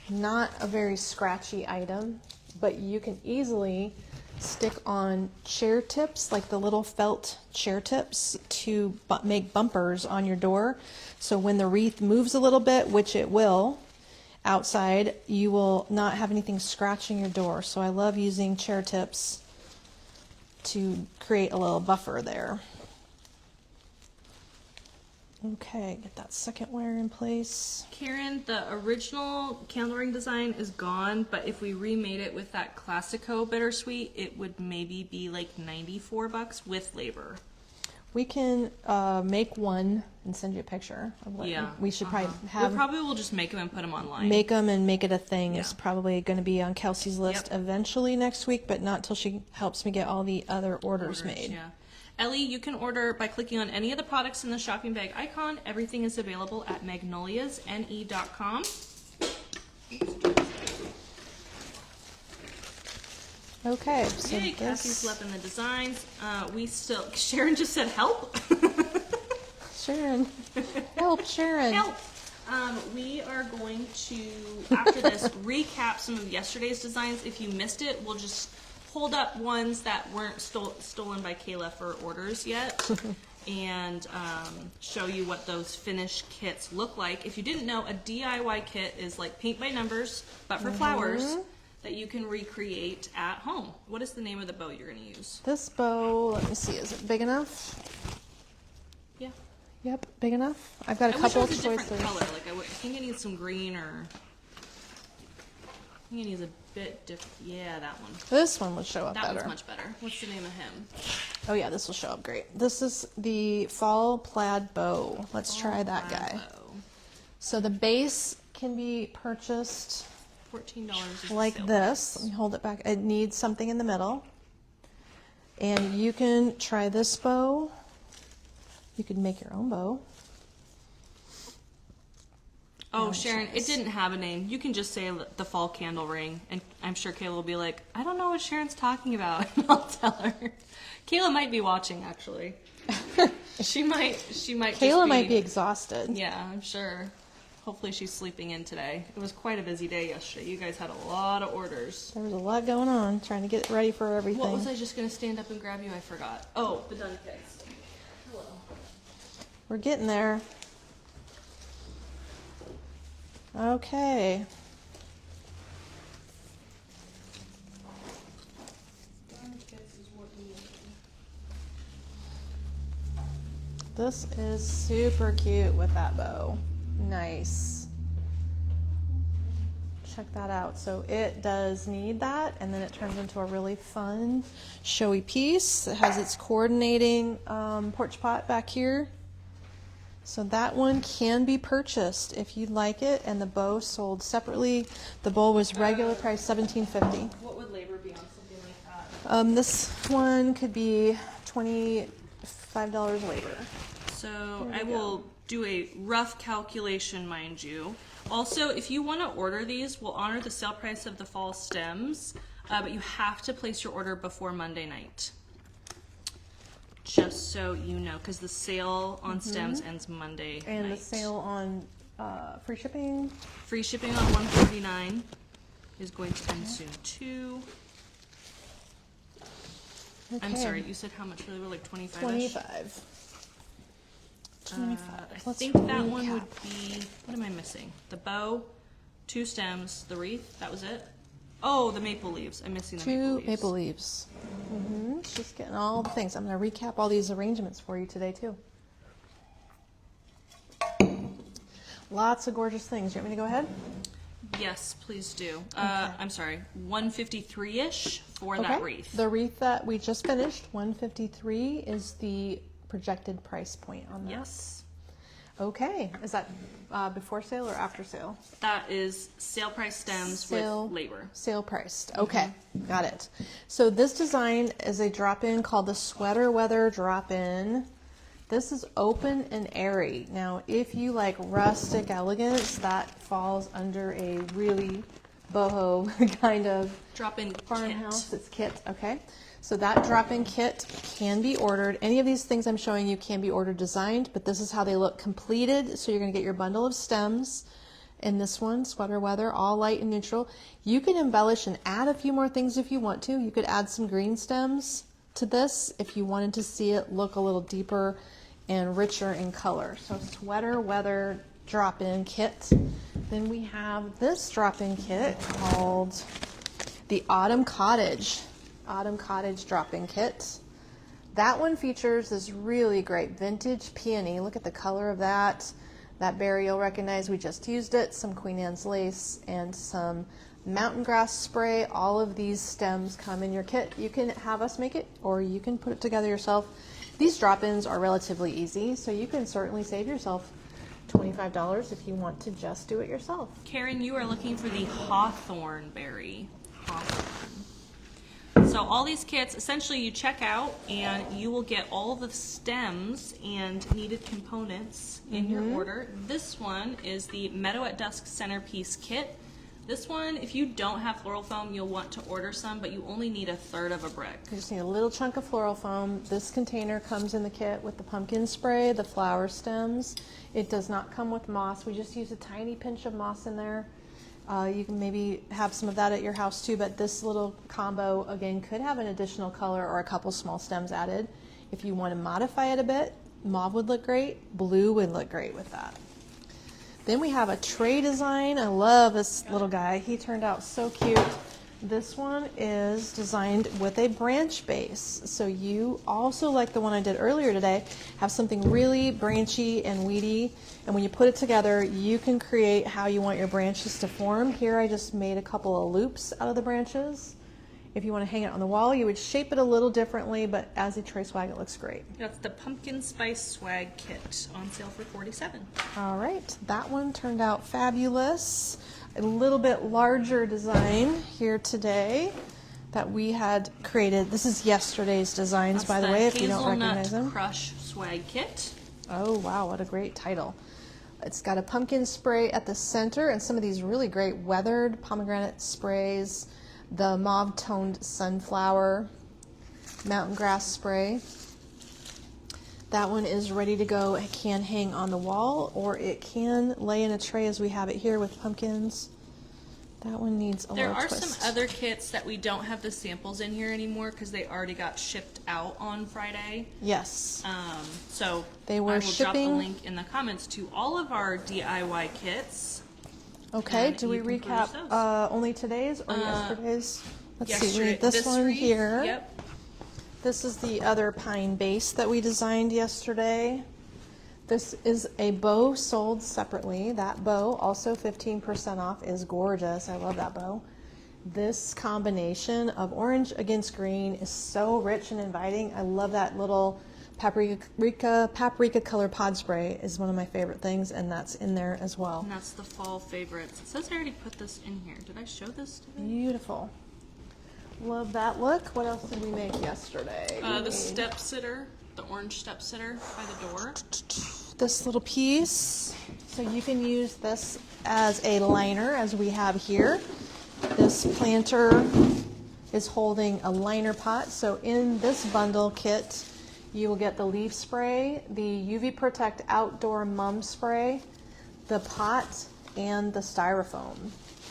not a very scratchy item, but you can easily stick on chair tips, like the little felt chair tips, to make bumpers on your door. So when the wreath moves a little bit, which it will, outside, you will not have anything scratching your door. So I love using chair tips to create a little buffer there. Okay, get that second wire in place. Karen, the original candle ring design is gone, but if we remade it with that Classico Bittersweet, it would maybe be like $94 with labor. We can make one and send you a picture of what we should probably have. We probably will just make them and put them online. Make them and make it a thing. Yeah. Is probably going to be on Kelsey's list eventually next week, but not till she helps me get all the other orders made. Yeah. Ellie, you can order by clicking on any of the products in the shopping bag icon. Everything is available at magnoliasne.com. Okay, so Yay, Cassie's loving the designs. Sharon just said help. Sharon, help, Sharon. Help. We are going to, after this, recap some of yesterday's designs. If you missed it, we'll just hold up ones that weren't stolen by Kayla for orders yet and show you what those finished kits look like. If you didn't know, a DIY kit is like paint by numbers, but for flowers that you can recreate at home. What is the name of the bow you're going to use? This bow, let me see, is it big enough? Yeah. Yep, big enough. I've got a I couple wish it was of a choices. different color. Like I think it needs some green, or I think it needs a bit different. Yeah, that one. This one would show up That better. one's much better. What's the name of him? Oh yeah, this will show up great. This is the fall plaid bow. Let's try that guy. So the base can be purchased $14 is like silver. this. Let me hold it back. It needs something in the middle. And you can try this bow. You could make your own bow. Oh, Sharon, it didn't have a name. You can just say the fall candle ring, and I'm sure Kayla will be like, I don't know what Sharon's talking about. I'll tell her. Kayla might be watching, actually. She might. Kayla might be exhausted. Yeah, I'm sure. Hopefully she's sleeping in today. It was quite a busy day yesterday. You guys had a lot of orders. There was a lot going on, trying to get ready for everything. What was I just going to stand up and grab you? I forgot. Oh, the done kits. Hello. We're getting there. Okay. Done kits is what we need. This is super cute with that bow. Nice. Check that out. So it does need that, and then it turns into a really fun, showy piece. It has its coordinating porch pot back here. So that one can be purchased if you'd like it, and the bow sold separately. The bowl was regular price $17.50. What would labor be on something like that? This one could be $25 labor. So I will do a rough calculation, mind you. Also, if you want to order these, we'll honor the sale price of the fall stems, but you have to place your order before Monday night. Just so you know, because the sale on stems ends Monday And night. the sale on free shipping. Free shipping on $149 is going to end soon too. I'm Okay. sorry, you said how much really? We're like 25-ish? 25. 25. I Let's think that one recap. would be, what am I missing? The bow, 2 stems, the wreath, that was it? Oh, the maple leaves. I'm missing the maple Two leaves. maple leaves. She's getting all the things. I'm going to recap all these arrangements for you today, too. Lots of gorgeous things. You want me to go ahead? Yes, please do. I'm sorry, 153-ish for that wreath. The wreath that we just finished, 153, is the projected price point on that. Yes. Okay. Is that before sale or after sale? That is sale price stems Sale- with labor. Sale priced. Okay, got it. So this design is a drop-in called the Sweater Weather Drop-In. This is open and airy. Now, if you like rustic elegance, that falls under a really boho kind of Drop-in farmhouse. kit. It's kit, okay. So that drop-in kit can be ordered. Any of these things I'm showing you can be ordered designed, but this is how they look completed. So you're going to get your bundle of stems in this one, Sweater Weather, all light and neutral. You can embellish and add a few more things if you want to. You could add some green stems to this if you wanted to see it look a little deeper and richer in color. So Sweater Weather drop-in kit. Then we have this drop-in kit called the Autumn Cottage drop-in kit. That one features this really great vintage peony. Look at the color of that. That berry you'll recognize, we just used it. Some Queen Anne's lace and some mountain grass spray. All of these stems come in your kit. You can have us make it or you can put it together yourself. These drop-ins are relatively easy, so you can certainly save yourself $25 if you want to just do it yourself. Karen, you are looking for the hawthorn berry. Hawthorn. So all these kits, essentially you check out and you will get all the stems and needed components in your order. This one is the Meadow at Dusk centerpiece kit. This one, if you don't have floral foam, you'll want to order some, but you only need 1/3 of a brick. You just need a little chunk of floral foam. This container comes in the kit with the pumpkin spray, the flower stems. It does not come with moss. We just use a tiny pinch of moss in there. You can maybe have some of that at your house too, but this little combo, again, could have an additional color or a couple small stems added. If you want to modify it a bit, mauve would look great, blue would look great with that. Then we have a tray design. I love this little guy. He turned out so cute. This one is designed with a branch base. So you also, like the one I did earlier today, have something really branchy and weedy. And when you put it together, you can create how you want your branches to form. Here I just made a couple of loops out of the branches. If you want to hang it on the wall, you would shape it a little differently, but as a tray swag, it looks great. That's the pumpkin spice swag kit on sale for $47. All right, that one turned out fabulous. A little bit larger design here today that we had created. This is yesterday's designs, by the way, if you don't recognize them. Crush swag kit. Oh, wow, what a great title. It's got a pumpkin spray at the center and some of these really great weathered pomegranate sprays, the mauve toned sunflower, mountain grass spray. That one is ready to go. It can hang on the wall, or it can lay in a tray as we have it here with pumpkins. That one needs a There little are twist. some other kits that we don't have the samples in here anymore because they already got shipped out on Friday. Yes. So They were I will shipping. drop a link in the comments to all of our DIY kits. Okay, and do we you can recap peruse those. only today's or yesterday's? Let's see, we Yesterday- need this one wreath, here. Yep. This is the other pine base that we designed yesterday. This is a bow sold separately. That bow, also 15% off, is gorgeous. I love that bow. This combination of orange against green is so rich and inviting. I love that little paprika color pod spray is one of my favorite things, and that's in there as well. And that's the fall favorites. It says I already put this in here. Did I show this to you? Beautiful. Love that look. What else did we make yesterday? The step sitter, the orange step sitter by the door. This little piece. So you can use this as a liner, as we have here. This planter is holding a liner pot. So in this bundle kit, you will get the leaf spray, the UV Protect Outdoor Mum Spray, the pot, and the styrofoam,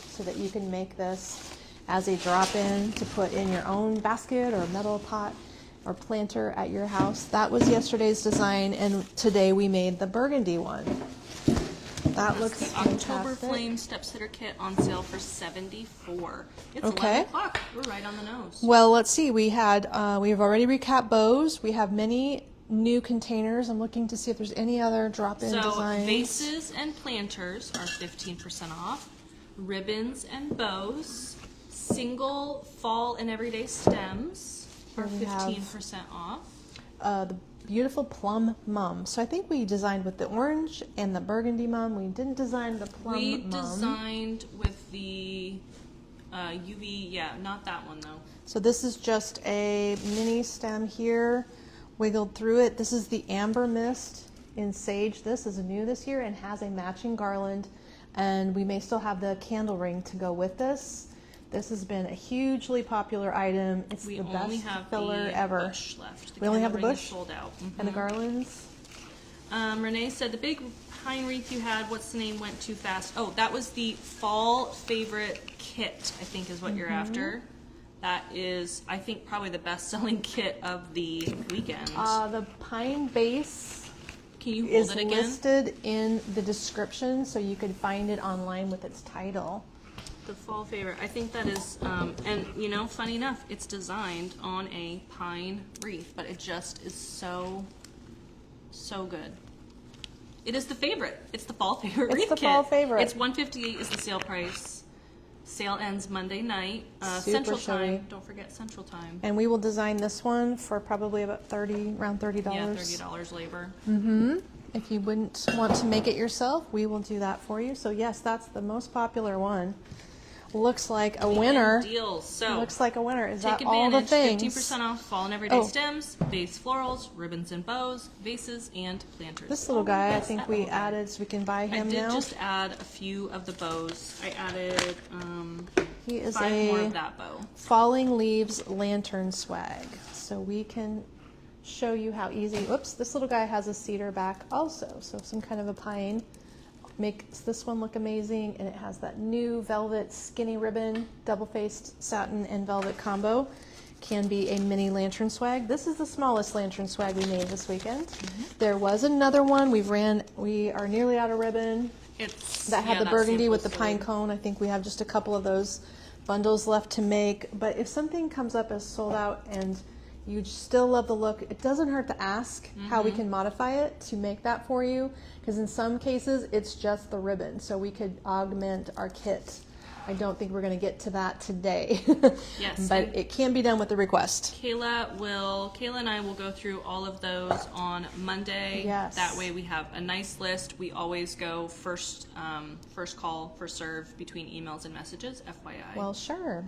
so that you can make this as a drop-in to put in your own basket or metal pot or planter at your house. That was yesterday's design, and today we made the burgundy one. That looks The October fantastic. Flame Step Sitter Kit on sale for $74. It's Okay. 11 o'clock. We're right on the nose. Well, let's see. We've already recapped bows. We have many new containers. I'm looking to see if there's any other drop-in So designs. vases and planters are 15% off. Ribbons and bows, single fall and everyday stems are Here we have, 15% off. The beautiful plum mum. So I think we designed with the orange and the burgundy mum. We didn't design the plum We mum. designed with the UV, yeah, not that one though. So this is just a mini stem here, wiggled through it. This is the amber mist in sage. This is new this year and has a matching garland, and we may still have the candle ring to go with this. This has been a hugely popular item. It's We the only best have filler the ever. bush left. We only have the candle ring is bush? sold out. And the garlands. Renee said the big pine wreath you had, what's the name, went too fast. Oh, that was the fall favorite kit, I think is what you're after. That is, I think, probably the best-selling kit of the weekend. The pine base Can you hold is it again? listed in the description, so you can find it online with its title. The fall favorite. I think that is, and you know, funny enough, it's designed on a pine wreath, but it just is so, so good. It is the favorite. It's the fall favorite It's wreath the kit. fall favorite. It's $158 is the sale price. Sale ends Monday night. Super Central showy. time. Don't forget Central time. And we will design this one for probably about around $30. Yeah, $30 labor. If you wouldn't want to make it yourself, we will do that for you. So yes, that's the most popular one. Looks like a winner. Deals. So Looks like a winner. Is take that all the advantage. things? 15% off fall and everyday Oh. stems, vase florals, ribbons and bows, vases, and planters. This little guy, I Yes, think that we little guy. added so we can buy I him did now. just add a few of the bows. I added He is 5 more a of that bow. falling leaves lantern swag. So we can show you how easy. Oops, this little guy has a cedar back also. So some kind of a pine makes this one look amazing, and it has that new velvet skinny ribbon, double-faced satin and velvet combo. Can be a mini lantern swag. This is the smallest lantern swag we made this weekend. There was another one. We are nearly out of ribbon. It's That had yeah, the burgundy with the sample's pine sold. cone. I think we have just a couple of those bundles left to make. But if something comes up as sold out and you still love the look, it doesn't hurt to ask how we can modify it to make that for you. Because in some cases, it's just the ribbon. So we could augment our kit. I don't think we're going to get to that today. Yes, But and it can be done with a request. Kayla and I will go through all of those on Monday. Yes. That way we have a nice list. We always go first call, first serve between emails and messages, FYI. Well, sure.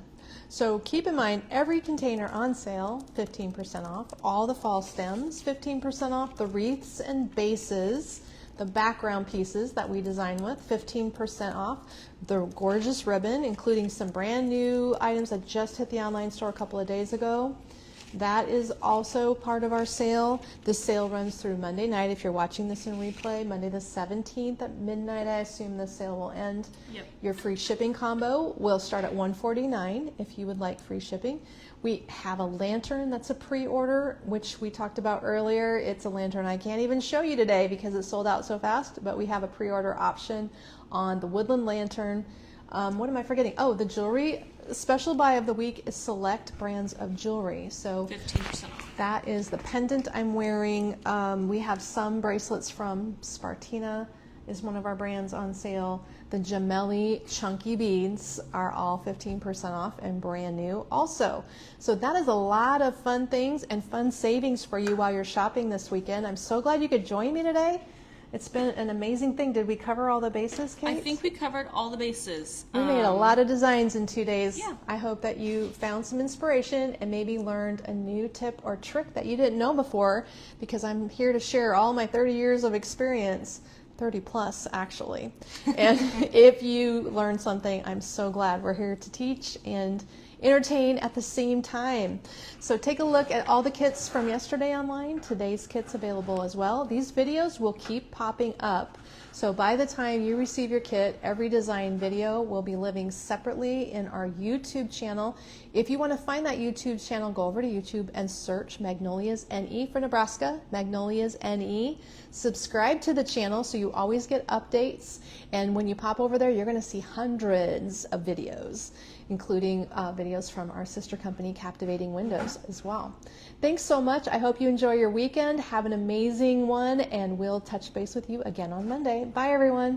So keep in mind, every container on sale, 15% off. All the fall stems, 15% off. The wreaths and bases, the background pieces that we design with, 15% off. The gorgeous ribbon, including some brand new items that just hit the online store a couple of days ago. That is also part of our sale. This sale runs through Monday night. If you're watching this in replay, Monday the 17th at midnight, I assume the sale will end. Yep. Your free shipping combo will start at $149 if you would like free shipping. We have a lantern that's a pre-order, which we talked about earlier. It's a lantern I can't even show you today because it sold out so fast, but we have a pre-order option on the woodland lantern. What am I forgetting? Oh, the jewelry. Special buy of the week is select brands of jewelry. So 15% off. that is the pendant I'm wearing. We have some bracelets from Spartina is one of our brands on sale. The Gemelli chunky beads are all 15% off and brand new also. So that is a lot of fun things and fun savings for you while you're shopping this weekend. I'm so glad you could join me today. It's been an amazing thing. Did we cover all the bases, Kate? I think we covered all the bases. We made a lot of designs in 2 days. Yeah. I hope that you found some inspiration and maybe learned a new tip or trick that you didn't know before, because I'm here to share all my 30 years of experience, 30 plus actually. And if you learned something, I'm so glad. We're here to teach and entertain at the same time. So take a look at all the kits from yesterday online. Today's kits available as well. These videos will keep popping up. So by the time you receive your kit, every design video will be living separately in our YouTube channel. If you want to find that YouTube channel, go over to YouTube and search Magnolias NE for Nebraska, Magnolias NE. Subscribe to the channel so you always get updates. And when you pop over there, you're going to see hundreds of videos, including videos from our sister company, Captivating Windows, as well. Thanks so much. I hope you enjoy your weekend. Have an amazing one, and we'll touch base with you again on Monday. Bye, everyone.